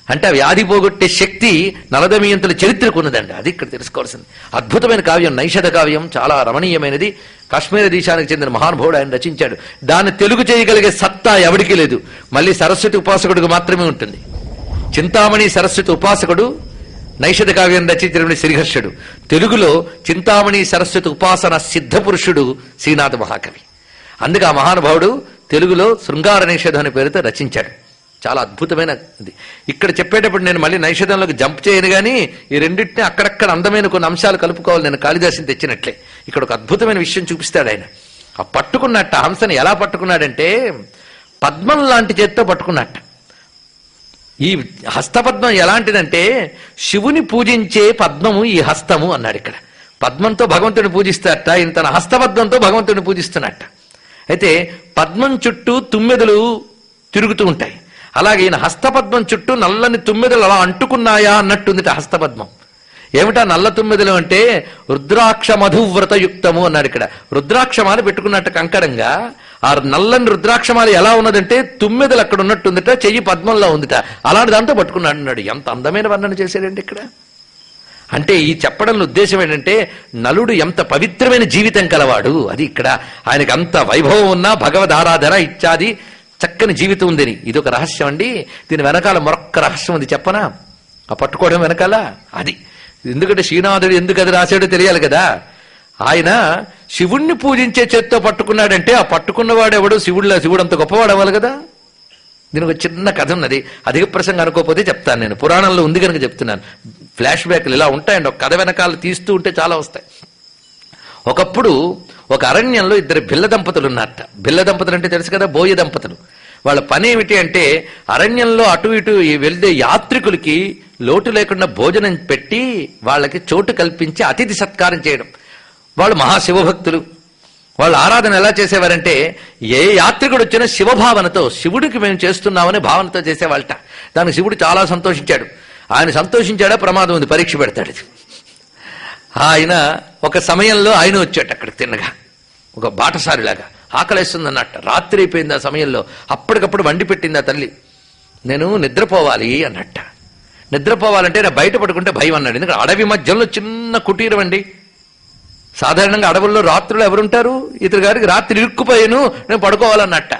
అంటే ఆ వ్యాధి పోగొట్టే శక్తి నలదమయంతుల చరిత్రకు ఉన్నదండి. అది ఇక్కడ తెలుసుకోవాల్సింది. అద్భుతమైన కావ్యం నైషధ కావ్యం, చాలా రమణీయమైనది. కాశ్మీర దేశానికి చెందిన మహానుభావుడు ఆయన రచించాడు. దాన్ని తెలుగు చేయగలిగే సత్తా ఎవరికీ లేదు, మళ్ళీ సరస్వతి ఉపాసకుడికి మాత్రమే ఉంటుంది. చింతామణి సరస్వతి ఉపాసకుడు నైషధ కావ్యం రచించిన శ్రీహర్షుడు. తెలుగులో చింతామణి సరస్వతి ఉపాసన సిద్ధ పురుషుడు శ్రీనాథ మహాకవి. అందుకే ఆ మహానుభావుడు తెలుగులో శృంగార నైషధం అనే పేరుతో రచించాడు. చాలా అద్భుతమైన ఇది. ఇక్కడ చెప్పేటప్పుడు నేను మళ్ళీ నైషధంలోకి జంప్ చేయను, కానీ ఈ రెండింటినీ అక్కడక్కడ అందమైన కొన్ని అంశాలు కలుపుకోవాలి. నేను కాళిదాసుని తెచ్చినట్లే ఇక్కడ ఒక అద్భుతమైన విషయం చూపిస్తాడు ఆయన. ఆ పట్టుకున్నట్ట హంసని ఎలా పట్టుకున్నాడంటే పద్మం లాంటి చేత్తో పట్టుకున్నట్ట. ఈ హస్తపద్మం ఎలాంటిదంటే శివుని పూజించే పద్మము ఈ హస్తము అన్నాడు. ఇక్కడ పద్మంతో భగవంతుడిని పూజిస్తారట, ఈయన తన హస్తపద్మంతో భగవంతుడిని పూజిస్తున్నట్ట. అయితే పద్మం చుట్టూ తుమ్మెదలు తిరుగుతూ ఉంటాయి. అలాగే ఈయన హస్తపద్మం చుట్టూ నల్లని తుమ్మెదలు అలా అంటుకున్నాయా అన్నట్టుందిట హస్తపద్మం. ఏమిటా నల్ల తుమ్మెదలు అంటే రుద్రాక్ష మధువ్రతయుక్తము అన్నాడు. ఇక్కడ రుద్రాక్షమాలు పెట్టుకున్నట్టు కంకరంగా. ఆ నల్లని రుద్రాక్షమాలు ఎలా ఉన్నదంటే తుమ్మెదలు అక్కడ ఉన్నట్టుందిట, చెయ్యి పద్మంలో ఉందిట. అలాంటి దాంతో పట్టుకున్నాడు అన్నాడు. ఎంత అందమైన వర్ణన చేశాడండి ఇక్కడ. అంటే ఈ చెప్పడంలో ఉద్దేశం ఏంటంటే నలుడు ఎంత పవిత్రమైన జీవితం కలవాడు. అది ఇక్కడ ఆయనకి అంత వైభవం ఉన్నా భగవద్ ఆరాధన ఇత్యాది చక్కని జీవితం ఉందని. ఇది ఒక రహస్యం అండి. దీని వెనకాల మరొక్క రహస్యం ఉంది, చెప్పనా? ఆ పట్టుకోవడం వెనకాల అది. ఎందుకంటే శ్రీనాథుడు ఎందుకు అది రాశాడో తెలియాలి కదా. ఆయన శివుణ్ణి పూజించే చేత్తో పట్టుకున్నాడంటే ఆ పట్టుకున్నవాడు ఎవడు? శివుడు అంత గొప్పవాడు అవ్వాలి కదా. దీనికి ఒక చిన్న కథ ఉన్నది. అధిక ప్రసంగం అనుకోకపోతే చెప్తాను, నేను పురాణంలో ఉంది కనుక చెప్తున్నాను. ఫ్లాష్ బ్యాక్లు ఇలా ఉంటాయండి, ఒక కథ వెనకాల తీస్తూ ఉంటే చాలా వస్తాయి. ఒకప్పుడు ఒక అరణ్యంలో ఇద్దరు బిల్ల దంపతులు ఉన్నారట. బిల్ల దంపతులు అంటే తెలుసు కదా, బోయ దంపతులు. వాళ్ళ పని ఏమిటి అంటే అరణ్యంలో అటు ఇటు వెళ్తే యాత్రికులకి లోటు లేకుండా భోజనం పెట్టి వాళ్ళకి చోటు కల్పించి అతిథి సత్కారం చేయడం. వాళ్ళు మహాశివభక్తులు. వాళ్ళు ఆరాధన ఎలా చేసేవారంటే ఏ యాత్రికుడు వచ్చినా శివభావనతో, శివుడికి మేము చేస్తున్నామనే భావనతో చేసేవాళ్ళట. దానికి శివుడు చాలా సంతోషించాడు. ఆయన సంతోషించాడా ప్రమాదం ఉంది, పరీక్ష పెడతాడు. ఆయన ఒక సమయంలో ఆయన వచ్చాడు అక్కడికి తిన్నగా, ఒక బాటసారిలాగా. ఆకలేస్తుంది అన్నట్ట. రాత్రి అయిపోయింది ఆ సమయంలో. అప్పటికప్పుడు వండి పెట్టింది ఆ తల్లి. నేను నిద్రపోవాలి అన్నట్ట. నిద్రపోవాలంటే నా బయట పడుకుంటే భయం అన్నాడు. ఎందుకంటే అడవి మధ్యలో చిన్న కుటీరం అండి. సాధారణంగా అడవుల్లో రాత్రులు ఎవరుంటారు? ఇతరు గారికి రాత్రి ఇరుక్కుపోయాను, నేను పడుకోవాలన్నట్ట.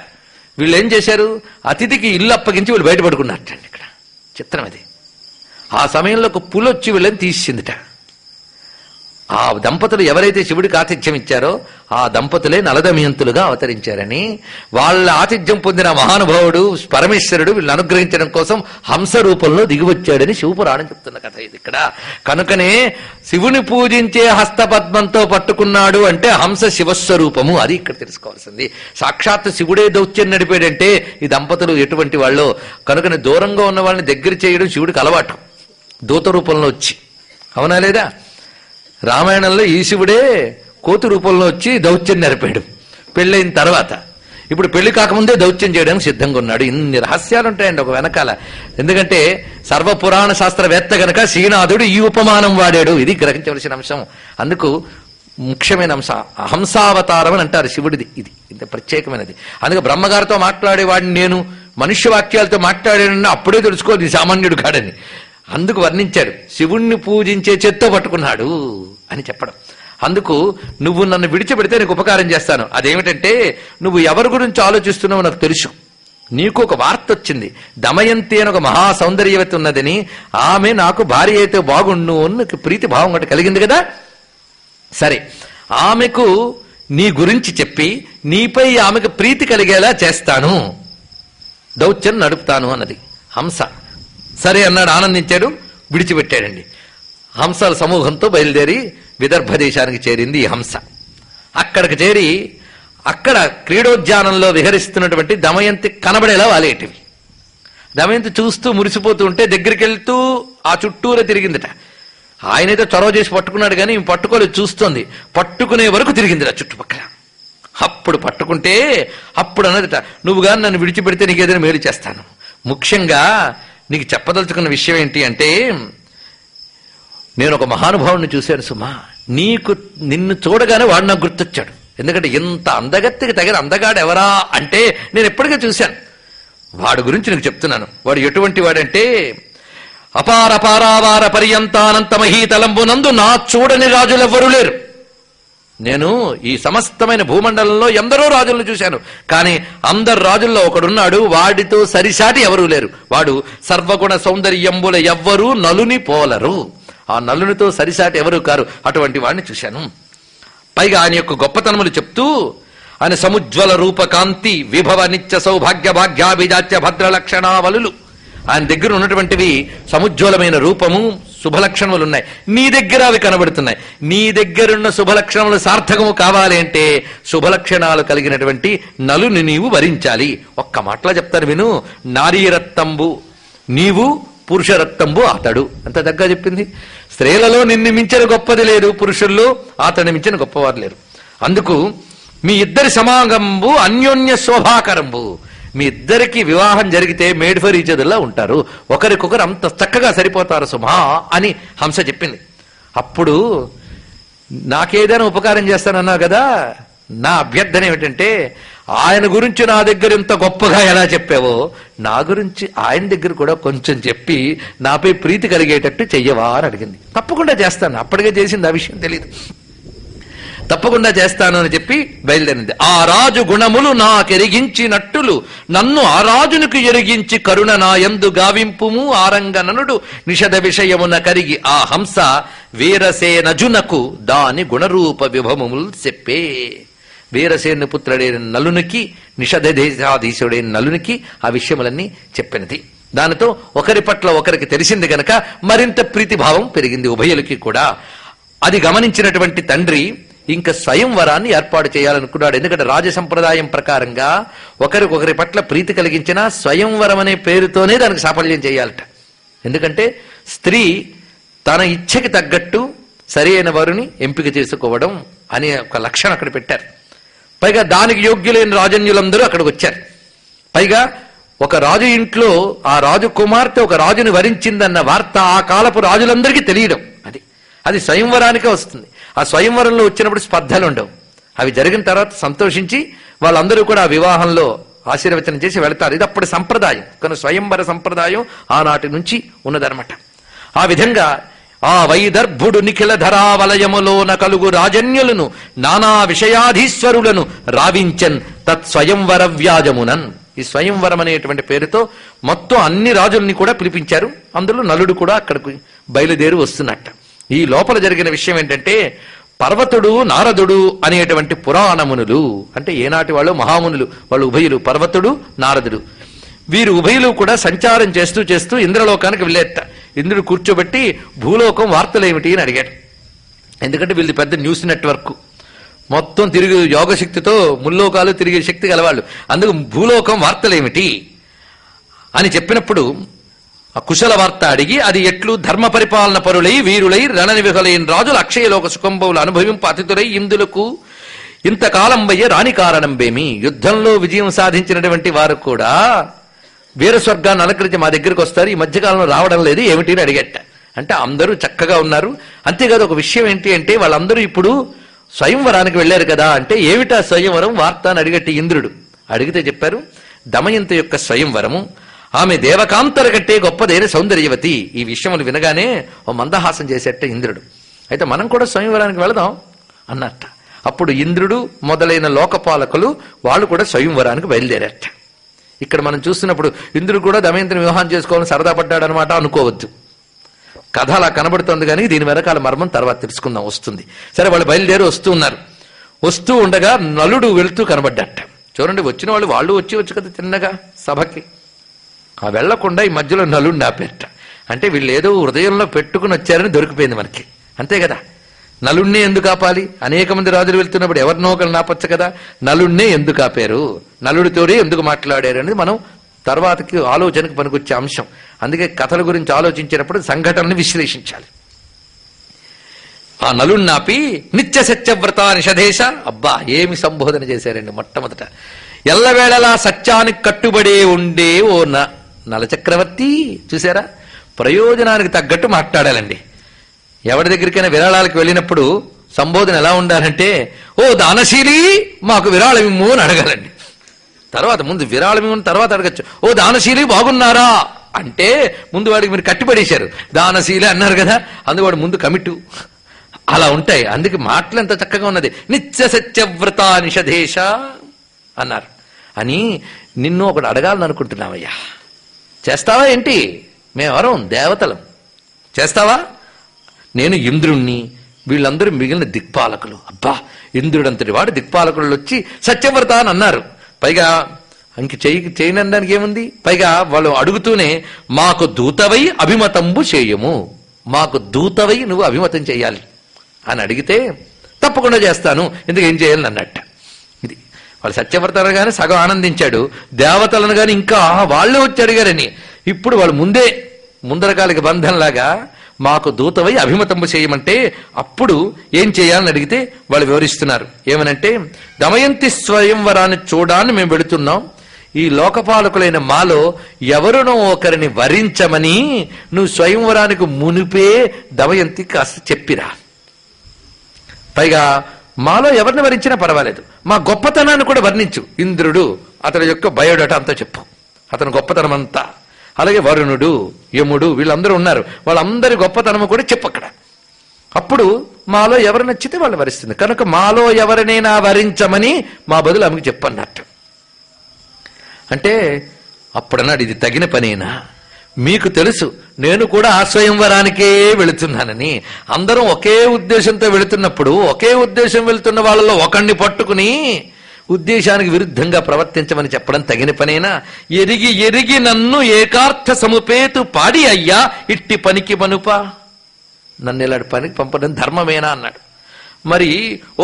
వీళ్ళు ఏం చేశారు? అతిథికి ఇల్లు అప్పగించి వీళ్ళు బయట పడుకున్నట్టండి. ఇక్కడ చిత్రం అది. ఆ సమయంలో ఒక పులి వచ్చి వీళ్ళని తీసిందిట. ఆ దంపతులు ఎవరైతే శివుడికి ఆతిథ్యం ఇచ్చారో ఆ దంపతులే నలదమయంతులుగా అవతరించారని, వాళ్ళ ఆతిథ్యం పొందిన మహానుభావుడు పరమేశ్వరుడు వీళ్ళని అనుగ్రహించడం కోసం హంస రూపంలో దిగివచ్చాడని శివపురాణం చెప్తున్న కథ ఇది ఇక్కడ. కనుకనే శివుని పూజించే హస్తపద్మంతో పట్టుకున్నాడు అంటే హంస శివస్వరూపము, అది ఇక్కడ తెలుసుకోవాల్సింది. సాక్షాత్ శివుడే దౌత్యం నడిపాడంటే ఈ దంపతులు ఎటువంటి వాళ్ళో. కనుకనే దూరంగా ఉన్న వాళ్ళని దగ్గర చేయడం శివుడికి అలవాటు, దూత రూపంలో వచ్చి. అవునా లేదా? రామాయణంలో ఈ శివుడే కోతి రూపంలో వచ్చి దౌత్యం నెరపాడు పెళ్ళైన తర్వాత. ఇప్పుడు పెళ్లి కాకముందే దౌత్యం చేయడానికి సిద్ధంగా ఉన్నాడు. ఇన్ని రహస్యాలు ఉంటాయండి ఒక వెనకాల. ఎందుకంటే సర్వపురాణ శాస్త్రవేత్త గనక శ్రీనాథుడు ఈ ఉపమానం వాడాడు. ఇది గ్రహించవలసిన అంశం. అందుకు ముఖ్యమైన అంశం హంసావతారం అని అంటారు శివుడిది. ఇది ఇంత ప్రత్యేకమైనది. అందుకే బ్రహ్మగారితో మాట్లాడేవాడిని నేను, మనుష్య వాక్యాలతో మాట్లాడానని అప్పుడే తెలుసుకోవాలి సామాన్యుడు కాడని. అందుకు వర్ణించాడు, శివుణ్ణి పూజించే చేత్తో పట్టుకున్నాడు అని చెప్పడం. అందుకు నువ్వు నన్ను విడిచిపెడితే నీకు ఉపకారం చేస్తాను. అదేమిటంటే నువ్వు ఎవరి గురించి ఆలోచిస్తున్నావో నాకు తెలుసు. నీకు ఒక వార్త వచ్చింది, దమయంతి అని ఒక మహా సౌందర్యవతి ఉన్నదని, ఆమె నాకు భార్య అయితే బాగుండు అని నీకు ప్రీతి భావం ఒకటి కలిగింది కదా. సరే, ఆమెకు నీ గురించి చెప్పి నీపై ఆమెకు ప్రీతి కలిగేలా చేస్తాను, దౌత్యం నడుపుతాను అన్నది హంస. సరే అన్నాడు, ఆనందించాడు, విడిచిపెట్టాడండి. హంసల సమూహంతో బయలుదేరి విదర్భ దేశానికి చేరింది ఈ హంస. అక్కడికి చేరి అక్కడ క్రీడోద్యానంలో విహరిస్తున్నటువంటి దమయంతి కనబడేలా వాలేటివి. దమయంతి చూస్తూ మురిసిపోతూ ఉంటే దగ్గరికి వెళ్తూ ఆ చుట్టూరే తిరిగిందిట. ఆయనైతే చొరవ చేసి పట్టుకున్నాడు కానీ పట్టుకోలేదు, చూస్తోంది. పట్టుకునే వరకు తిరిగిందిట చుట్టుపక్కల. అప్పుడు పట్టుకుంటే అప్పుడు అన్నదిట, నువ్వు కానీ నన్ను విడిచిపెడితే నీకు ఏదైనా మేలు చేస్తాను. ముఖ్యంగా నీకు చెప్పదలుచుకున్న విషయం ఏంటి అంటే, నేను ఒక మహానుభావుని చూశాను సుమా. నిన్ను చూడగానే వాడు నాకు గుర్తొచ్చాడు. ఎందుకంటే ఇంత అందగత్తికి తగిన అందగాడు ఎవరా అంటే నేను ఎప్పటికే చూశాను. వాడి గురించి నీకు చెప్తున్నాను. వాడు ఎటువంటి వాడంటే, అపారపారావార పర్యంతానంతమహీతలంబునందు నా చూడని రాజులెవ్వరూ లేరు. నేను ఈ సమస్తమైన భూమండలంలో ఎందరో రాజులను చూశాను, కానీ అందరు రాజుల్లో ఒకడున్నాడు, వాడితో సరిసాటి ఎవరూ లేరు. వాడు సర్వగుణ సౌందర్యంబుల ఎవ్వరూ నలుని పోలరు. ఆ నలునితో సరిసాటి ఎవరు కారు. అటువంటి వాడిని చూశాను. పైగా ఆయన యొక్క గొప్పతనములు చెప్తూ, ఆయన సముజ్వల రూపకాంతి విభవ నిత్య సౌభాగ్య భాగ్యాభిజాత్య భద్ర లక్షణావలులు. ఆయన దగ్గర ఉన్నటువంటివి సముజ్వలమైన రూపము, శుభలక్షణములు ఉన్నాయి. నీ దగ్గర అవి కనబడుతున్నాయి. నీ దగ్గరున్న శుభలక్షణములు సార్థకము కావాలి అంటే శుభలక్షణాలు కలిగినటువంటి నలుని నీవు వరించాలి. ఒక్క మాటలో చెప్తారు విను. నారీరత్తంబు నీవు, పురుషరత్తంబు అతడు. అంత దగ్గర చెప్పింది. స్త్రీలలో నిన్ను మించిన గొప్పది లేదు, పురుషుల్లో అతన్ని మించిన గొప్పవారు లేరు. అందుకు మీ ఇద్దరి సమాగంబు అన్యోన్య శోభాకరంబు. మీ ఇద్దరికి వివాహం జరిగితే మేడ్ ఫర్ ఈచ్ అదర్లా ఉంటారు, ఒకరికొకరు అంత చక్కగా సరిపోతారు సుమా అని హంస చెప్పింది. అప్పుడు నాకేదైనా ఉపకారం చేస్తానన్నావు కదా, నా అభ్యర్థన ఏమిటంటే, ఆయన గురించి నా దగ్గర ఇంత గొప్పగా ఎలా చెప్పావో నా గురించి ఆయన దగ్గర కూడా కొంచెం చెప్పి నాపై ప్రీతి కలిగేటట్టు చెయ్యవా అని అడిగింది. తప్పకుండా చేస్తాను. అప్పటికే చేసింది, ఆ విషయం తెలియదు. తప్పకుండా చేస్తాను అని చెప్పి బయలుదేరింది. ఆ రాజు గుణములు నాకెరిగించినట్టులు నన్ను ఆ రాజునికి ఎరిగించి కరుణ నా యందు గావింపుము ఆరంగననుడు నిషద విషయమున కరిగి ఆ హంస వీరసేనజునకు దాని గుణరూప విభవములు చెప్పే. వీరసేన పుత్రుడైన నలునికి, నిషద దేశాధీశుడైన నలునికి ఆ విషయములన్నీ చెప్పినది. దానితో ఒకరి పట్ల ఒకరికి తెలిసింది గనక మరింత ప్రీతిభావం పెరిగింది ఉభయులకి కూడా. అది గమనించినటువంటి తండ్రి ఇంకా స్వయంవరాన్ని ఏర్పాటు చేయాలనుకున్నాడు. ఎందుకంటే రాజ సంప్రదాయం ప్రకారంగా ఒకరికొకరి పట్ల ప్రీతి కలిగించిన స్వయంవరం అనే పేరుతోనే దానికి సాఫల్యం చేయాలట. ఎందుకంటే స్త్రీ తన ఇచ్ఛకి తగ్గట్టు సరైన వారిని ఎంపిక చేసుకోవడం అనే ఒక లక్షణం అక్కడ పెట్టారు. పైగా దానికి యోగ్యులైన రాజన్యులందరూ అక్కడికి వచ్చారు. పైగా ఒక రాజు ఇంట్లో ఆ రాజు కుమార్తె ఒక రాజుని వరించిందన్న వార్త ఆ కాలపు రాజులందరికీ తెలియడం, అది స్వయంవరానికే వస్తుంది. ఆ స్వయంవరంలో వచ్చినప్పుడు స్పర్ధలు ఉండవు. అవి జరిగిన తర్వాత సంతోషించి వాళ్ళందరూ కూడా ఆ వివాహంలో ఆశీర్వచనం చేసి వెళతారు. ఇది అప్పుడు సంప్రదాయం. కానీ స్వయంవర సంప్రదాయం ఆనాటి నుంచి ఉన్నదనమాట. ఆ విధంగా ఆ వైదర్భుడు నిఖిల ధరావలయములోన కలుగు రాజన్యులను నానా విషయాధీశ్వరులను రావించన్ తత్స్వయంవర వ్యాజమునన్. ఈ స్వయంవరం అనేటువంటి పేరుతో మొత్తం అన్ని రాజుల్ని కూడా పిలిపించారు. అందులో నలుడు కూడా అక్కడికి బయలుదేరి వస్తున్నట్ట. ఈ లోపల జరిగిన విషయం ఏంటంటే పర్వతుడు నారదుడు అనేటువంటి పురాణమునులు, అంటే ఏనాటి వాళ్ళు మహామునులు, వాళ్ళు ఉభయులు, పర్వతుడు నారదుడు. వీరు ఉభయులు కూడా సంచారం చేస్తూ చేస్తూ ఇంద్రలోకానికి వెళ్ళేట. ఇంద్రుడు కూర్చోబెట్టి భూలోకం వార్తలేమిటి అని అడిగాడు. ఎందుకంటే వీళ్ళది పెద్ద న్యూస్ నెట్వర్క్, మొత్తం తిరిగి యోగశక్తితో ముల్లోకాలు తిరిగే శక్తి గలవాళ్ళు. అందుకు భూలోకం వార్తలేమిటి అని చెప్పినప్పుడు ఆ కుశల వార్త అడిగి, అది ఎట్లు ధర్మ పరిపాలన పరులై వీరులై రణనివిహలైన రాజులు అక్షయలోక సుఖంబవులు అనుభవింప అతిథులై ఇందులకు ఇంతకాలం వయ్య రాని కారణంబేమి. యుద్ధంలో విజయం సాధించినటువంటి వారు కూడా వీరస్వర్గాన్ని అలంకరించి మా దగ్గరికి వస్తారు, ఈ మధ్యకాలంలో రావడం లేదు ఏమిటి అని అడిగట. అంటే అందరూ చక్కగా ఉన్నారు. అంతేకాదు ఒక విషయం ఏంటి అంటే వాళ్ళందరూ ఇప్పుడు స్వయంవరానికి వెళ్ళారు కదా. అంటే ఏమిటా స్వయంవరం వార్త అని అడిగట్టి ఇంద్రుడు. అడిగితే చెప్పారు, దమయంతి యొక్క స్వయంవరము, ఆమె దేవకాంతర కంటే గొప్పదైన సౌందర్యవతి. ఈ విషయములు వినగానే ఓ మందహాసం చేసేట ఇంద్రుడు. అయితే మనం కూడా స్వయంవరానికి వెళదాం అన్నట్ట. అప్పుడు ఇంద్రుడు మొదలైన లోకపాలకులు వాళ్ళు కూడా స్వయంవరానికి బయలుదేరట. ఇక్కడ మనం చూస్తున్నప్పుడు ఇంద్రుడు కూడా దమయంతిని వివాహం చేసుకోవాలని సరదా పడ్డాడు అనమాట అనుకోవద్దు. కథ అలా కనబడుతుంది, కానీ దీని వెనకాల మర్మం తర్వాత తెలుసుకుందాం, వస్తుంది. సరే, వాళ్ళు బయలుదేరి వస్తూ ఉన్నారు. వస్తూ ఉండగా నలుడు వెళుతూ కనబడ్డట. చూడండి, వచ్చిన వాళ్ళు వచ్చి కదా తిన్నగా సభకి. ఆ వెళ్లకుండా ఈ మధ్యలో నలుడు నాపేట. అంటే వీళ్ళు ఏదో హృదయంలో పెట్టుకుని వచ్చారని దొరికిపోయింది మనకి, అంతే కదా. నలుణ్ణే ఎందుకు ఆపాలి? అనేక మంది రాజులు వెళ్తున్నప్పుడు ఎవరినో ఒకరు నాపచ్చు కదా. నలుణ్ణే ఎందుకు ఆపారు, నలుడితోనే ఎందుకు మాట్లాడారు అనేది మనం తర్వాతకి ఆలోచనకు పనికొచ్చే అంశం. అందుకే కథల గురించి ఆలోచించేటప్పుడు సంఘటనని విశ్లేషించాలి. ఆ నలుణ్ణి ఆపి నిత్య సత్యవ్రత నిషధేశ. అబ్బా, ఏమి సంబోధన చేశారండి. మొట్టమొదట ఎల్లవేళలా సత్యానికి కట్టుబడే ఉండే ఓ నలచక్రవర్తి. చూసారా, ప్రయోజనానికి తగ్గట్టు మాట్లాడాలండి. ఎవరి దగ్గరికైనా విరాళాలకు వెళ్ళినప్పుడు సంబోధన ఎలా ఉండాలంటే, ఓ దానశీలి మాకు విరాళమిమ్ము అని అడగాలండి. తర్వాత ముందు విరాళమిమ్ము తర్వాత అడగచ్చు. ఓ దానశీలి బాగున్నారా అంటే ముందు వాడికి మీరు కట్టిపడేశారు. దానశీలి అన్నారు కదా, అందువాడు ముందు కమిట్టు. అలా ఉంటాయి. అందుకే మాటలు ఎంత చక్కగా ఉన్నది. నిత్య సత్యవ్రత నిషధేశ అన్నారు. అని నిన్ను ఒకటి అడగాలని అనుకుంటున్నావయ్యా, చేస్తావా ఏంటి? మేమెవరం దేవతలం, చేస్తావా? నేను ఇంద్రుణ్ణి, వీళ్ళందరూ మిగిలిన దిక్పాలకులు. అబ్బా, ఇంద్రుడంతటి వాడు దిక్పాలకులు వచ్చి సత్యవ్రత అని అన్నారు. పైగా ఇంక చేయనడానికి ఏముంది? పైగా వాళ్ళు అడుగుతూనే మాకు దూతవై అభిమతంబు చేయము, మాకు దూతవై నువ్వు అభిమతం చేయాలి అని అడిగితే తప్పకుండా చేస్తాను, ఎందుకు ఏం చేయాలని అన్నట్ట. ఇది వాళ్ళు సత్యవ్రతను గాని సగం ఆనందించాడు, దేవతలను గాని ఇంకా వాళ్ళే వచ్చి అడిగారని. ఇప్పుడు వాళ్ళు ముందరకాలిక బంధంలాగా మాకు దూతవై అభిమతంబు చేయమంటే అప్పుడు ఏం చేయాలని అడిగితే వాళ్ళు వివరిస్తున్నారు. ఏమనంటే, దమయంతి స్వయంవరాన్ని చూడాలని మేము వెళుతున్నాం. ఈ లోకపాలకులైన మాలో ఎవరినో ఒకరిని వరించమని నువ్వు స్వయంవరానికి మునిపే దమయంతి కాస్త చెప్పిరా. పైగా మాలో ఎవరిని వరించినా పర్వాలేదు, మా గొప్పతనాన్ని కూడా వర్ణించు. ఇంద్రుడు, అతని యొక్క బయోడేటా అంతా చెప్పు, అతని గొప్పతనం అంతా. అలాగే వరుణుడు, యముడు, వీళ్ళందరూ ఉన్నారు, వాళ్ళందరి గొప్పతనము కూడా చెప్పు అక్కడ. అప్పుడు మాలో ఎవరు నచ్చితే వాళ్ళు వరిస్తుంది. కనుక మాలో ఎవరినైనా వరించమని మా బదులు ఆమెకు చెప్పన్నట్టు. అంటే అప్పుడన్నాడు, ఇది తగిన పనేనా? మీకు తెలుసు నేను కూడా ఆ స్వయంవరానికే వెళుతున్నానని. అందరం ఒకే ఉద్దేశంతో వెళుతున్నప్పుడు ఒకే ఉద్దేశం వెళుతున్న వాళ్ళలో ఒకణ్ణి పట్టుకుని ఉద్దేశానికి విరుద్ధంగా ప్రవర్తించమని చెప్పడం తగిన పనేనా? ఎరిగి ఎరిగి నన్ను ఏకార్థ సముపేతు పాడి అయ్యా ఇట్టి పనికి పనుపా. నన్ను ఇలాంటి పనికి పంపడం ధర్మమేనా అన్నాడు. మరి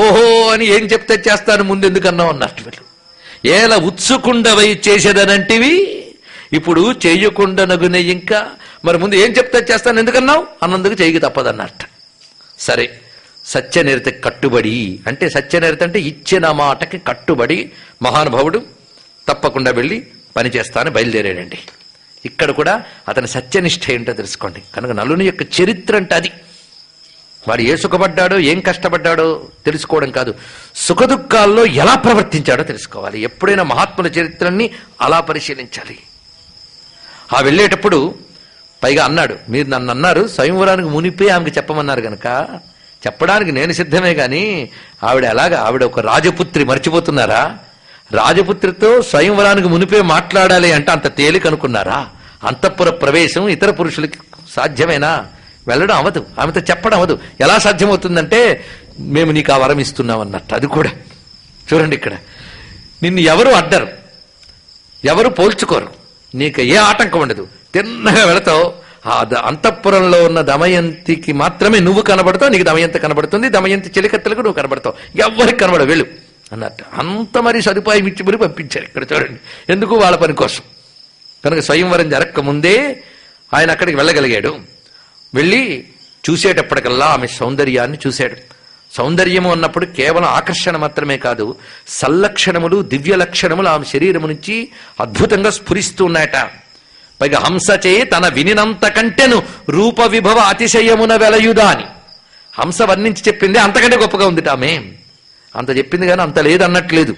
ఓహో అని ఏం చెప్తే చేస్తాను, ముందెందుకన్నావు అన్నట్టు. వీళ్ళు ఏలా ఉత్సుకుండవై చేసేదనంటివి, ఇప్పుడు చేయకుండానగునే ఇంకా. మరి ముందు ఏం చెప్తే చేస్తాను ఎందుకన్నావు అన్నందుకు చేయకి తప్పదన్నట్ట. సరే, సత్యనిరతకి కట్టుబడి అంటే, సత్యనిరత అంటే ఇచ్చిన మాటకి కట్టుబడి మహానుభావుడు తప్పకుండా వెళ్ళి పనిచేస్తానని బయలుదేరాడండి. ఇక్కడ కూడా అతని సత్యనిష్ట ఏంటో తెలుసుకోండి. కనుక నలుని యొక్క చరిత్ర అంటే అది. వాడు ఏ సుఖపడ్డాడో ఏం కష్టపడ్డాడో తెలుసుకోవడం కాదు, సుఖదుఖాల్లో ఎలా ప్రవర్తించాడో తెలుసుకోవాలి. ఎప్పుడైనా మహాత్ముల చరిత్రని అలా పరిశీలించాలి. ఆ వెళ్ళేటప్పుడు పైగా అన్నాడు, మీరు నన్ను అన్నారు స్వయంవరానికి మునిపే ఆమెకు చెప్పమన్నారు గనక చెప్పడానికి నేను సిద్ధమే, గాని ఆవిడ ఒక రాజపుత్రి, మర్చిపోతున్నారా? రాజపుత్రితో స్వయంవరానికి మునిపే మాట్లాడాలి అంటే అంత తేలిక అనుకున్నారా? అంతఃపుర ప్రవేశం ఇతర పురుషులకి సాధ్యమేనా? వెళ్ళడం అవదు, ఆమెతో చెప్పడం అవదు. ఎలా సాధ్యమవుతుందంటే మేము నీకు ఆ వరం ఇస్తున్నాం అన్నట్టు. అది కూడా చూడండి, ఇక్కడ నిన్ను ఎవరు అడ్డరు, ఎవరు పోల్చుకోరు, నీకు ఏ ఆటంకం ఉండదు. తిన్నగా వెళతావు, ఆ అంతఃపురంలో ఉన్న దమయంతికి మాత్రమే నువ్వు కనబడతావు, నీకు దమయంతి కనబడుతుంది, దమయంతి చెలికత్తెలకు నువ్వు కనబడతావు, ఎవరికి కనబడవు, వెళ్ళు అన్నట్టు. అంత మరి సదుపాయం ఇచ్చి మరి పంపించారు. ఇక్కడ చూడండి, ఎందుకు వాళ్ళ పని కోసం. కనుక స్వయంవరం జరక్క ముందే ఆయన అక్కడికి వెళ్ళగలిగాడు. వెళ్ళి చూసేటప్పటికల్లా ఆమె సౌందర్యాన్ని చూశాడు. సౌందర్యము అన్నప్పుడు కేవలం ఆకర్షణ మాత్రమే కాదు, సల్లక్షణములు దివ్య లక్షణములు ఆమె శరీరము నుంచి అద్భుతంగా స్ఫురిస్తూ ఉన్నాయట. పైగా హంసచే తన వినినంత కంటెను రూప విభవ అతిశయమున వెలయుదా అని హంస వర్ణించి చెప్పింది అంతకంటే గొప్పగా ఉంది. ఆమె అంత చెప్పింది కానీ అంత లేదన్నట్లేదు.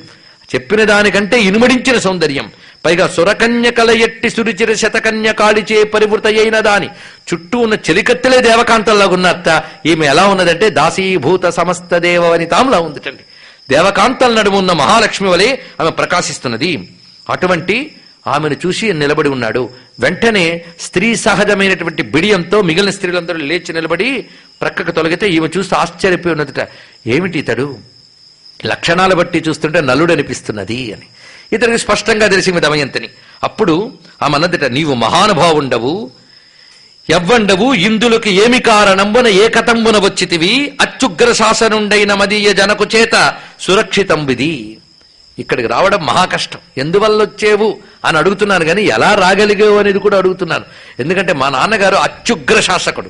చెప్పిన దానికంటే ఇనుమడించిన సౌందర్యం. పైగా సురకన్య కలయట్టి సురుచిర శతకన్య కాళిచే పరివృత అయిన దాని చుట్టూ ఉన్న చెలికత్తెలే దేవకాంతల్లాగా ఉన్నట్ట. ఈమె ఎలా ఉన్నదంటే దాసీభూత సమస్త దేవవనితాంలా ఉందిటండి. దేవకాంతల నడుము ఉన్న మహాలక్ష్మి వలె ఆమె ప్రకాశిస్తున్నది. అటువంటి ఆమెను చూసి నిలబడి ఉన్నాడు. వెంటనే స్త్రీ సహజమైనటువంటి బిడియంతో మిగిలిన స్త్రీలందరూ లేచి నిలబడి ప్రక్కకు తొలగితే ఈమె చూస్తూ ఆశ్చర్యపోయి ఉన్నదిట. ఏమిటి ఇతడు, లక్షణాలు బట్టి చూస్తుంటే నలుడు అనిపిస్తున్నది అని. ఇతనికి స్పష్టంగా తెలిసింది దమయంతిని. అప్పుడు ఆమె అన్నదిట, నీవు మహానుభావుండవు, ఎవ్వండవు, ఇందులోకి ఏమి కారణంబున ఏకతంబున వచ్చితివి, అత్యుగ్ర శాసనుండైన మదీయ జనకు చేత సురక్షితంబిది. ఇక్కడికి రావడం మహా కష్టం. ఎందువల్ల వచ్చేవు అని అడుగుతున్నాను కానీ ఎలా రాగలిగేవు అనేది కూడా అడుగుతున్నాను. ఎందుకంటే మా నాన్నగారు అత్యుగ్ర శాసకుడు,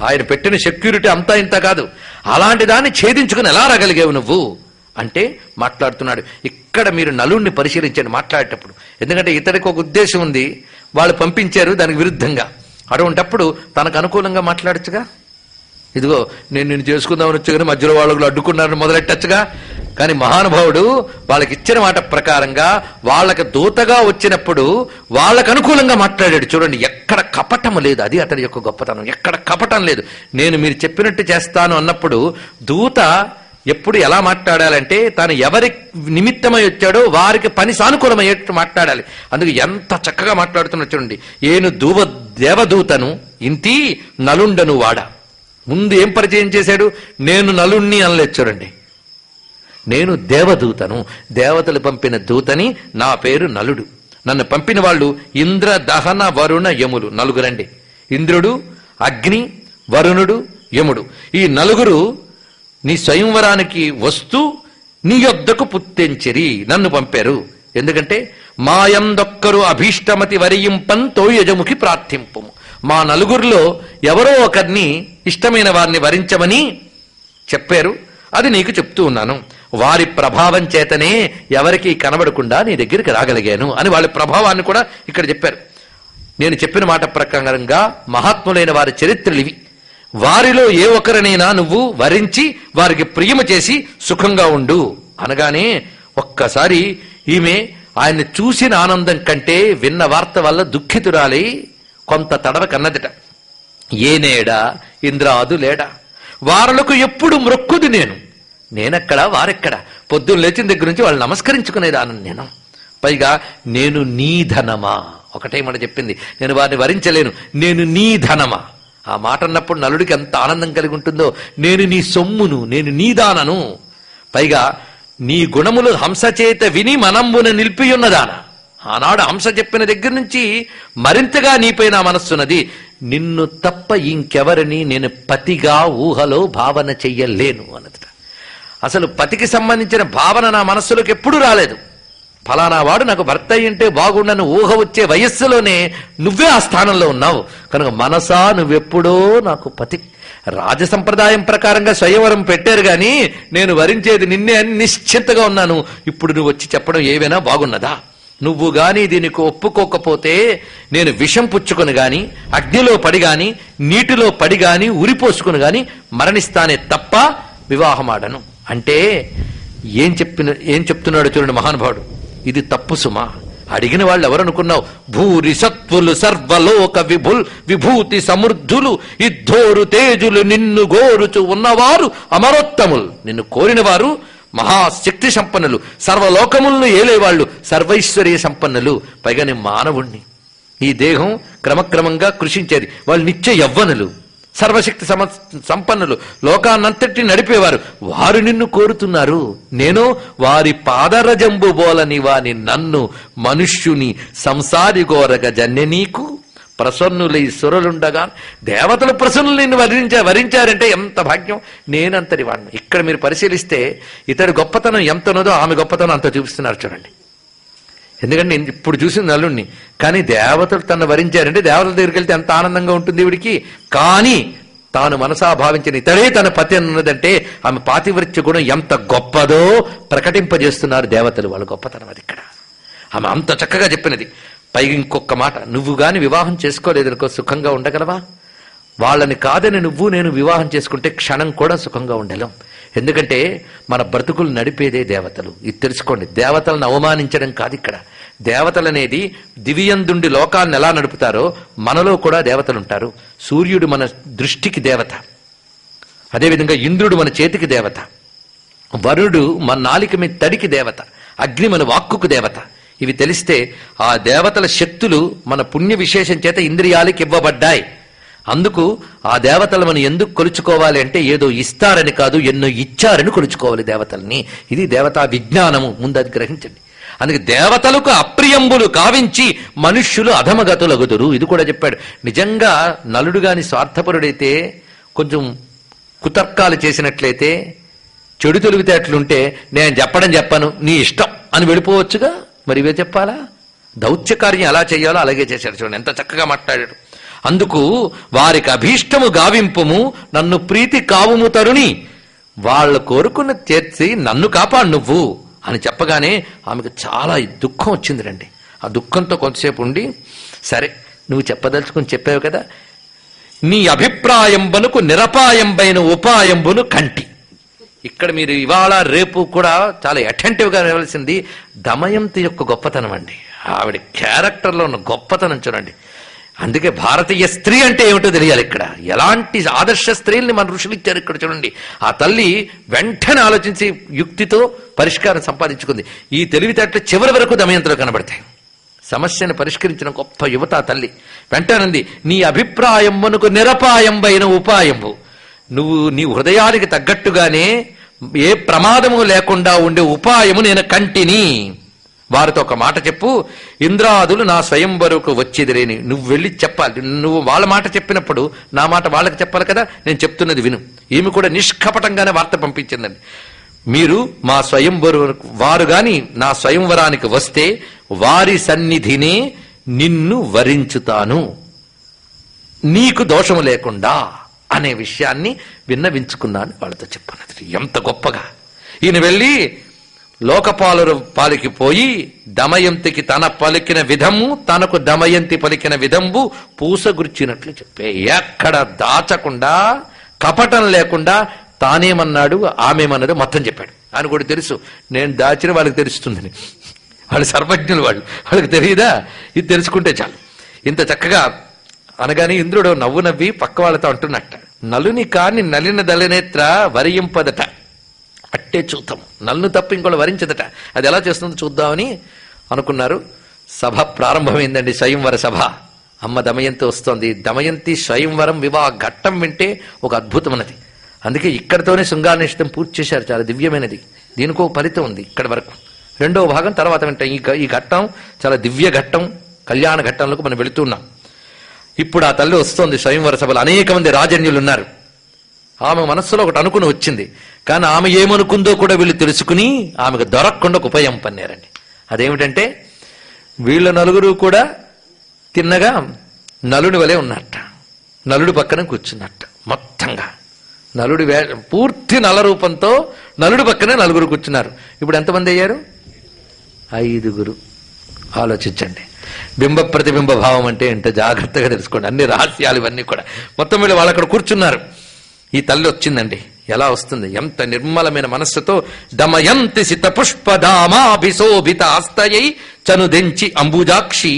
ఆయన పెట్టిన సెక్యూరిటీ అంతా ఇంత కాదు. అలాంటి దాన్ని ఛేదించుకుని ఎలా రాగలిగేవు నువ్వు అంటే మాట్లాడుతున్నాడు. ఇక్కడ మీరు నలుడిని పరిశీలించండి మాట్లాడేటప్పుడు. ఎందుకంటే ఇతడికి ఒక ఉద్దేశం ఉంది, వాళ్ళు పంపించారు దానికి విరుద్ధంగా. అటువంటప్పుడు తనకు అనుకూలంగా మాట్లాడచ్చుగా. ఇదిగో నేను నిన్ను చేసుకుందామని వచ్చు కానీ మధ్యలో వాళ్ళు అడ్డుకున్నారని మొదలెట్టచ్చుగా. కానీ మహానుభావుడు వాళ్ళకి ఇచ్చిన మాట ప్రకారంగా వాళ్ళకి దూతగా వచ్చినప్పుడు వాళ్ళకు అనుకూలంగా మాట్లాడాడు. చూడండి, ఎక్కడ కపటం లేదు. అది అతడి యొక్క గొప్పతనం. ఎక్కడ కపటం లేదు. నేను మీరు చెప్పినట్టు చేస్తాను అన్నప్పుడు దూత ఎప్పుడు ఎలా మాట్లాడాలంటే తాను ఎవరి నిమిత్తమై వచ్చాడో వారికి పని సానుకూలమయ్యేట్టు మాట్లాడాలి. అందుకు ఎంత చక్కగా మాట్లాడుతున్నా చూడండి. ఏను దేవదూతను ఇంతి నలుండను వాడ. ముందు ఏం పరిచయం చేశాడు, నేను నలుణ్ణి అనలేదు. చూడండి, నేను దేవదూతను, దేవతలు పంపిన దూతని, నా పేరు నలుడు. నన్ను పంపిన వాళ్ళు ఇంద్ర దహన వరుణ యములు నలుగురండి. ఇంద్రుడు, అగ్ని, వరుణుడు, యముడు. ఈ నలుగురు నీ స్వయంవరానికి వస్తూ నీ యొద్దకు పుత్తెంచెరి నన్ను పంపారు. ఎందుకంటే మాయందొక్కరు అభీష్టమతి వరియింపన్ తోయజముఖి ప్రార్థింపము. మా నలుగురిలో ఎవరో ఒకరిని ఇష్టమైన వారిని వరించమని చెప్పారు. అది నీకు చెప్తూ ఉన్నాను. వారి ప్రభావం చేతనే ఎవరికి కనబడకుండా నీ దగ్గరికి రాగలిగాను అని వాళ్ళ ప్రభావాన్ని కూడా ఇక్కడ చెప్పారు. నేను చెప్పిన మాట ప్రకారంగా మహాత్ములైన వారి చరిత్రలు ఇవి. వారిలో ఏ ఒక్కరినైనా నువ్వు వరించి వారికి ప్రియమ చేసి సుఖంగా ఉండు అనగానే ఒక్కసారి ఈమె ఆయన్ని చూసిన ఆనందం కంటే విన్న వార్త వల్ల దుఃఖితురాలై కొంత తడవ కన్నదిట. ఏనేడా ఇంద్రాదు లేడా, వారలకు ఎప్పుడు మ్రొక్కుది నేనెక్కడా వారెక్కడా. పొద్దున్న లేచిన దగ్గర నుంచి వాళ్ళు నమస్కరించుకునేదాను నేను. పైగా నేను నీ ధనమా, ఒకటే మాట చెప్పింది, నేను వారిని వరించలేను, నేను నీ ధనమా. ఆ మాట అన్నప్పుడు నలుడికి ఎంత ఆనందం కలిగి ఉంటుందో. నేను నీ సొమ్మును, నేను నీ దానను. పైగా నీ గుణములు హంసచేత విని మనంబున నిలిపియున్నదాన. ఆనాడు హంస చెప్పిన దగ్గర నుంచి మరింతగా నీపై నా మనస్సున్నది. నిన్ను తప్ప ఇంకెవరిని నేను పతిగా ఊహలో భావన చెయ్యలేను అన్నది. అసలు పతికి సంబంధించిన భావన నా మనస్సులోకి ఎప్పుడూ రాలేదు. ఫలానా వాడు నాకు భర్త అయ్యింటే బాగుండని ఊహ వచ్చే వయస్సులోనే నువ్వే ఆ స్థానంలో ఉన్నావు. కనుక మనసా నువ్వెప్పుడో నాకు పతి. రాజసంప్రదాయం ప్రకారంగా స్వయంవరం పెట్టారు గాని నేను వరించేది నిన్నే అని నిశ్చింతగా ఉన్నాను. ఇప్పుడు నువ్వు వచ్చి చెప్పడం ఏవైనా బాగున్నదా? నువ్వు గాని దీనికి ఒప్పుకోకపోతే నేను విషం పుచ్చుకొని గాని, అగ్నిలో పడి గాని, నీటిలో పడి గాని, ఉరిపోసుకుని గాని మరణిస్తానే తప్ప వివాహమాడను అంటే ఏం చెప్తున్నాడు చూడండి మహానుభావుడు. ఇది తప్పు సుమా. అడిగిన వాళ్ళు ఎవరనుకున్నావు? భూరి సత్వులు సర్వలోక విభూతి సమృద్ధులు ఇద్దోరు తేజులు నిన్ను గోరుచు ఉన్నవారు అమరోత్తములు. నిన్ను కోరిన వారు మహాశక్తి సంపన్నులు, సర్వలోకములను ఏలేవాళ్లు, సర్వైశ్వర్య సంపన్నులు. పైగా నేను మానవుణ్ణి. ఈ దేహం క్రమక్రమంగా కృషించేది. వాళ్ళు నిత్య యవ్వనులు. సర్వశక్తి సంపన్నులు, లోకాన్నంతటి నడిపేవారు. వారు నిన్ను కోరుతున్నారు. నేను వారి పాదరజంబు బోలని వాని నన్ను మనుష్యుని సంసారి గోరగ జన్య నీకు ప్రసన్నులై సురలుండగా. దేవతలు ప్రసన్నులు నిన్ను వరించారంటే ఎంత భాగ్యం. నేనంతటి వాడిని. ఇక్కడ మీరు పరిశీలిస్తే ఇతడి గొప్పతనం ఎంత ఉన్నదో ఆమె గొప్పతనం అంత చూపిస్తున్నారు చూడండి. ఎందుకంటే నేను ఇప్పుడు చూసిన నలుణ్ణి, కానీ దేవతలు తను వరించారంటే దేవతల దగ్గరికి వెళ్తే ఎంత ఆనందంగా ఉంటుంది ఇవిడికి. కానీ తాను మనసా భావించిన ఇతడే తన పతి అన్నదంటే ఆమె పాతివృత్య గుణం ఎంత గొప్పదో ప్రకటింపజేస్తున్నారు దేవతలు. వాళ్ళ గొప్పతనం అది. ఇక్కడ ఆమె అంత చక్కగా చెప్పినది. పైగా ఇంకొక మాట, నువ్వు గాని వివాహం చేసుకోలేదనుకో సుఖంగా ఉండగలవా? వాళ్ళని కాదని నువ్వు నేను వివాహం చేసుకుంటే క్షణం కూడా సుఖంగా ఉండలేం. ఎందుకంటే మన బ్రతుకులు నడిపేదే దేవతలు. ఇది తెలుసుకోండి. దేవతలను అవమానించడం కాదు ఇక్కడ. దేవతలు అనేది దివ్యందుండి లోకాలను ఎలా నడుపుతారో మనలో కూడా దేవతలు ఉంటారు. సూర్యుడు మన దృష్టికి దేవత, అదేవిధంగా ఇంద్రుడు మన చేతికి దేవత, వరుణుడు మన నాలిక మీద తడికి దేవత, అగ్ని మన వాక్కుకు దేవత. ఇవి తెలిస్తే ఆ దేవతల శక్తులు మన పుణ్య విశేషం చేత ఇంద్రియాలకి ఇవ్వబడ్డాయి. అందుకు ఆ దేవతలు మనం ఎందుకు కొలుచుకోవాలి అంటే ఏదో ఇస్తారని కాదు, ఎన్నో ఇచ్చారని కొలుచుకోవాలి దేవతల్ని. ఇది దేవతా విజ్ఞానము. ముందు అది గ్రహించండి. అందుకే దేవతలకు అప్రియంబులు కావించి మనుష్యులు అధమగతులగుదురు. ఇది కూడా చెప్పాడు. నిజంగా నలుడు గాని స్వార్థపరుడైతే, కొంచెం కుతర్కాలు చేసినట్లయితే, చెడు తెలివితేటలుంటే నేను చెప్పను నీ ఇష్టం అని వెళ్ళిపోవచ్చుగా. మరి ఇవే చెప్పాలా? దౌత్య కార్యం ఎలా చేయాలో అలాగే చేశాడు. చూడండి ఎంత చక్కగా మాట్లాడాడు. అందుకు వారికి అభీష్టము గావింపుము నన్ను ప్రీతి కావుము తరుణి, వాళ్ళ కోరుకున్న చేర్చి నన్ను కాపాడు నువ్వు అని చెప్పగానే ఆమెకు చాలా దుఃఖం వచ్చింది రండి. ఆ దుఃఖంతో కొంతసేపు ఉండి, సరే నువ్వు చెప్పదలుచుకుని చెప్పావు కదా, నీ అభిప్రాయంబనుకు నిరపాయంబైన ఉపాయంబును కంటి. ఇక్కడ మీరు ఇవాళ రేపు కూడా చాలా అటెంటివ్గా రావాల్సింది దమయంతి యొక్క గొప్పతనం అండి. ఆవిడ క్యారెక్టర్లో ఉన్న గొప్పతనం చూడండి. అందుకే భారతీయ స్త్రీ అంటే ఏమిటో తెలియాలి. ఇక్కడ ఎలాంటి ఆదర్శ స్త్రీల్ని మన ఋషులు ఇచ్చారు. ఇక్కడ చూడండి, ఆ తల్లి వెంటనే ఆలోచించి యుక్తితో పరిష్కారం సంపాదించుకుంది. ఈ తెలివితేటలు చివరి వరకు దమయంతిలో కనబడతాయి. సమస్యను పరిష్కరించిన గొప్ప యువత ఆ తల్లి. వెంటనంది, నీ అభిప్రాయం మనకు నిరపాయంబైన ఉపాయంబు, నువ్వు నీ హృదయానికి తగ్గట్టుగానే ఏ ప్రమాదము లేకుండా ఉండే ఉపాయము నేను కంటిని. వారితో ఒక మాట చెప్పు, ఇంద్రాదులు నా స్వయంవరకు వచ్చేదిరేని. నువ్వు వెళ్ళి చెప్పాలి. నువ్వు వాళ్ళ మాట చెప్పినప్పుడు నా మాట వాళ్ళకి చెప్పాలి కదా. నేను చెప్తున్నది విను. ఈమె కూడా నిష్కపటంగానే వార్త పంపించిందండి. మీరు మా స్వయంవరు, వారు గాని నా స్వయంవరానికి వస్తే వారి సన్నిధినే నిన్ను వరించుతాను, నీకు దోషము లేకుండా అనే విషయాన్ని విన్నవించుకున్నాను వాళ్ళతో చెప్పన్నది. ఎంత గొప్పగా ఈయన వెళ్ళి లోకపాలురు పాలికి పోయి దమయంతికి తన పలికిన విధము, తనకు దమయంతి పలికిన విధంబు పూసగుర్చినట్లు చెప్పే, ఎక్కడ దాచకుండా కపటం లేకుండా తానేమన్నాడు ఆమెమన్నాడు మొత్తం చెప్పాడు. ఆయన కూడా తెలుసు నేను దాచిన వాళ్ళకి తెలుస్తుందని. వాళ్ళు సర్వజ్ఞులు, వాళ్ళకి తెలియదా? ఇది తెలుసుకుంటే చాలు. ఇంత చక్కగా అనగానే ఇంద్రుడు నవ్వు నవ్వి పక్క వాళ్ళతో అంటున్నట్ట, నలుని కాని నలిన దళనేత్ర వరింపదట, అట్టే చూద్దాం, నన్ను తప్ప ఇంకోళ్ళు వరించదట. అది ఎలా చేస్తుందో చూద్దామని అనుకున్నారు. సభ ప్రారంభమైందండి, స్వయంవర సభ. అమ్మ దమయంతి వస్తోంది. దమయంతి స్వయంవరం వివాహ ఘట్టం వింటే ఒక అద్భుతమైనది. అందుకే ఇక్కడితోనే శృంగారనిష్టం పూర్తి చేశారు. చాలా దివ్యమైనది. దీనికో ఫలితం ఉంది ఇక్కడి వరకు. రెండవ భాగం తర్వాత వింటాం. ఈ ఘట్టం చాలా దివ్య ఘట్టం, కళ్యాణ ఘట్టంలోకి మనం వెళుతున్నాం. ఇప్పుడు ఆ తల్లి వస్తోంది స్వయంవర సభలో. అనేక మంది రాజన్యులు ఉన్నారు. ఆమె మనస్సులో ఒకటి అనుకుని వచ్చింది, కానీ ఆమె ఏమనుకుందో కూడా వీళ్ళు తెలుసుకుని ఆమెకు దొరకకుండా ఒక ఉపాయం పన్నారండి. అదేమిటంటే వీళ్ళ నలుగురు కూడా తిన్నగా నలుడి వలె ఉన్నట్ట. నలుడు పక్కన కూర్చున్నట్ట. మొత్తంగా నలుడి పూర్తి నల రూపంతో నలుడు పక్కనే నలుగురు కూర్చున్నారు. ఇప్పుడు ఎంతమంది అయ్యారు? 5. ఆలోచించండి. బింబ ప్రతిబింబ భావం అంటే ఏంటో జాగ్రత్తగా తెలుసుకోండి. అన్ని రహస్యాలు ఇవన్నీ కూడా. మొత్తం వీళ్ళు వాళ్ళు అక్కడ కూర్చున్నారు. ఈ తల్లి వచ్చిందండి. ఎలా వస్తుంది? ఎంత నిర్మలమైన మనస్సుతో దమయంతి సిత పుష్పధామాభిశోభిత హస్తయై చనుదెంచి అంబుజాక్షి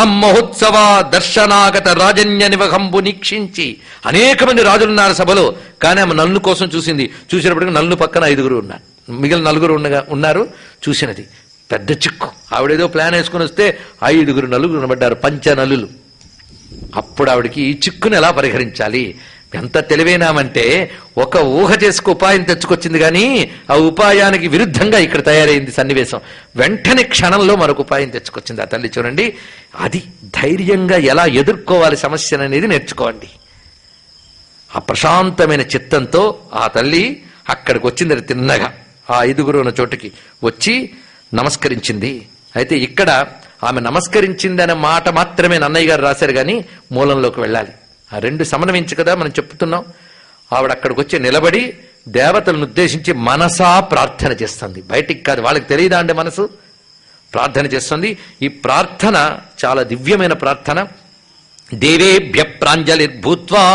అమ్మహోత్సవ దర్శనాగత రాజన్య నివహంబు నిక్షించి. అనేక మంది రాజులున్నారు సభలో, కానీ ఆమె నల్లు కోసం చూసింది. చూసినప్పటికీ నల్లు పక్కన 5 ఉన్నారు, మిగిలిన 4 ఉన్నారు. చూసినది పెద్ద చిక్కు. ఆవిడేదో ప్లాన్ వేసుకుని వస్తే 5 నలుగురు నిలబడ్డారు, పంచనలులు. అప్పుడు ఆవిడికి ఈ చిక్కును ఎలా పరిహరించాలి? ఎంత తెలివైనామంటే ఒక ఊహ చేసుకు ఉపాయం తెచ్చుకొచ్చింది కానీ ఆ ఉపాయానికి విరుద్ధంగా ఇక్కడ తయారైంది సన్నివేశం. వెంటనే క్షణంలో మరొక ఉపాయం తెచ్చుకొచ్చింది ఆ తల్లి. చూడండి, అది ధైర్యంగా ఎలా ఎదుర్కోవాలి సమస్యను అనేది నేర్చుకోండి. ఆ ప్రశాంతమైన చిత్తంతో ఆ తల్లి అక్కడికి వచ్చింది. తిన్నగా ఆ 5గురు ఉన్న చోటుకి వచ్చి నమస్కరించింది. అయితే ఇక్కడ ఆమె నమస్కరించింది అనే మాట మాత్రమే నన్నయ్య గారు రాశారు, కానీ మూలంలోకి వెళ్ళాలి. ఆ రెండు సమన్వయించి కదా మనం చెప్తున్నాం. ఆవిడ అక్కడికి వచ్చి నిలబడి దేవతలను ఉద్దేశించి మనసా ప్రార్థన చేస్తుంది. బయటికి కాదు, వాళ్ళకి తెలియదా అండి మనసు ప్రార్థన చేస్తుంది. ఈ ప్రార్థన చాలా దివ్యమైన ప్రార్థన. దేవేభ్య ప్రాంజలిర్భూత్వా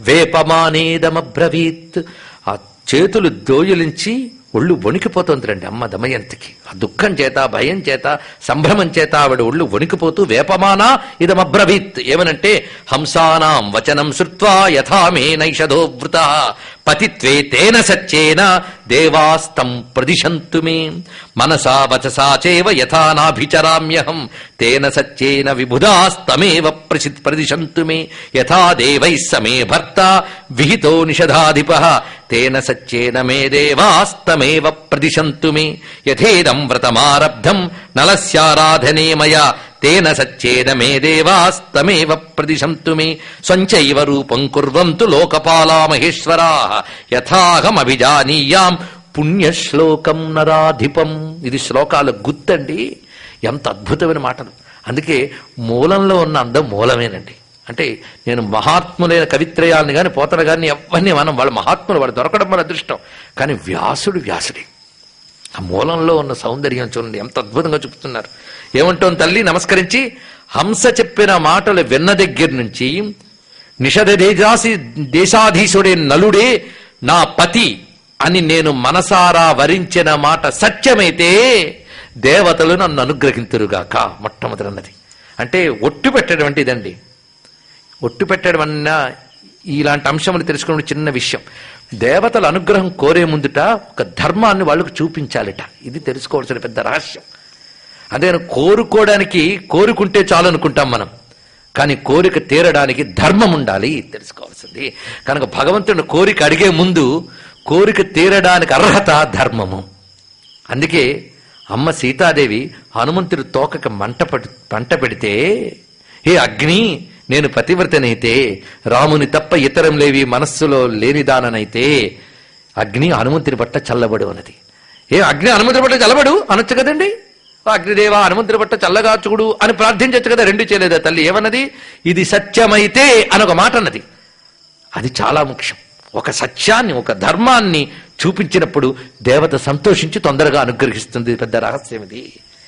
వేపమానేదమబ్రవీత్. ఆ చేతులు దోయులించి ఒళ్ళు వణికిపోతుంది రండి అమ్మ దమయంతికి. ఆ దుఃఖం చేత, భయం చేత, సంభ్రమం చేత ఆవిడ ఒళ్ళు వణికిపోతూ వేపమానా ఇదమబ్రవీత్. ఏమనంటే, హంసానాం వచనం శ్రుత్వా యథా మే నైషధో వృతః పతిత్వే తేన సచ్చేన దేవాస్తం ప్రదిశంతు మే మనసా వచసా చేవ యథా నాభిచరామ్యహం తేన సచ్చేన విబుధాస్తమేవ ప్రదిశంతు మే యథా దేవైః సమే భర్త విహితో నిషధాధిపః తేన సచ్చేన మే దేవాస్తమేవ ప్రదిశంతు మే యథేదం వ్రతమారబ్ధం నలస్యారాధనే మయా తేన సచ్చేన మే దేవాస్తమేవ ప్రదిశంతు మే స్వంచైవ రూపం కుర్వంతు లోకపాలా మహేశ్వరాః యథాహమభిజానీయాం పుణ్యశ్లోకం నరాధిపం. ఇది శ్లోకాల గుర్తండి. ఎంత అద్భుతమైన మాటలు. అందుకే మూలంలో ఉన్న అందం మూలమేనండి. అంటే నేను మహాత్ములైన కవిత్రయాలని కానీ పోతన గారిని ఎవరిని మనం, వాళ్ళ మహాత్ములు, వాళ్ళు దొరకడం మన అదృష్టం. కానీ వ్యాసుడే ఆ మూలంలో ఉన్న సౌందర్యం చూడండి ఎంత అద్భుతంగా చూపుతున్నారు. ఏమంటోంది తల్లి నమస్కరించి, హంస చెప్పిన మాటలు విన్న దగ్గర నుంచి నిషధ దేశాధీశుడే నలుడే నా పతి అని నేను మనసారా వరించిన మాట సత్యమైతే దేవతలు నన్ను అనుగ్రహింతురుగాక. మొట్టమొదటిన్నది అంటే ఒట్టు పెట్టడం అంటే ఇదండి. ఒట్టు పెట్టడం అన్నా ఇలాంటి అంశములు తెలుసుకునే చిన్న విషయం. దేవతల అనుగ్రహం కోరే ముందుట ఒక ధర్మాన్ని వాళ్ళకు చూపించాలిట. ఇది తెలుసుకోవాల్సిన పెద్ద రహస్యం. అదే కోరుకోవడానికి కోరుకుంటే చాలు అనుకుంటాం మనం, కానీ కోరిక తీరడానికి ధర్మం ఉండాలి తెలుసుకోవాల్సింది. కనుక భగవంతుని కోరిక అడిగే ముందు కోరిక తీరడానికి అర్హత ధర్మము. అందుకే అమ్మ సీతాదేవి హనుమంతుడి తోకకి మంట పెడితే, హే అగ్ని, నేను పతివ్రతనైతే రాముని తప్ప ఇతరం లేవి మనస్సులో లేనిదాననైతే అగ్ని హనుమంతుని పట్ల చల్లబడు అన్నది. ఏ అగ్ని హనుమంతుడి పట్ల చల్లబడు అనొచ్చు కదండి. అగ్నిదేవ హనుమంతుడి పట్ల చల్లగా చూడు అని ప్రార్థించచ్చు కదా. రెండు చేయలేదా తల్లి? ఏమన్నది? ఇది సత్యమైతే అనొక మాట అన్నది. అది చాలా ముఖ్యం. ఒక సత్యాన్ని, ఒక ధర్మాన్ని చూపించినప్పుడు దేవత సంతోషించి తొందరగా అనుగ్రహిస్తుంది. పెద్ద రహస్యం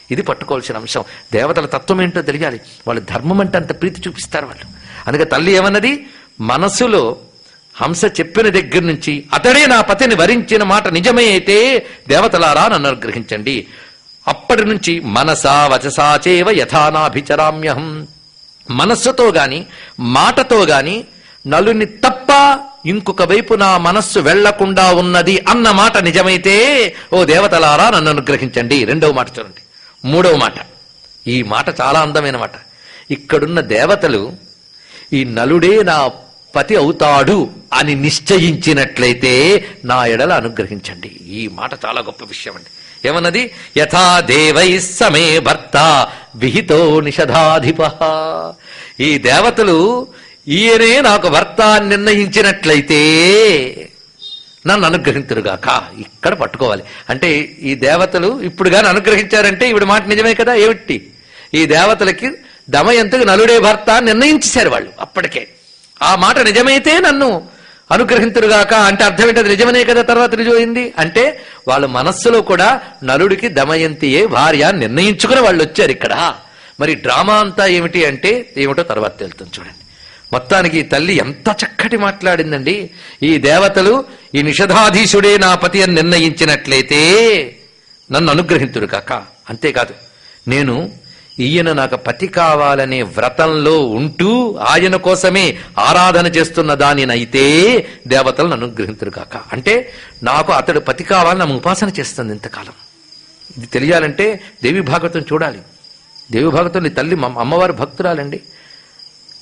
ఇది పట్టుకోవాల్సిన అంశం. దేవతల తత్వం ఏంటో తెలియాలి. వాళ్ళు ధర్మం అంటే అంత ప్రీతి చూపిస్తారు వాళ్ళు. అందుకే తల్లి ఏమన్నది? మనసులో హంస చెప్పిన దగ్గర నుంచి అతడే నా పతిని వరించిన మాట నిజమే అయితే దేవతలారా నన్ను అనుగ్రహించండి. అప్పటి నుంచి మనసా వచసా చేవ యథానాభిచరామ్యహం. మనస్సుతో గాని మాటతో గాని నలుని తప్ప ఇంకొక వైపు నా మనస్సు వెళ్లకుండా ఉన్నది అన్న మాట నిజమైతే ఓ దేవతలారా నన్ను అనుగ్రహించండి. రెండవ మాట చూడండి. మూడవ మాట, ఈ మాట చాలా అందమైన మాట. ఇక్కడున్న దేవతలు ఈ నలుడే నా పతి అవుతాడు అని నిశ్చయించినట్లయితే నా ఎడల అనుగ్రహించండి. ఈ మాట చాలా గొప్ప విషయం అండి. ఏమన్నది? యథా దేవై సమే భర్త విహితో నిషధాధిపః. ఈ దేవతలు ఈయనే నాకు భర్త నిర్ణయించినట్లయితే నన్ను అనుగ్రహింతురుగాక. ఇక్కడ పట్టుకోవాలి. అంటే ఈ దేవతలు ఇప్పుడు గాని అనుగ్రహించారంటే ఇవిడ మాట నిజమే కదా. ఏమిటి? ఈ దేవతలకి దమయంతికి నలుడే భర్త నిర్ణయించేశారు వాళ్ళు అప్పటికే. ఆ మాట నిజమైతే నన్ను అనుగ్రహింతురుగాక అంటే అర్థం ఏంటది? నిజమనే కదా. తర్వాత రుజువైంది అంటే వాళ్ళ మనస్సులో కూడా నలుడికి దమయంతియే భార్య నిర్ణయించుకుని వాళ్ళు వచ్చారు ఇక్కడ. మరి డ్రామా అంతా ఏమిటి అంటే ఏమిటో తర్వాత తెలుస్తుంది చూడండి. మొత్తానికి ఈ తల్లి ఎంత చక్కటి మాట్లాడిందండి. ఈ దేవతలు ఈ నిషధాధీశుడే నా పతి అని నిర్ణయించినట్లయితే నన్ను అనుగ్రహింతుడు కాక. అంతేకాదు, నేను ఈయన నాకు పతి కావాలనే వ్రతంలో ఉంటూ ఆయన కోసమే ఆరాధన చేస్తున్న దానినైతే దేవతలను అనుగ్రహింతుడు కాక. అంటే నాకు అతడు పతి కావాలని ఆమె ఉపాసన చేస్తుంది ఇంతకాలం. ఇది తెలియాలంటే దేవి భాగవతం చూడాలి. దేవి భాగవతం తల్లి అమ్మవారి భక్తురాలండి.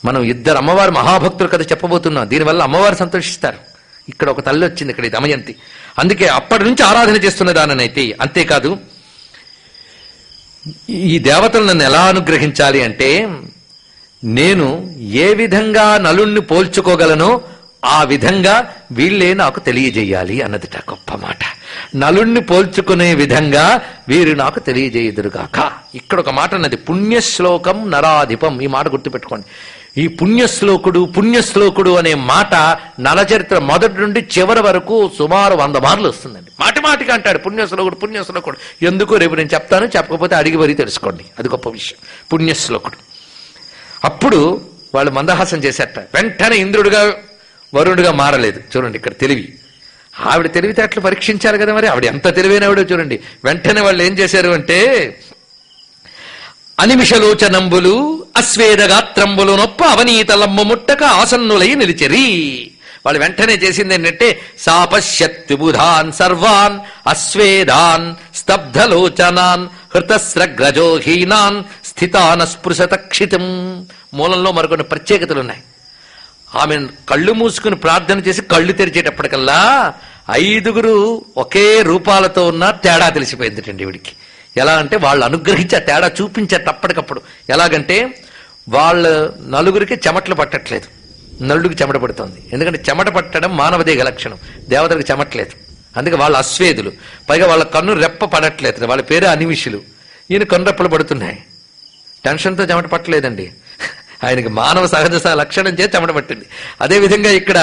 మనం ఇద్దరు అమ్మవారు మహాభక్తులు కథ చెప్పబోతున్నాం. దీనివల్ల అమ్మవారు సంతోషిస్తారు. ఇక్కడ ఒక తల్లి వచ్చింది, ఇక్కడ దమయంతి. అందుకే అప్పటి నుంచి ఆరాధన చేస్తున్న దాననైతే. అంతేకాదు, ఈ దేవతలు నన్ను ఎలా అనుగ్రహించాలి అంటే, నేను ఏ విధంగా నలుణ్ణి పోల్చుకోగలనో ఆ విధంగా వీళ్ళే నాకు తెలియజేయాలి అన్నదిట గొప్ప మాట. నలుణ్ణి పోల్చుకునే విధంగా వీరు నాకు తెలియజేయుదురుగాక. ఇక్కడ ఒక మాట అన్నది, పుణ్యశ్లోకం నరాధిపం. ఈ మాట గుర్తుపెట్టుకోండి. ఈ పుణ్యశ్లోకుడు అనే మాట నలచరిత్ర మొదటి నుండి చివరి వరకు సుమారు 100 మార్లు వస్తుందండి. మాటిమాటిగా అంటాడు పుణ్యశ్లోకుడు. ఎందుకు రేపు నేను చెప్తాను, చెప్పకపోతే అడిగి మరీ తెలుసుకోండి. అది గొప్ప విషయం, పుణ్యశ్లోకుడు. అప్పుడు వాళ్ళు మందహాసం చేశారట. వెంటనే ఇంద్రుడిగా వరుణుడిగా మారలేదు. చూడండి ఇక్కడ తెలివి. ఆవిడ తెలివితేటలు పరీక్షించాలి కదా మరి. ఆవిడ ఎంత తెలివైన ఆవిడ చూడండి. వెంటనే వాళ్ళు ఏం చేశారు అంటే, అనిమిషలోచనంబులు అశ్వేదగాత్రంబులు నొప్ప అవనీతలమ్మ ముట్టక ఆసన్నులై నిలిచెరి. వాళ్ళు వెంటనే చేసింది ఏంటంటే, సాపశ్యత్యుబుధాన్ సర్వాన్ అశ్వేదాన్ స్తబ్ధలోచనాన్ హృతస్రగ్రజోహీనాన్ స్థితాన స్పృశతక్షితం. మూలంలో మరికొన్ని ప్రత్యేకతలు ఉన్నాయి. ఆమె కళ్ళు మూసుకుని ప్రార్థన చేసి కళ్ళు తెరిచేటప్పటికల్లా 5 ఒకే రూపాలతో ఉన్న తేడా తెలిసిపోయిందిటండి వీడికి. ఎలా అంటే, వాళ్ళు అనుగ్రహించి ఆ తేడా చూపించేటప్పటికప్పుడు. ఎలాగంటే, వాళ్ళ నలుగురికి చెమటలు పట్టట్లేదు, నలుడికి చెమట పడుతోంది. ఎందుకంటే చెమట పట్టడం మానవదేహ లక్షణం, దేవతలకు చెమటలేదు. అందుకే వాళ్ళ అశ్వేదులు. పైగా వాళ్ళ కన్ను రెప్ప పడట్లేదు, వాళ్ళ పేరు అనిమిషులు. ఈయన కన్నురెప్పలు పడుతున్నాయి. టెన్షన్తో చెమట పట్టలేదండి, ఆయనకి మానవ సహజ లక్షణం చేసి చెమట పట్టింది. అదేవిధంగా ఇక్కడ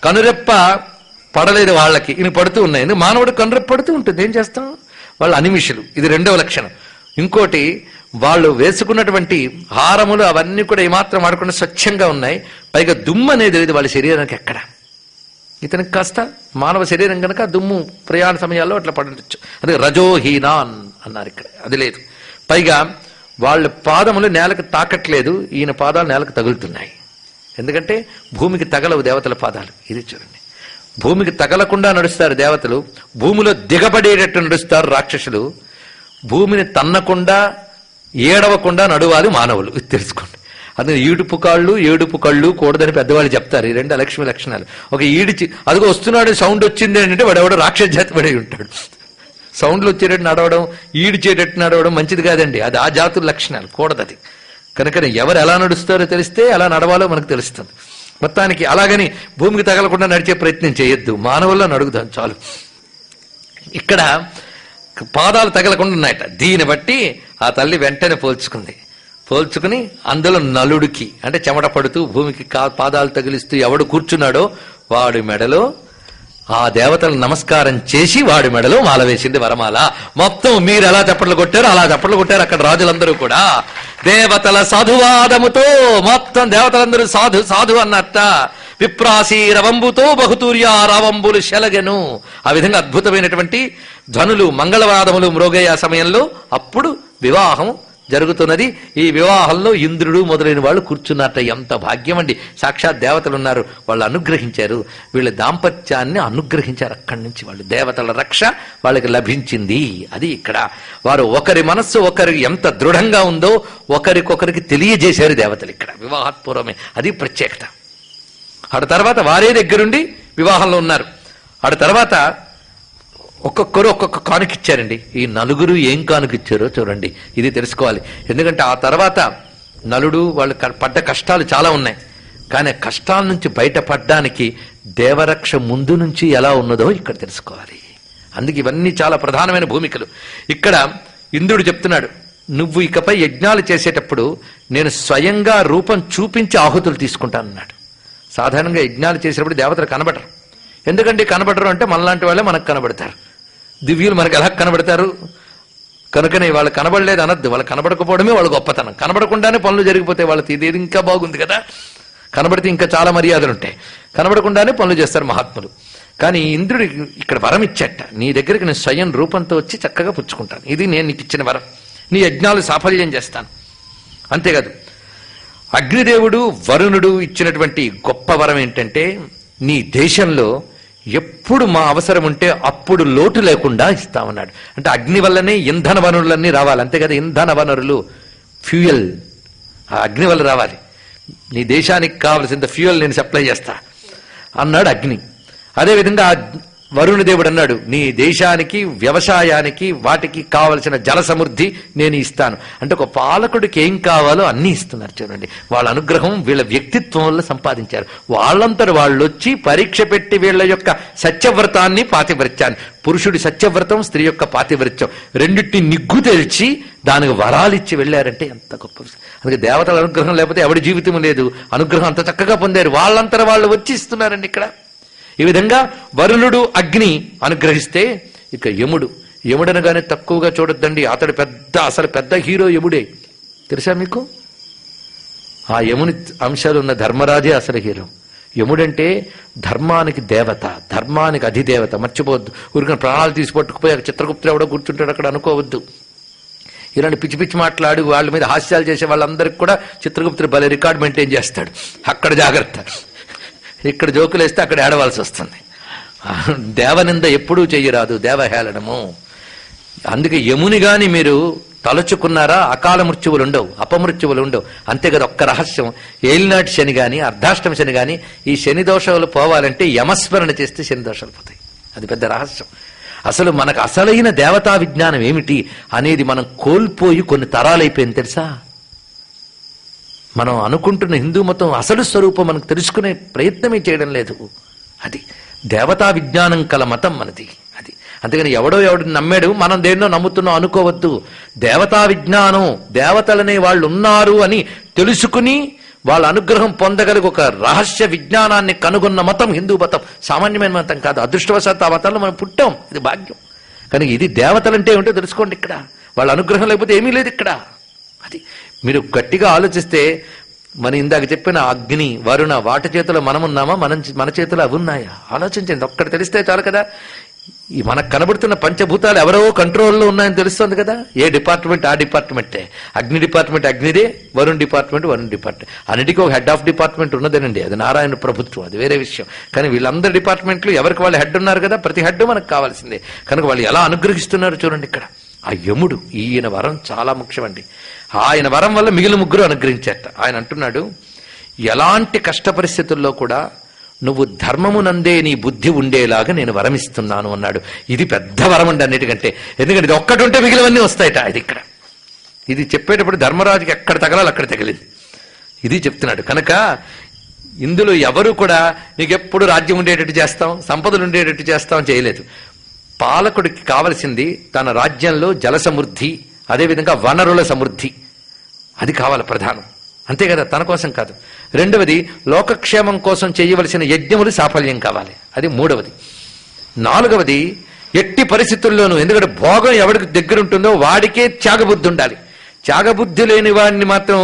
కనురెప్ప పడలేదు వాళ్ళకి, ఈయన పడుతూ ఉన్నాయి. మానవుడు కనురెప్ప పడుతూ ఉంటుంది, ఏం చేస్తాం? వాళ్ళు అనిమిషులు. ఇది 2వ లక్షణం. ఇంకోటి, వాళ్ళు వేసుకున్నటువంటి హారములు అవన్నీ కూడా ఏమాత్రం ఆడకుండా స్వచ్ఛంగా ఉన్నాయి. పైగా దుమ్ము అనేది లేదు వాళ్ళ శరీరానికి ఎక్కడ. ఇతనికి కాస్త మానవ శరీరం కనుక దుమ్ము ప్రయాణ సమయాల్లో అట్లా పడవచ్చు. అదే రజోహీనాన్ అన్నారు ఇక్కడ, అది లేదు. పైగా వాళ్ళ పాదములు నేలకు తాకట్లేదు, ఈయన పాదాలు నేలకు తగులుతున్నాయి. ఎందుకంటే భూమికి తగలవు దేవతల పాదాలు. ఇది చూడండి, భూమికి తగలకుండా నడుస్తారు దేవతలు, భూమిలో దిగబడేటట్టు నడుస్తారు రాక్షసులు. భూమిని తన్నకుండా ఏడవకుండా నడువాలి మానవులు. ఇది తెలుసుకోండి. అది ఈడుపు కాళ్ళు ఏడుపు కళ్ళు కూడదని పెద్దవాళ్ళు చెప్తారు. ఈ 2 అలక్ష్మి లక్షణాలు. ఒక ఈడిచి అదిగో వస్తున్నాడు, సౌండ్ వచ్చింది అంటే వాడెవడో రాక్షస జాతి పడి ఉంటాడు. సౌండ్లు వచ్చేటట్టు నడవడం, ఈడిచేటట్టు నడవడం మంచిది కాదండి. అది ఆ జాతుల లక్షణాలు, కూడదది. కనుక ఎవరు ఎలా నడుస్తారో తెలిస్తే ఎలా నడవాలో మనకు తెలుస్తుంది. మొత్తానికి అలాగని భూమికి తగలకుండా నడిచే ప్రయత్నం చేయొద్దు, మానవుల్లో నడుగుదాం చాలు. ఇక్కడ పాదాలు తగలకుండా ఉన్నాయట. దీన్ని బట్టి ఆ తల్లి వెంటనే పోల్చుకుని అందులో నలుడికి అంటే చెమట పడుతూ భూమికి పాదాలు తగిలిస్తూ ఎవడు కూర్చున్నాడో వాడి మెడలో ఆ దేవతలు నమస్కారం చేసి వాడి మెడలో మాల వేసింది వరమాల. మొత్తం మీరు ఎలా చప్పట్లు కొట్టారో అలా చప్పట్లు కొట్టారు అక్కడ రాజులందరూ కూడా. దేవతల సాధువాదముతో మొత్తం దేవతలందరూ సాధు సాధు అన్నట్ట. విప్రాసి రవంబుతో బహుతూర్యా రావంబులు శలగెను. ఆ విధంగా అద్భుతమైనటువంటి ధ్వనులు మంగళవాదములు మ్రోగే ఆ సమయంలో అప్పుడు వివాహం జరుగుతున్నది. ఈ వివాహంలో ఇంద్రుడు మొదలైన వాళ్ళు కూర్చున్నట్ట. ఎంత భాగ్యం అండి. సాక్షాత్ దేవతలు ఉన్నారు, వాళ్ళు అనుగ్రహించారు, వీళ్ళ దాంపత్యాన్ని అనుగ్రహించారు. అక్కడి నుంచి వాళ్ళు దేవతల రక్ష వాళ్ళకి లభించింది. అది ఇక్కడ వారు ఒకరి మనస్సు ఒకరి ఎంత దృఢంగా ఉందో ఒకరికొకరికి తెలియజేశారు దేవతలు ఇక్కడ వివాహపూర్వమే. అది ప్రత్యేకత. ఆడ తర్వాత వారే దగ్గరుండి వివాహంలో ఉన్నారు. ఆడ తర్వాత ఒక్కొక్కరు ఒక్కొక్క కానుకిచ్చారండి. ఈ నలుగురు ఏం కానుకిచ్చారో చూడండి, ఇది తెలుసుకోవాలి. ఎందుకంటే ఆ తర్వాత నలుడు వాళ్ళు పడ్డ కష్టాలు చాలా ఉన్నాయి. కానీ కష్టాల నుంచి బయటపడడానికి దేవరక్ష ముందు నుంచి ఎలా ఉన్నదో ఇక్కడ తెలుసుకోవాలి. అందుకే ఇవన్నీ చాలా ప్రధానమైన భూమికలు. ఇక్కడ ఇంద్రుడు చెప్తున్నాడు, నువ్వు ఇకపై యజ్ఞాలు చేసేటప్పుడు నేను స్వయంగా రూపం చూపించి ఆహుతులు తీసుకుంటానన్నాడు. సాధారణంగా యజ్ఞాలు చేసేటప్పుడు దేవతలు కనబడరు. ఎందుకంటే కనబడరు అంటే మనలాంటి వాళ్ళే మనకు కనబడతారు. దివ్యులు మనకు ఎలా కనబడతారు? కనుకనే వాళ్ళు కనబడలేదు అనద్దు, వాళ్ళు కనబడకపోవడమే వాళ్ళ గొప్పతనం. కనబడకుండానే పనులు జరిగిపోతే వాళ్ళకి ఇది ఇంకా బాగుంది కదా. కనబడితే ఇంకా చాలా మర్యాదలు ఉంటాయి. కనబడకుండానే పనులు చేస్తారు మహాత్ములు. కానీ ఇంద్రుడి ఇక్కడ వరం ఇచ్చట, నీ దగ్గరికి నేను స్వయం రూపంతో వచ్చి చక్కగా పుచ్చుకుంటాను. ఇది నేను నీకు ఇచ్చిన వరం, నీ యజ్ఞాలు సాఫల్యం చేస్తాను. అంతేకాదు అగ్నిదేవుడు వరుణుడు ఇచ్చినటువంటి గొప్ప వరం ఏంటంటే, నీ దేశంలో ఎప్పుడు మా అవసరం ఉంటే అప్పుడు లోటు లేకుండా ఇస్తామన్నాడు. అంటే అగ్ని వల్లనే ఇంధన వనరులన్నీ రావాలి. అంతే కదా, ఇంధన వనరులు ఫ్యూయల్ ఆ అగ్ని వల్ల రావాలి. నీ దేశానికి కావలసిన ఫ్యూయల్ నేను సప్లై చేస్తా అన్నాడు అగ్ని. అదేవిధంగా వరుణదేవుడు అన్నాడు, నీ దేశానికి వ్యవసాయానికి వాటికి కావలసిన జల సమృద్ధి నేను ఇస్తాను. అంటే ఒక పాలకుడికి ఏం కావాలో అన్నీ ఇస్తున్నారు చూడండి. వాళ్ళ అనుగ్రహం వీళ్ళ వ్యక్తిత్వం వల్ల సంపాదించారు. వాళ్ళంతటి వాళ్ళు వచ్చి పరీక్ష పెట్టి వీళ్ళ యొక్క సత్యవ్రతాన్ని పాతివ్రత్యాన్ని, పురుషుడి సత్యవ్రతం స్త్రీ యొక్క పాతివ్రత్యం రెండింటిని నిగ్గు తెల్చి దానికి వరాలిచ్చి వెళ్ళారంటే ఎంత గొప్ప. అందుకే దేవతల అనుగ్రహం లేకపోతే ఎవడి జీవితం లేదు. అనుగ్రహం అంత చక్కగా పొందారు. వాళ్ళంతట వాళ్ళు వచ్చి ఇస్తున్నారండి ఇక్కడ. ఈ విధంగా వరుణుడు అగ్ని అనుగ్రహిస్తే ఇక యముడనగానే తక్కువగా చూడొద్దండి. అతడు అసలు పెద్ద హీరో యముడే. తెలుసా మీకు? ఆ యముని అంశాలు ఉన్న ధర్మరాజే అసలు హీరో. యముడంటే ధర్మానికి దేవత, ధర్మానికి అధిదేవత. మర్చిపోవద్దు. ఊరికైనా ప్రాణాలు తీసి పట్టుకుపోయి చిత్రగుప్తుడు ఎవడో కూర్చుంటాడు అక్కడ అనుకోవద్దు. ఇలాంటి పిచ్చి పిచ్చి మాట్లాడు వాళ్ళ మీద హాస్యాలు చేసే వాళ్ళందరికీ కూడా చిత్రగుప్తుడు భలే రికార్డ్ మెయింటైన్ చేస్తాడు. అక్కడ జాగ్రత్త. ఇక్కడ జోకులు వేస్తే అక్కడ ఏడవలసి వస్తుంది. దేవనింద ఎప్పుడూ చెయ్యరాదు, దేవహేళనము. అందుకే యముని గాని మీరు తలుచుకున్నారా అకాల మృత్యువులు ఉండవు, అపమృత్యువులు ఉండవు. అంతే కదా ఒక్క రహస్యం. ఏలినాటి శని గాని అర్ధాష్టమి శని గాని ఈ శని దోషాలు పోవాలంటే యమస్మరణ చేస్తే శని దోషాలు పోతాయి. అది పెద్ద రహస్యం. అసలు మనకు అసలైన దేవతా విజ్ఞానం ఏమిటి అనేది మనం కోల్పోయి కొన్ని తరాలైపోయింది తెలుసా. మనం అనుకుంటున్న హిందూ మతం అసలు స్వరూపం మనకు తెలుసుకునే ప్రయత్నమే చేయడం లేదు. అది దేవతా విజ్ఞానం కల మతం మనది. అది అంతేగాని ఎవడో నమ్మాడు మనం దేన్నో నమ్ముతున్నాం అనుకోవద్దు. దేవతా విజ్ఞానం, దేవతలనే వాళ్ళు ఉన్నారు అని తెలుసుకుని వాళ్ళ అనుగ్రహం పొందగలిగి ఒక రహస్య విజ్ఞానాన్ని కనుగొన్న మతం హిందూ మతం. సామాన్యమైన మతం కాదు. అదృష్టవశాత్తు ఆ మతంలో మనం పుట్టాం, ఇది భాగ్యం. కానీ ఇది దేవతలంటే ఏమిటో తెలుసుకోండి. ఇక్కడ వాళ్ళ అనుగ్రహం లేకపోతే ఏమీ లేదు ఇక్కడ. అది మీరు గట్టిగా ఆలోచిస్తే మన ఇందాక చెప్పిన అగ్ని వరుణ వాటి చేతిలో మనమున్నామా, మన చేతిలో అవి ఉన్నాయా ఆలోచించండి. ఒక్కటి తెలిస్తే చాలు కదా. ఈ మనకు కనబడుతున్న పంచభూతాలు ఎవరో కంట్రోల్లో ఉన్నాయని తెలుస్తుంది కదా. ఏ డిపార్ట్మెంట్ ఆ డిపార్ట్మెంటే. అగ్ని డిపార్ట్మెంట్ అగ్నిదే, వరుణ్ డిపార్ట్మెంట్ వరుణ్ డిపార్ట్మెంట్. అన్నిటికీ ఒక హెడ్ ఆఫ్ డిపార్ట్మెంట్ ఉన్నదేనండి, అది నారాయణ ప్రభుత్వం, అది వేరే విషయం. కానీ వీళ్ళందరి డిపార్ట్మెంట్లు ఎవరికి వాళ్ళు హెడ్ ఉన్నారు కదా. ప్రతి హెడ్ మనకు కావాల్సిందే. కనుక వాళ్ళు ఎలా అనుగ్రహిస్తున్నారు చూడండి ఇక్కడ. ఆ యముడు, ఈయన వరం చాలా ముఖ్యమండి. ఆయన వరం వల్ల మిగిలిన ముగ్గురు అనుగ్రహించారట. ఆయన అంటున్నాడు, ఎలాంటి కష్ట పరిస్థితుల్లో కూడా నువ్వు ధర్మమునందే నీ బుద్ధి ఉండేలాగా నేను వరమిస్తున్నాను అన్నాడు. ఇది పెద్ద వరం అండి అన్నిటికంటే. ఎందుకంటే ఇది ఒక్కటి ఉంటే మిగిలినవన్నీ వస్తాయట. ఇది ఇక్కడ ఇది చెప్పేటప్పుడు ధర్మరాజుకి ఎక్కడ తగలాలి అక్కడ తగిలింది. ఇది చెప్తున్నాడు. కనుక ఇందులో ఎవరు కూడా నీకెప్పుడు రాజ్యం ఉండేటట్టు చేస్తాం, సంపదలు ఉండేటట్టు చేస్తాం చేయలేదు. పాలకుడికి కావలసింది తన రాజ్యంలో జల సమృద్ధి, అదేవిధంగా వనరుల సమృద్ధి, అది కావాలి ప్రధానం. అంతే కదా, తన కోసం కాదు. రెండవది లోకక్షేమం కోసం చేయవలసిన యజ్ఞములు సాఫల్యం కావాలి, అది మూడవది. నాలుగవది ఎట్టి పరిస్థితుల్లోనూ, ఎందుకంటే భోగం ఎవరికి దగ్గర ఉంటుందో వాడికే త్యాగబుద్ధి ఉండాలి. త్యాగబుద్ధి లేని వాడిని మాత్రం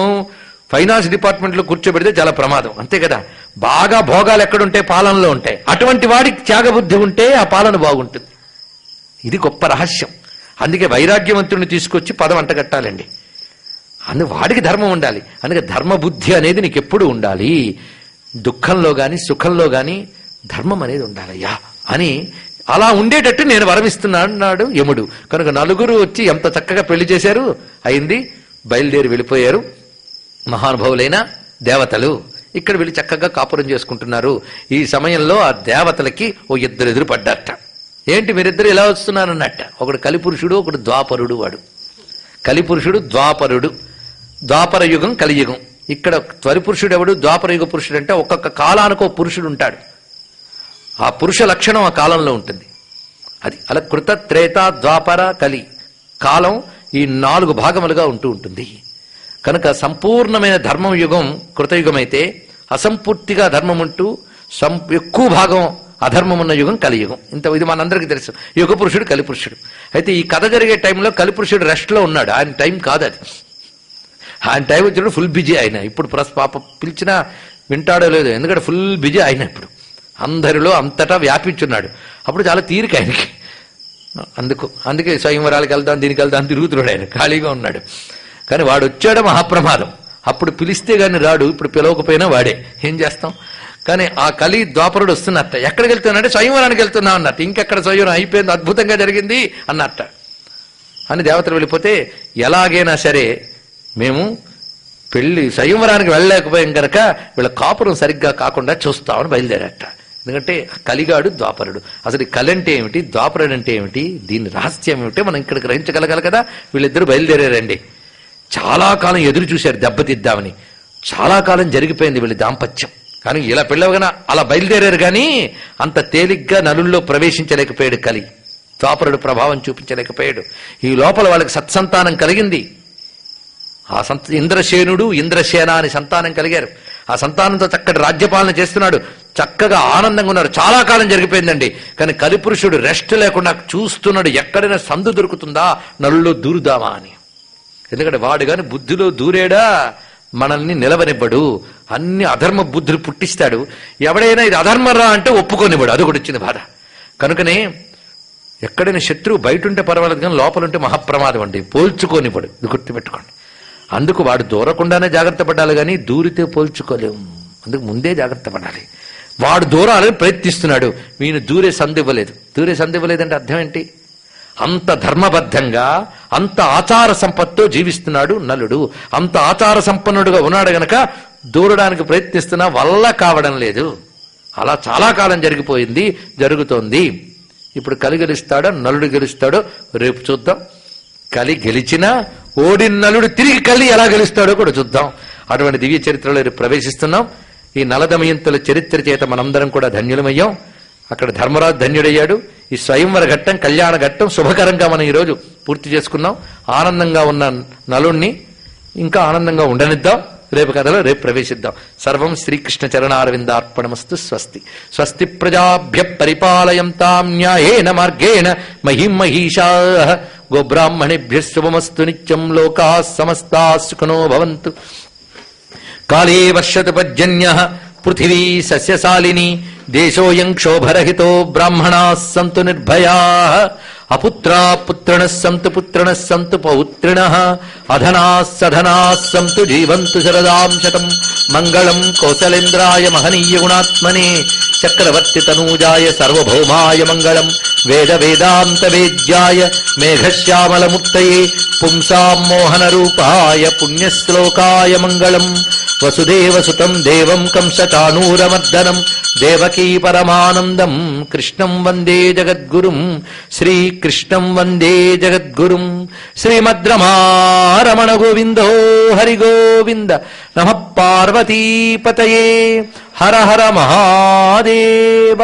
ఫైనాన్స్ డిపార్ట్మెంట్లో కూర్చోబెడితే చాలా ప్రమాదం. అంతే కదా, బాగా భోగాలు ఎక్కడుంటాయి, పాలనలో ఉంటాయి. అటువంటి వాడికి త్యాగబుద్ధి ఉంటే ఆ పాలన బాగుంటుంది. ఇది గొప్ప రహస్యం. అందుకే వైరాగ్యవంతుడిని తీసుకొచ్చి పదం అంటగట్టాలండి. అందుకు వాడికి ధర్మం ఉండాలి. అందుకే ధర్మబుద్ధి అనేది నీకు ఎప్పుడు ఉండాలి. దుఃఖంలో గాని సుఖంలో గాని ధర్మం అనేది ఉండాలయ్యా అని అలా ఉండేటట్టు నేను వరమిస్తున్నాను అన్నాడు యముడు. కనుక నలుగురు వచ్చి ఎంత చక్కగా పెళ్లి చేశారు, అయింది, బయలుదేరి వెళ్ళిపోయారు మహానుభావులైన దేవతలు. ఇక్కడ వెళ్ళి చక్కగా కాపురం చేసుకుంటున్నారు. ఈ సమయంలో ఆ దేవతలకి ఓ ఇద్దరు ఎదురు పడ్డారట. ఏంటి మీరిద్దరు ఇలా వస్తున్నారన్నట్ట. ఒకడు కలిపురుషుడు, ఒకడు ద్వాపరుడు. వాడు కలిపురుషుడు, ద్వాపరుడు. ద్వాపర యుగం, కలియుగం. ఇక్కడ త్వరిపురుషుడు ఎవడు, ద్వాపర యుగ పురుషుడు అంటే ఒక్కొక్క కాలానికి ఒక పురుషుడు ఉంటాడు. ఆ పురుష లక్షణం ఆ కాలంలో ఉంటుంది. అది అలా కృత, త్రేత, ద్వాపర, కలి కాలం ఈ 4 భాగములుగా ఉంటూ ఉంటుంది. కనుక సంపూర్ణమైన ధర్మం యుగం కృతయుగం అయితే, అసంపూర్తిగా ధర్మం ఉంటూ ఎక్కువ భాగం అధర్మం ఉన్న యుగం కలియుగం. ఇది మనందరికీ తెలుసు. యుగ పురుషుడు, కలిపురుషుడు. అయితే ఈ కథ జరిగే టైంలో కలిపురుషుడు రెస్ట్ లో ఉన్నాడు. ఆయన టైం కాదు అది. ఆయన టైం వచ్చినప్పుడు ఫుల్ బిజీ ఆయన. ఇప్పుడు పాప పిలిచినా వింటాడో లేదో, ఎందుకంటే ఫుల్ బిజీ ఆయన ఇప్పుడు అందరిలో అంతటా వ్యాపించున్నాడు. అప్పుడు చాలా తీరిక ఆయనకి. అందుకే స్వయంవరాలకు వెళ్దాం, దీనికి వెళ్దాం తిరుగుతున్నాడు. ఆయన ఖాళీగా ఉన్నాడు. కానీ వాడు వచ్చాడు మహాప్రమాదం. అప్పుడు పిలిస్తే గాని రాడు, ఇప్పుడు పిలవకపోయినా వాడే. ఏం చేస్తాం. కానీ ఆ కలి ద్వాపరుడు వస్తున్నట్ట. ఎక్కడికి వెళ్తున్నాడంటే స్వయంవరానికి వెళ్తున్నా అన్నట్టు. ఇంకెక్కడ స్వయంవరం అయిపోయింది, అద్భుతంగా జరిగింది అన్నట్ట అని దేవతలు వెళ్ళిపోతే, ఎలాగైనా సరే మేము పెళ్లి స్వయంవరానికి వెళ్ళలేకపోయాం గనక వీళ్ళ కాపురం సరిగ్గా కాకుండా చూస్తామని బయలుదేరట. ఎందుకంటే కలిగాడు ద్వాపరుడు. అసలు ఈ కలి అంటే ఏమిటి, ద్వాపరుడు అంటే ఏమిటి, దీని రహస్యం ఏమిటి మనం ఇక్కడ గ్రహించగలగాలి కదా. వీళ్ళిద్దరూ బయలుదేరారండి. చాలా కాలం ఎదురు చూశారు దెబ్బతిద్దామని. చాలా కాలం జరిగిపోయింది వీళ్ళ దాంపత్యం. కానీ ఇలా పెళ్ళవగానే అలా బయలుదేరారు. కానీ అంత తేలిగ్గా నలుల్లో ప్రవేశించలేకపోయాడు కలి. ద్వాపరుడు ప్రభావం చూపించలేకపోయాడు. ఈ లోపల వాళ్ళకి సత్సంతానం కలిగింది. ఆ ఇంద్రసేనుడు ఇంద్రసేన అని సంతానం కలిగారు. ఆ సంతానంతో చక్కటి రాజ్యపాలన చేస్తున్నాడు. చక్కగా ఆనందంగా ఉన్నారు. చాలా కాలం జరిగిపోయిందండి. కానీ కలిపురుషుడు రెస్ట్ లేకుండా చూస్తున్నాడు, ఎక్కడైనా సందు దొరుకుతుందా నలుల్లో దూరుదామా అని. ఎందుకంటే వాడు గాని బుద్ధిలో దూరేడా మనల్ని నిలవనివ్వడు. అన్ని అధర్మ బుద్ధులు పుట్టిస్తాడు. ఎవడైనా ఇది అధర్మరా అంటే ఒప్పుకోనివ్వడు. అది కూడా వచ్చింది బాధ. కనుకనే ఎక్కడైనా శత్రువు బయట ఉంటే పర్వాలేదు, కానీ లోపలుంటే మహాప్రమాదం అండి. పోల్చుకోనివ్వడు. ఇది గుర్తుపెట్టుకోండి. అందుకు వాడు దూరకుండానే జాగ్రత్త పడాలి, కానీ దూరితే పోల్చుకోలేము. అందుకు ముందే జాగ్రత్త పడాలి. వాడు దూరాలని ప్రయత్నిస్తున్నాడు, వీని దూరే సందు ఇవ్వలేదు. దూరే సందు ఇవ్వలేదంటే అర్థం ఏంటి? అంత ధర్మబద్ధంగా అంత ఆచార సంపత్తో జీవిస్తున్నాడు నలుడు. అంత ఆచార సంపన్నుడుగా ఉన్నాడు గనక దూరడానికి ప్రయత్నిస్తున్నా వల్ల కావడం లేదు. అలా చాలా కాలం జరిగిపోయింది, జరుగుతోంది. ఇప్పుడు కలి గెలుస్తాడో నలుడు గెలుస్తాడో రేపు చూద్దాం. కలి గెలిచినా ఓడిన నలుడు తిరిగి కలి ఎలా గెలుస్తాడో కూడా చూద్దాం. అటువంటి దివ్య చరిత్రలో ప్రవేశిస్తున్నాం. ఈ నలదమయంతుల చరిత్ర చేత మనందరం కూడా ధన్యులమయ్యాం. అక్కడ ధర్మరాజు ధన్యుడయ్యాడు. ఈ స్వయంవర ఘట్టం, కళ్యాణ ఘట్టం శుభకరంగా మనం ఈరోజు పూర్తి చేసుకున్నాం. ఆనందంగా ఉన్న నలుణ్ణి ఇంకా ఆనందంగా ఉండనిద్దాం. రేపు కథలో రేపు ప్రవేశిద్దాం. సర్వం శ్రీకృష్ణ చరణారవిందార్పణమస్తు. స్వస్తి. స్వస్తి ప్రజాభ్య పరిపాలయంతాం న్యాయేన మార్గేణ మహిం మహిషాః. గోబ్రాహ్మణేభ్యః శుభమస్తు నిత్యం. లోకాః సమస్తాః సుఖినో భవంతు. కాళే వర్షతు పర్జన్యః పృథివీ సస్యశాలిని. దేశోయం క్షోభరహితో బ్రాహ్మణాః సంతు నిర్భయాః. అపుత్రా పుత్రిణః సంతు పుత్రిణః సంతు పౌత్రిణః. అధనాః సధనాః సంతు జీవంతు శరదాం శతం. మంగళం కౌసలేంద్రాయ మహనీయ గుణాత్మనే చక్రవర్తి తనూజాయ సార్వభౌమాయ మంగళం. వేద వేదాంత వేద్యాయ మేఘశ్యామలమూర్తయే పుంసాం మోహన రూపాయ పుణ్యశ్లోకాయ మంగళం. వసుదేవ సుతం దేవం కంసచాణూరమర్దనం దేవకీ పరమానందం కృష్ణం వందే జగద్గురుం. శ్రీకృష్ణం వందే జగద్గురుం. శ్రీమద్రమారమణ గోవిందో హరి గోవింద. నమః పార్వతీపతయే. హర హర మహాదేవ.